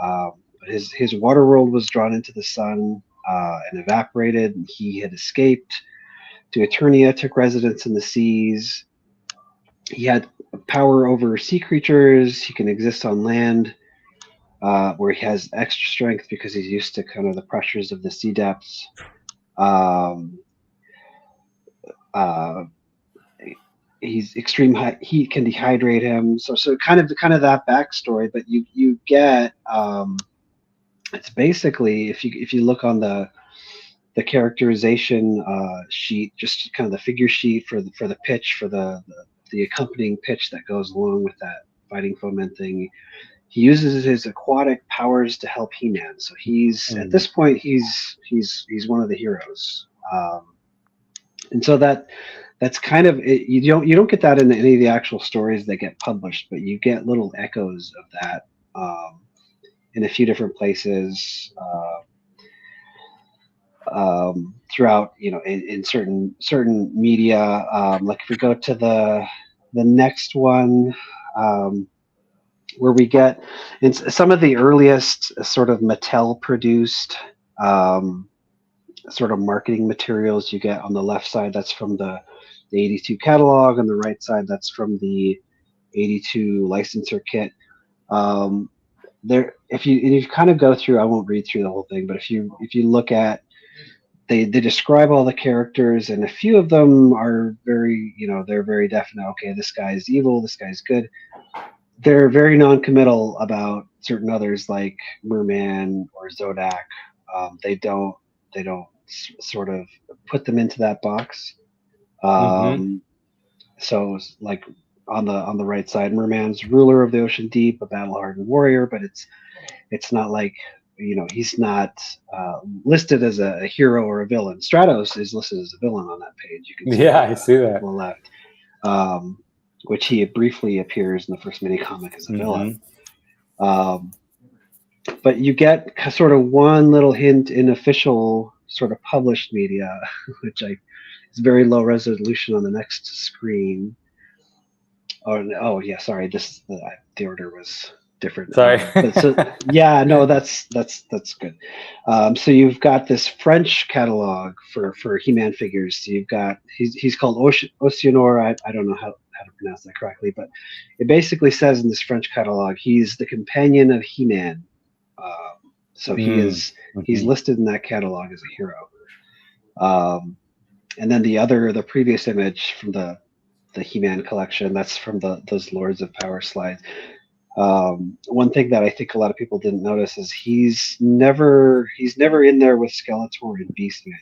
His water world was drawn into the sun and evaporated. He had escaped to Eternia, took residence in the seas. He had power over sea creatures. He can exist on land, where he has extra strength because he's used to kind of the pressures of the sea depths. He's extreme heat can dehydrate him. So kind of that backstory. But you get it's basically, if you look on the characterization sheet, just kind of the figure sheet for the pitch, for the accompanying pitch that goes along with that Fighting Foeman thing, he uses his aquatic powers to help He-Man. So he's at this point he's one of the heroes, and so that's kind of it. You don't get that in any of the actual stories that get published, but you get little echoes of that in a few different places throughout, in certain media. Like if we go to the next one, where we get in some of the earliest sort of Mattel produced sort of marketing materials, you get on the left side, that's from the 82 catalog, on the right side, that's from the 82 licensor kit. There, if you kind of go through, I won't read through the whole thing, but if you look at, they describe all the characters, and a few of them are very, they're very definite. Okay, this guy's evil, this guy's good. They're very non-committal about certain others, like Merman or Zodak. They don't sort of put them into that box. So like on the right side, Merman's ruler of the ocean deep, a battle-hardened warrior, but it's not like, he's not listed as a hero or a villain. Stratos is listed as a villain on that page. You can see I see that on the left, which he briefly appears in the first mini comic as a villain. But you get sort of one little hint in official sort of published media, which is very low resolution on the next screen. Oh yeah, sorry. The order was different. Sorry. But so yeah, no, that's good. So you've got this French catalog for He-Man figures. You've got he's called Oceanor. I don't know how to pronounce that correctly, but it basically says in this French catalog he's the companion of He-Man. So he's listed in that catalog as a hero. And then the previous image from the He-Man collection, that's from those Lords of Power slides. One thing that I think a lot of people didn't notice is he's never in there with Skeletor and Beastman.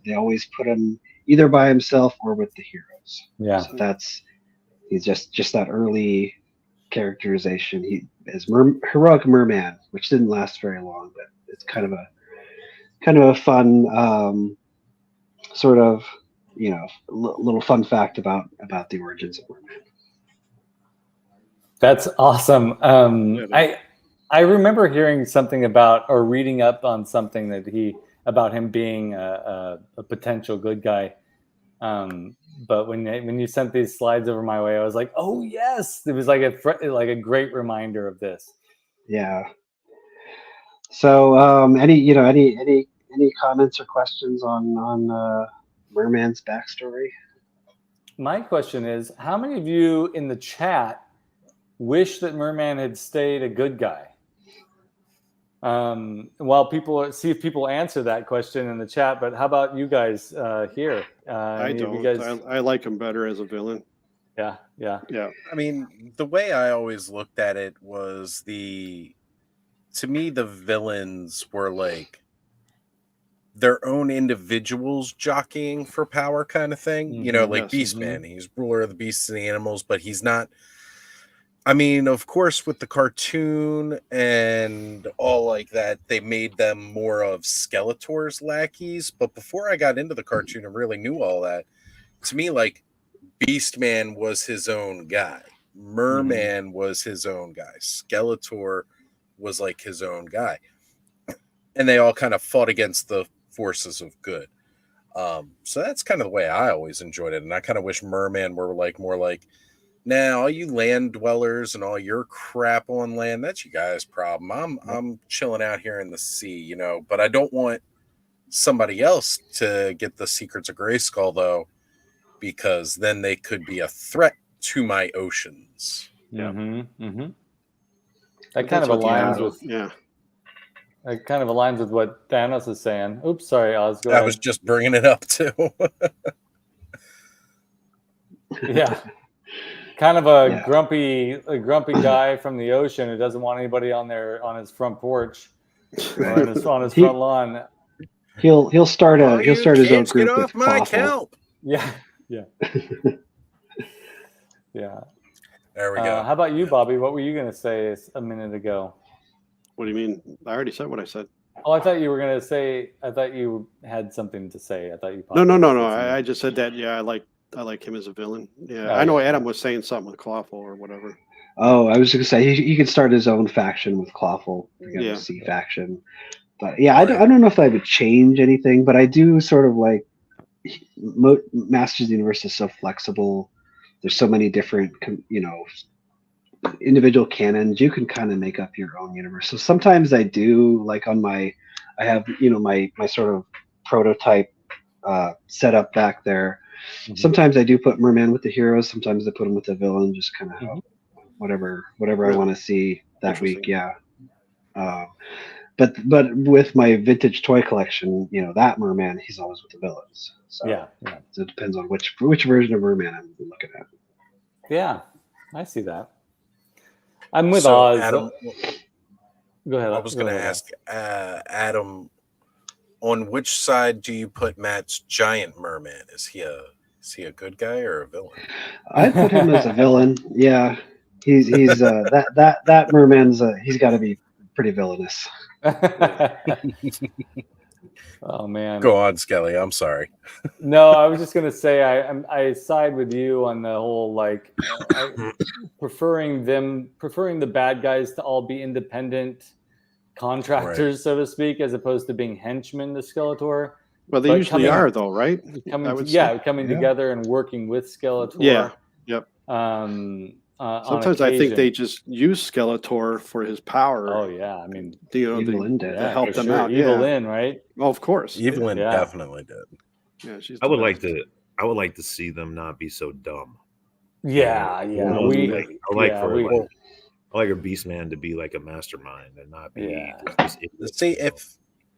They always put him either by himself or with the heroes. Yeah. So he's just that early characterization. He is heroic merman, which didn't last very long, but it's kind of a fun sort of little fun fact about the origins of merman. That's awesome. I remember hearing something about or reading up on something about him being a potential good guy. But when you sent these slides over my way, I was like, oh yes, it was like a great reminder of this. Yeah. So any comments or questions on Merman's backstory? My question is, how many of you in the chat wish that Merman had stayed a good guy? While see if people answer that question in the chat, but how about you guys here? I don't. I like him better as a villain. Yeah. I mean, the way I always looked at it was to me, the villains were like their own individuals jockeying for power kind of thing. Like Beastman, he's ruler of the beasts and the animals, but he's not. I mean, of course, with the cartoon and all like that, they made them more of Skeletor's lackeys. But before I got into the cartoon and really knew all that, to me, like, Beastman was his own guy. Merman was his own guy. Skeletor was like his own guy. And they all kind of fought against the forces of good. So that's kind of the way I always enjoyed it. And I kind of wish Merman were like more like, now, all you land dwellers and all your crap on land, that's you guys' problem. I'm chilling out here in the sea, but I don't want somebody else to get the secrets of Grayskull, though, because then they could be a threat to my oceans. Yeah. That kind of aligns with It kind of aligns with what Thanos is saying. Oops, sorry, Oz. Go ahead. I was just bringing it up too. Yeah. Kind of a grumpy guy from the ocean who doesn't want anybody on his front porch or on his front lawn. He'll start his own group. Get off my kelp. Yeah. There we go. How about you, Bobby? What were you going to say a minute ago? What do you mean? I already said what I said. Oh, I thought you were going to say. I thought you had something to say. I thought you. No. I just said that. Yeah, I like him as a villain. Yeah, I know Adam was saying something with Clawful or whatever. Oh, I was going to say he could start his own faction with Clawful. The C faction. But yeah, I don't know if I would change anything, but I do sort of like Masters of the Universe is so flexible. There's so many different, individual canons. You can kind of make up your own universe. So sometimes I do, like I have, my sort of prototype setup back there. Mm-hmm. Sometimes I do put Merman with the heroes. Sometimes I put him with the villain, just kind of whatever I want to see that week. Yeah. But with my vintage toy collection, that Merman, he's always with the villains. So So it depends on which version of Merman I'm looking at. Yeah, I see that. I'm with Oz. Adam, go ahead. I was going to ask Adam, on which side do you put Matt's giant merman? Is he a good guy or a villain? I put him as a villain. Yeah, he's that merman's he's got to be pretty villainous. Oh man. Go on, Skelly. I'm sorry. No, I was just gonna say I side with you on the whole like preferring the bad guys to all be independent contractors, so to speak, as opposed to being henchmen to Skeletor. Well, they usually are, though, right? Coming together and working with Skeletor. Yeah. Yep. Sometimes I think they just use Skeletor for his power. Oh yeah, I mean, to help them out. Evelyn, right? Oh, of course. Evelyn definitely did. Yeah, she's. I would like to see them not be so dumb. Yeah. I like a Beastman to be like a mastermind and not be. See,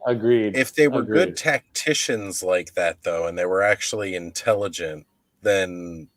agreed. If they were good tacticians like that, though, and they were actually intelligent, then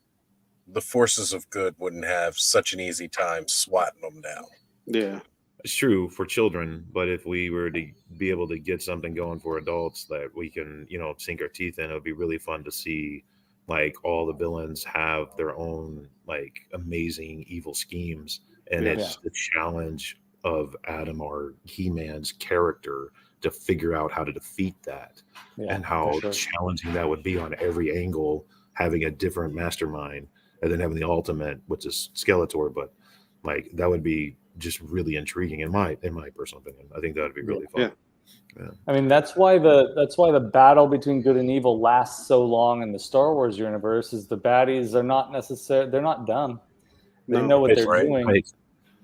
the forces of good wouldn't have such an easy time swatting them down. Yeah. It's true for children, but if we were to be able to get something going for adults that we can, sink our teeth in, it would be really fun to see like all the villains have their own like amazing evil schemes. And it's the challenge of Adam or He-Man's character to figure out how to defeat that and how challenging that would be on every angle, having a different mastermind and then having the ultimate, which is Skeletor. But like that would be just really intriguing in my personal opinion. I think that would be really fun. Yeah. I mean, that's why the battle between good and evil lasts so long in the Star Wars universe. Is the baddies are not necessarily, they're not dumb. They know what they're doing. Right.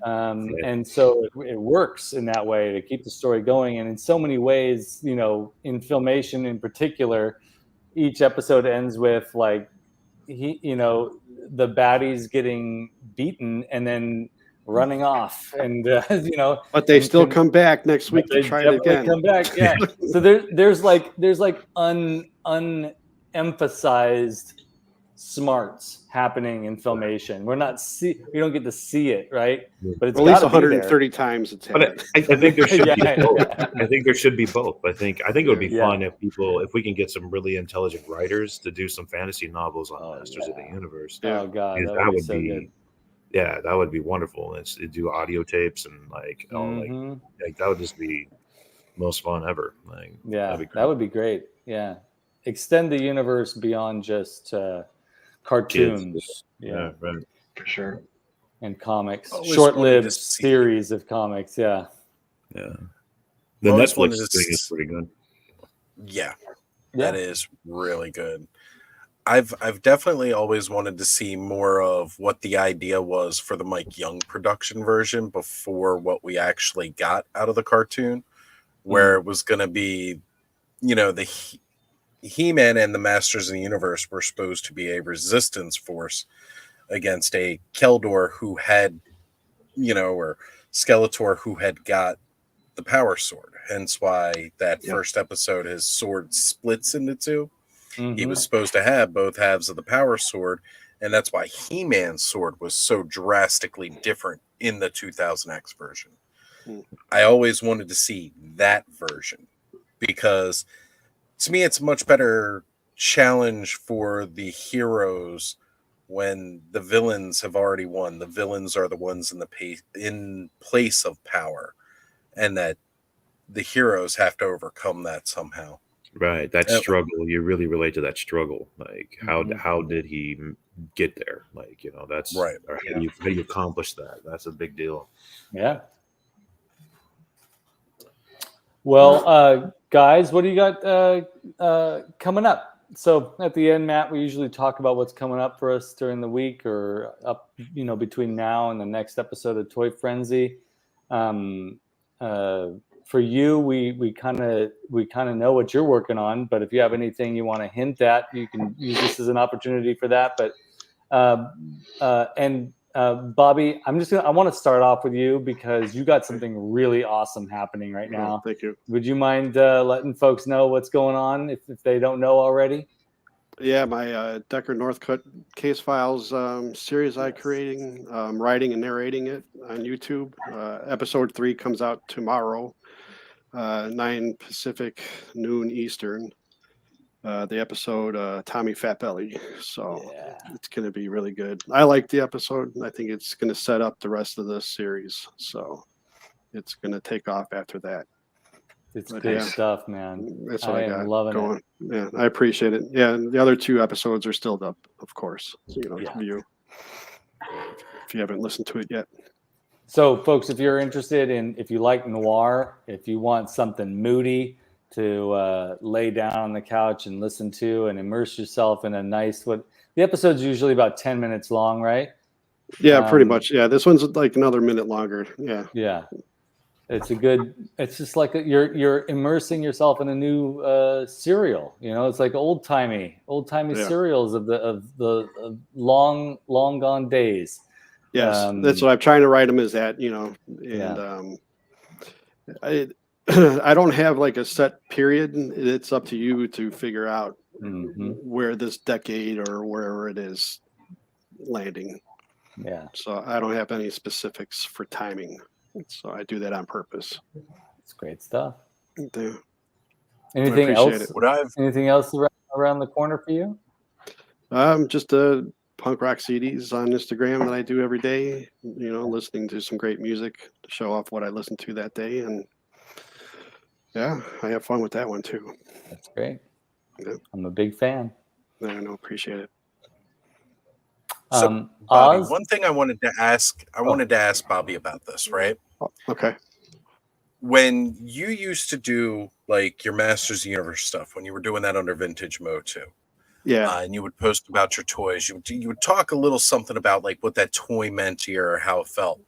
And so it works in that way to keep the story going. And in so many ways, in Filmation in particular, each episode ends with like the baddies getting beaten and then running off, and but they still come back next week to try it again. Come back, yeah. So there's like unemphasized smarts happening in Filmation. We don't get to see it, right? But it's at least 130 times it's happened. I think there should be both. I think there should be both. I think it would be fun if we can get some really intelligent writers to do some fantasy novels on Masters of the Universe. Oh god, that would be so good. Yeah, that would be wonderful. And do audio tapes and like that would just be most fun ever. Like, that would be great. Yeah, extend the universe beyond just cartoons. Kids. Yeah, right. For sure. And comics, short-lived series of comics. Yeah. The Netflix thing is pretty good. Yeah, that is really good. I've definitely always wanted to see more of what the idea was for the Mike Young production version before what we actually got out of the cartoon, where it was going to be, the He-Man and the Masters of the Universe were supposed to be a resistance force against a Keldor who had, or Skeletor who had got the power sword. Hence why that first episode, his sword splits into two. Mm-hmm. He was supposed to have both halves of the power sword, and that's why He-Man's sword was so drastically different in the 2000X version. I always wanted to see that version because to me it's a much better challenge for the heroes when the villains have already won. The villains are the ones in place of power, and that the heroes have to overcome that somehow. Right, that struggle, you really relate to that struggle. Like, how did he get there? Like, that's right. Or how do you accomplish that? That's a big deal. Yeah. Well, guys, what do you got coming up? So at the end, Matt, we usually talk about what's coming up for us during the week or up, between now and the next episode of Toy Frenzy. For you, we kind of know what you're working on, but if you have anything you want to hint at, you can use this as an opportunity for that. But Bobby, I want to start off with you because you got something really awesome happening right now. Oh, thank you. Would you mind letting folks know what's going on if they don't know already? Yeah, my Decker Northcutt Case Files series I'm creating, writing and narrating it on YouTube. Episode 3 comes out tomorrow. 9 Pacific, noon Eastern. The episode Tommy Fat Belly. So it's going to be really good. I like the episode. I think it's going to set up the rest of the series. So it's going to take off after that. It's good stuff, man. That's what I got loving going. it. Yeah, I appreciate it. Yeah, and the other 2 episodes are still up, of course. So, to view if you haven't listened to it yet. So, folks, if you're interested if you like noir, if you want something moody to lay down on the couch and listen to and immerse yourself in a nice, the episode's usually about 10 minutes long, right? Yeah, pretty much. Yeah, this one's like another minute longer. Yeah. Yeah. It's just like you're immersing yourself in a new serial. It's like old timey serials of the long gone days. Yes, that's what I'm trying to write them as that, and I don't have like a set period. It's up to you to figure out where this decade or wherever it is landing. Yeah. So I don't have any specifics for timing. So I do that on purpose. It's great stuff. Yeah. Anything else? It. Anything else around the corner for you? Just punk rock CDs on Instagram that I do every day. Listening to some great music to show off what I listened to that day, and I have fun with that one too. That's great. Yeah. I'm a big fan. I know, appreciate it. So, Bobby, one thing I wanted to ask Bobby about this, right? Okay. When you used to do like your Masters of the Universe stuff, when you were doing that under Vintage MOTU, and you would post about your toys, you would talk a little something about like what that toy meant to you or how it felt.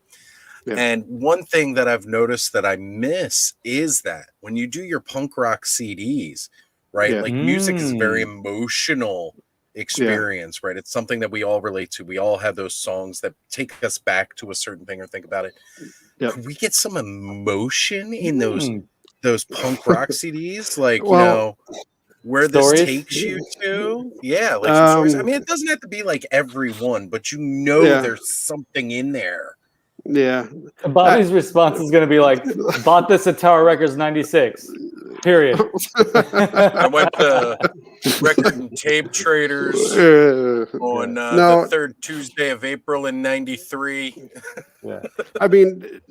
Yeah. And one thing that I've noticed that I miss is that when you do your punk rock CDs, right? Like music is very emotional experience, right? It's something that we all relate to. We all have those songs that take us back to a certain thing or think about it. Could we get some emotion in those punk rock CDs? Like, where stories? This takes you to? Yeah, like some stories. I mean, it doesn't have to be like every one, but there's something in there. Yeah. Bobby's response is going to be like, bought this at Tower Records 96. Period. I went to Record and Tape Traders on the 3rd Tuesday of April in '93. Yeah. I mean,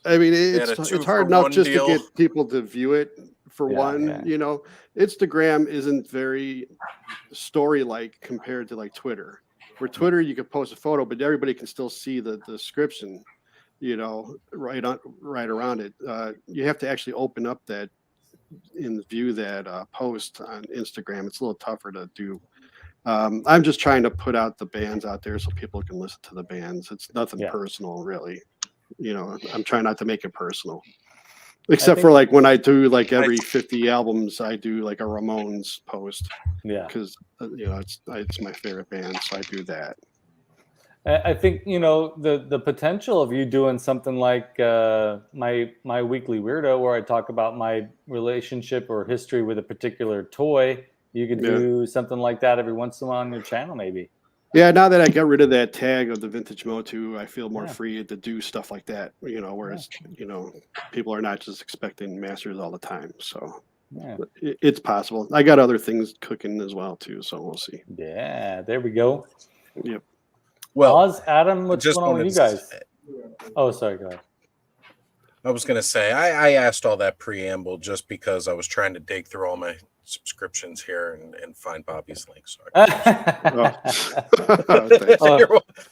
it's hard enough just to get people to view it for one. Yeah. Instagram isn't very story-like compared to like Twitter. Where Twitter, you can post a photo, but everybody can still see the description, right around it. You have to actually open up that and view that post on Instagram. It's a little tougher to do. I'm just trying to put out the bands out there so people can listen to the bands. It's nothing personal, really. I'm trying not to make it personal. Except for like when I do like every 50 albums, I do like a Ramones post. Yeah. Because it's my favorite band, so I do that. I think the potential of you doing something like my weekly weirdo, where I talk about my relationship or history with a particular toy. You could do something like that every once in a while on your channel, maybe. Yeah, now that I got rid of that tag of the Vintage MOTU, I feel more free to do stuff like that. Whereas people are not just expecting masters all the time. So it's possible. I got other things cooking as well too, so we'll see. Yeah, there we go. Yep. Well, Oz, Adam, what's going on with you guys? Oh, sorry, go ahead. I was going to say, I asked all that preamble just because I was trying to dig through all my subscriptions here and find Bobby's link. Sorry.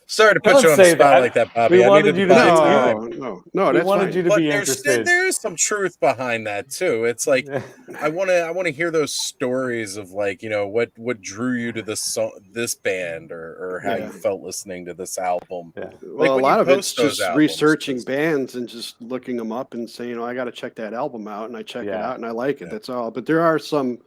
Sorry to put you on the spot like that, Bobby. We wanted you to no, we wanted you to be interested. There is some truth behind that too. It's like I want to hear those stories of like what drew you to this band or how you felt listening to this album. Yeah. Well, a lot of it's just researching bands and just looking them up and saying, I got to check that album out, and I check it out and I like it. That's all. But there are some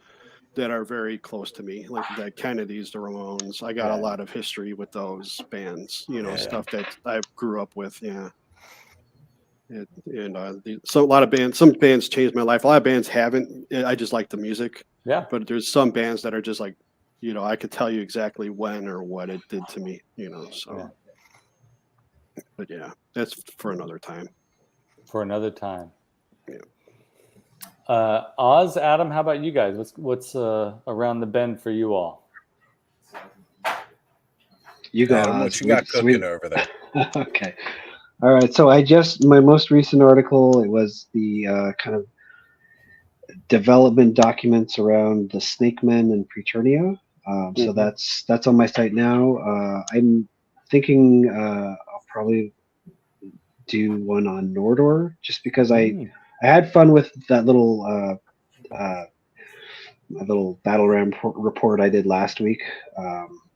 that are very close to me, like the Kennedys, the Ramones. I got a lot of history with those bands, stuff that I grew up with. Yeah. So a lot of bands, some bands changed my life. A lot of bands haven't. I just like the music. Yeah. But there's some bands that are just like, I could tell you exactly when or what it did to me, so. Yeah. But that's for another time. For another time. Yeah. Oz, Adam, how about you guys? What's around the bend for you all? You go, Adam, Oz. what you got cooking over there? Okay. All right. So my most recent article, it was the kind of development documents around the snake men and Preternia. So that's on my site now. I'm thinking I'll probably do one on Nordor, just because I had fun with that little my little battle ram report I did last week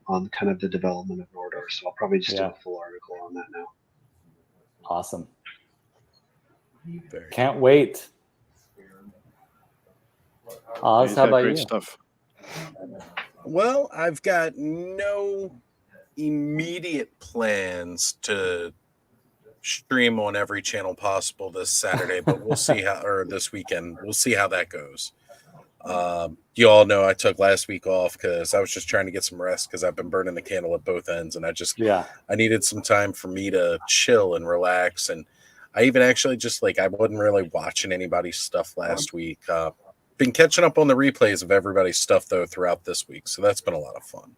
on kind of the development of Nordor. So I'll probably just do a full article on that now. Awesome. Can't wait. Oz, how about you? Stuff. Well, I've got no immediate plans to stream on every channel possible this Saturday, but we'll see how, or this weekend, we'll see how that goes. You all know I took last week off because I was just trying to get some rest because I've been burning the candle at both ends, and I needed some time for me to chill and relax. And I even actually just I wasn't really watching anybody's stuff last week. Been catching up on the replays of everybody's stuff though throughout this week, so that's been a lot of fun.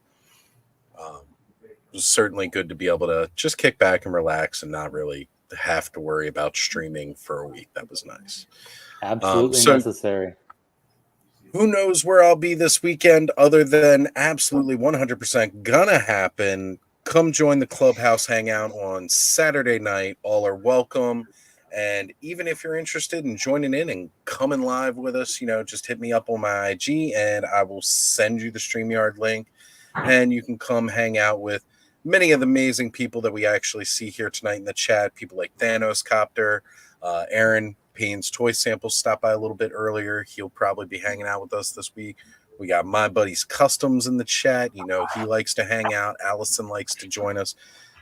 It was certainly good to be able to just kick back and relax and not really have to worry about streaming for a week. That was nice. Absolutely necessary. Who knows where I'll be this weekend other than absolutely 100% gonna happen. Come join the Clubhouse Hangout on Saturday night. All are welcome. And even if you're interested in joining in and coming live with us, just hit me up on my IG and I will send you the StreamYard link. And you can come hang out with many of the amazing people that we actually see here tonight in the chat. People like Thanos Copter, Aaron Payne's Toy Samples stopped by a little bit earlier. He'll probably be hanging out with us this week. We got my buddy's Customs in the chat. He likes to hang out. Allison likes to join us.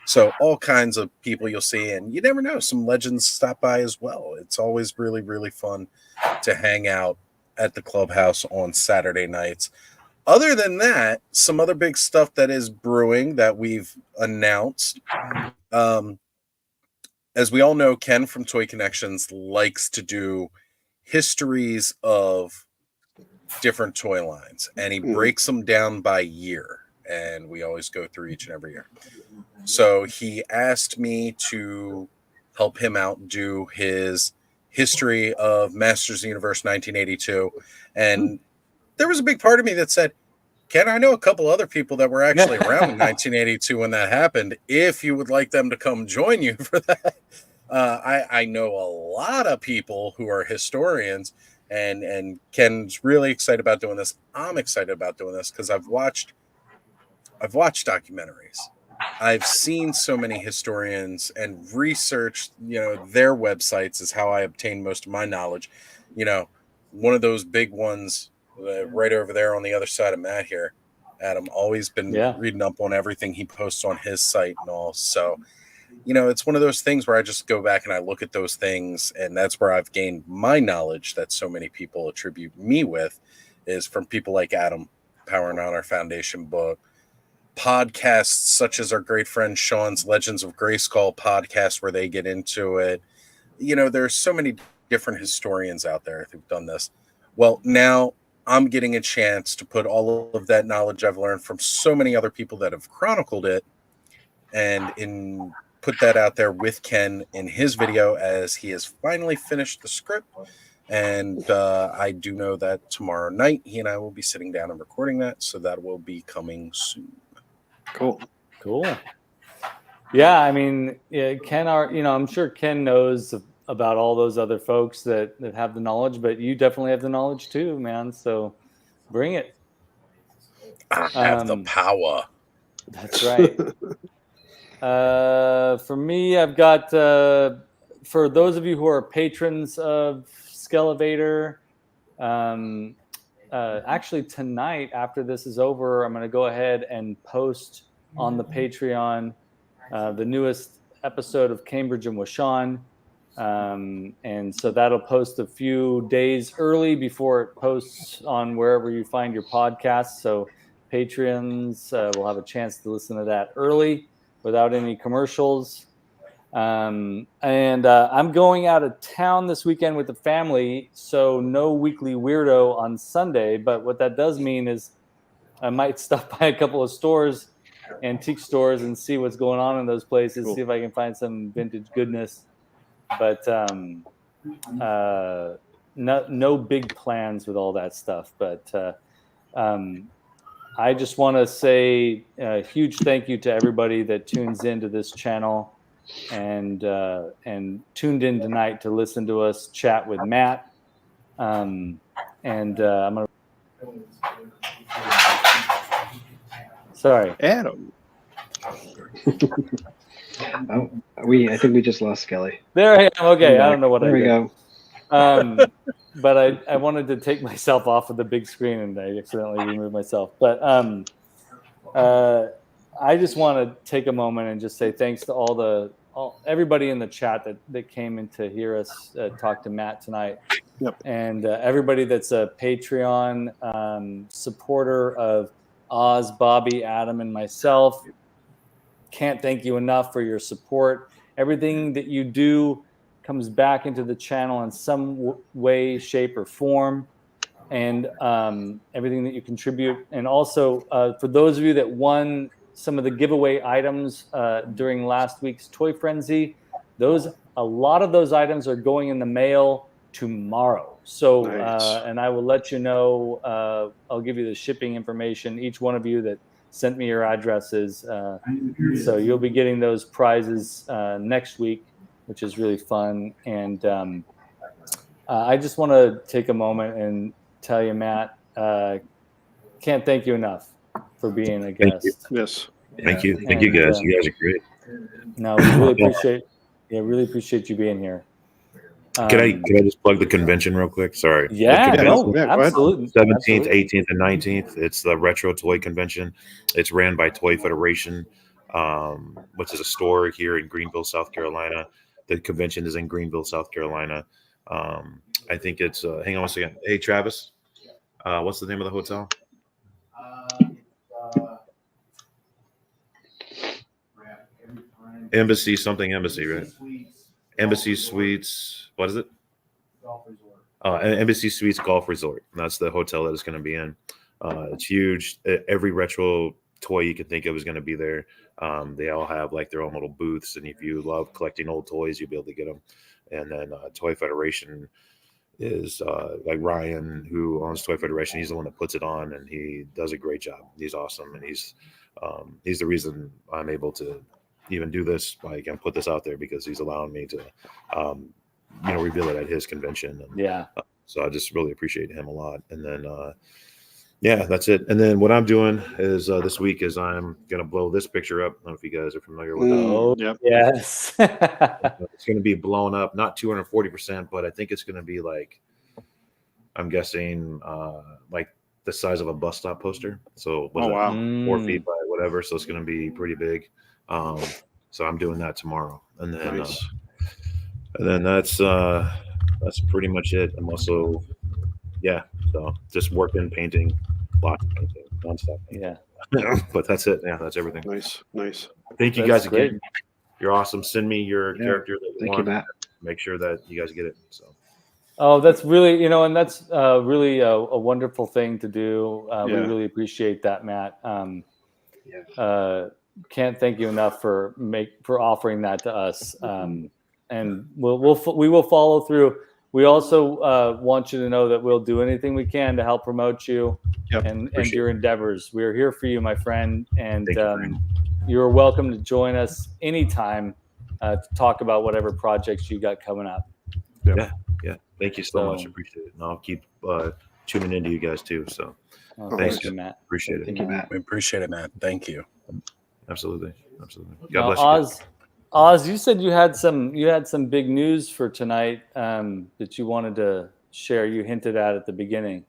So all kinds of people you'll see, and you never know, some legends stop by as well. It's always really, really fun to hang out at the Clubhouse on Saturday nights. Other than that, some other big stuff that is brewing that we've announced. As we all know, Ken from Toy Connections likes to do histories of different toy lines, and he breaks them down by year, and we always go through each and every year. So he asked me to help him out do his history of Masters of the Universe 1982, and there was a big part of me that said, Ken, I know a couple other people that were actually around in 1982 when that happened. If you would like them to come join you for that, I know a lot of people who are historians, and Ken's really excited about doing this. I'm excited about doing this because I've watched documentaries. I've seen so many historians and researched, their websites is how I obtain most of my knowledge. One of those big ones right over there on the other side of Matt here, Adam, always been reading up on everything he posts on his site and all. So, it's one of those things where I just go back and I look at those things, and that's where I've gained my knowledge that so many people attribute me with, is from people like Adam powering on our Foundation book, podcasts such as our great friend Shawn's Legends of Grayskull podcast, where they get into it. There's so many different historians out there who've done this. Well, now I'm getting a chance to put all of that knowledge I've learned from so many other people that have chronicled it and put that out there with Ken in his video, as he has finally finished the script. And I do know that tomorrow night he and I will be sitting down and recording that, so that will be coming soon. Cool. Yeah, I mean, Ken, I'm sure Ken knows about all those other folks that have the knowledge, but you definitely have the knowledge too, man. So bring it. I have the power. That's right. For me, I've got, for those of you who are patrons of Skele Vader, actually tonight after this is over, I'm going to go ahead and post on the Patreon the newest episode of Cambridge and with Shawn. And so that'll post a few days early before it posts on wherever you find your podcasts. So patrons will have a chance to listen to that early without any commercials. And I'm going out of town this weekend with the family, so no weekly weirdo on Sunday. But what that does mean is I might stop by a couple of stores, antique stores, and see what's going on in those places. Cool. See if I can find some vintage goodness. But no big plans with all that stuff. But I just want to say a huge thank you to everybody that tunes into this channel and tuned in tonight to listen to us chat with Matt. I'm gonna. Sorry, Adam. Oh, I think we just lost Skelly. there I am. Okay, I don't know what there I we did. go. But I wanted to take myself off of the big screen and I accidentally removed myself. But I just want to take a moment and just say thanks to everybody in the chat that came in to hear us talk to Matt tonight. Yep. And everybody that's a Patreon supporter of Oz, Bobby, Adam, and myself. Can't thank you enough for your support. Everything that you do comes back into the channel in some way, shape, or form. And everything that you contribute. And also, for those of you that won some of the giveaway items during last week's Toy Frenzy, a lot of those items are going in the mail tomorrow. So, Nice. and I will let you know, I'll give you the shipping information, each one of you that sent me your addresses. So you'll be getting those prizes next week, which is really fun. And I just want to take a moment and tell you, Matt, can't thank you enough for being a guest. Yes. Thank you. Thank you guys. You guys are great. No, we really appreciate you being here. Can I just plug the convention real quich? Sorry. Yeah, no, absolutely. 17th, 18th, and 19th. It's the Retro Toy Convention. It's ran by Toy Federation, which is a store here in Greenville, South Carolina. The convention is in Greenville, South Carolina. I think it's hang on one second. Hey Travis, what's the name of the hotel? Embassy, right? Embassy Suites. What is it? Golf Resort. Embassy Suites Golf Resort. And that's the hotel that it's going to be in. It's huge. Every retro toy you can think of is going to be there. They all have like their own little booths, and if you love collecting old toys, you'll be able to get them. And then Toy Federation is like Ryan, who owns Toy Federation. He's the one that puts it on, and he does a great job. He's awesome, and he's the reason I'm able to even do this, like, and put this out there, because he's allowing me to reveal it at his convention. And, so I just really appreciate him a lot. And then that's it. And then what I'm doing is this week is I'm gonna blow this picture up. I don't know if you guys are familiar with that. Yep. Yes. It's gonna be blown up, not 240%, but I think it's gonna be like, I'm guessing like the size of a bus stop poster. So Oh wow. 4 feet by whatever. So it's gonna be pretty big. So I'm doing that tomorrow, and then Nice. and then that's pretty much it. I'm also so just working, painting, lots of painting, nonstop painting. But that's it. Yeah, that's everything. Nice. Thank you guys again. You're awesome. Send me your character that you want. Matt. Make sure that you guys get it. So. Oh, that's really, and that's really a wonderful thing to do. We really appreciate that, Matt. Can't thank you enough for offering that to us. And we will follow through. We also want you to know that we'll do anything we can to help promote you and your endeavors. We're here for you, my friend, and you're welcome to join us anytime to talk about whatever projects you got coming up. Yeah. Thank you so much. Appreciate it. And I'll keep tuning into you guys too. So thank you, Matt. Appreciate it. Thank you, Matt. We appreciate it, Matt. Thank you. Absolutely. God bless you. Oz, you said you had some big news for tonight that you wanted to share. You hinted at the beginning.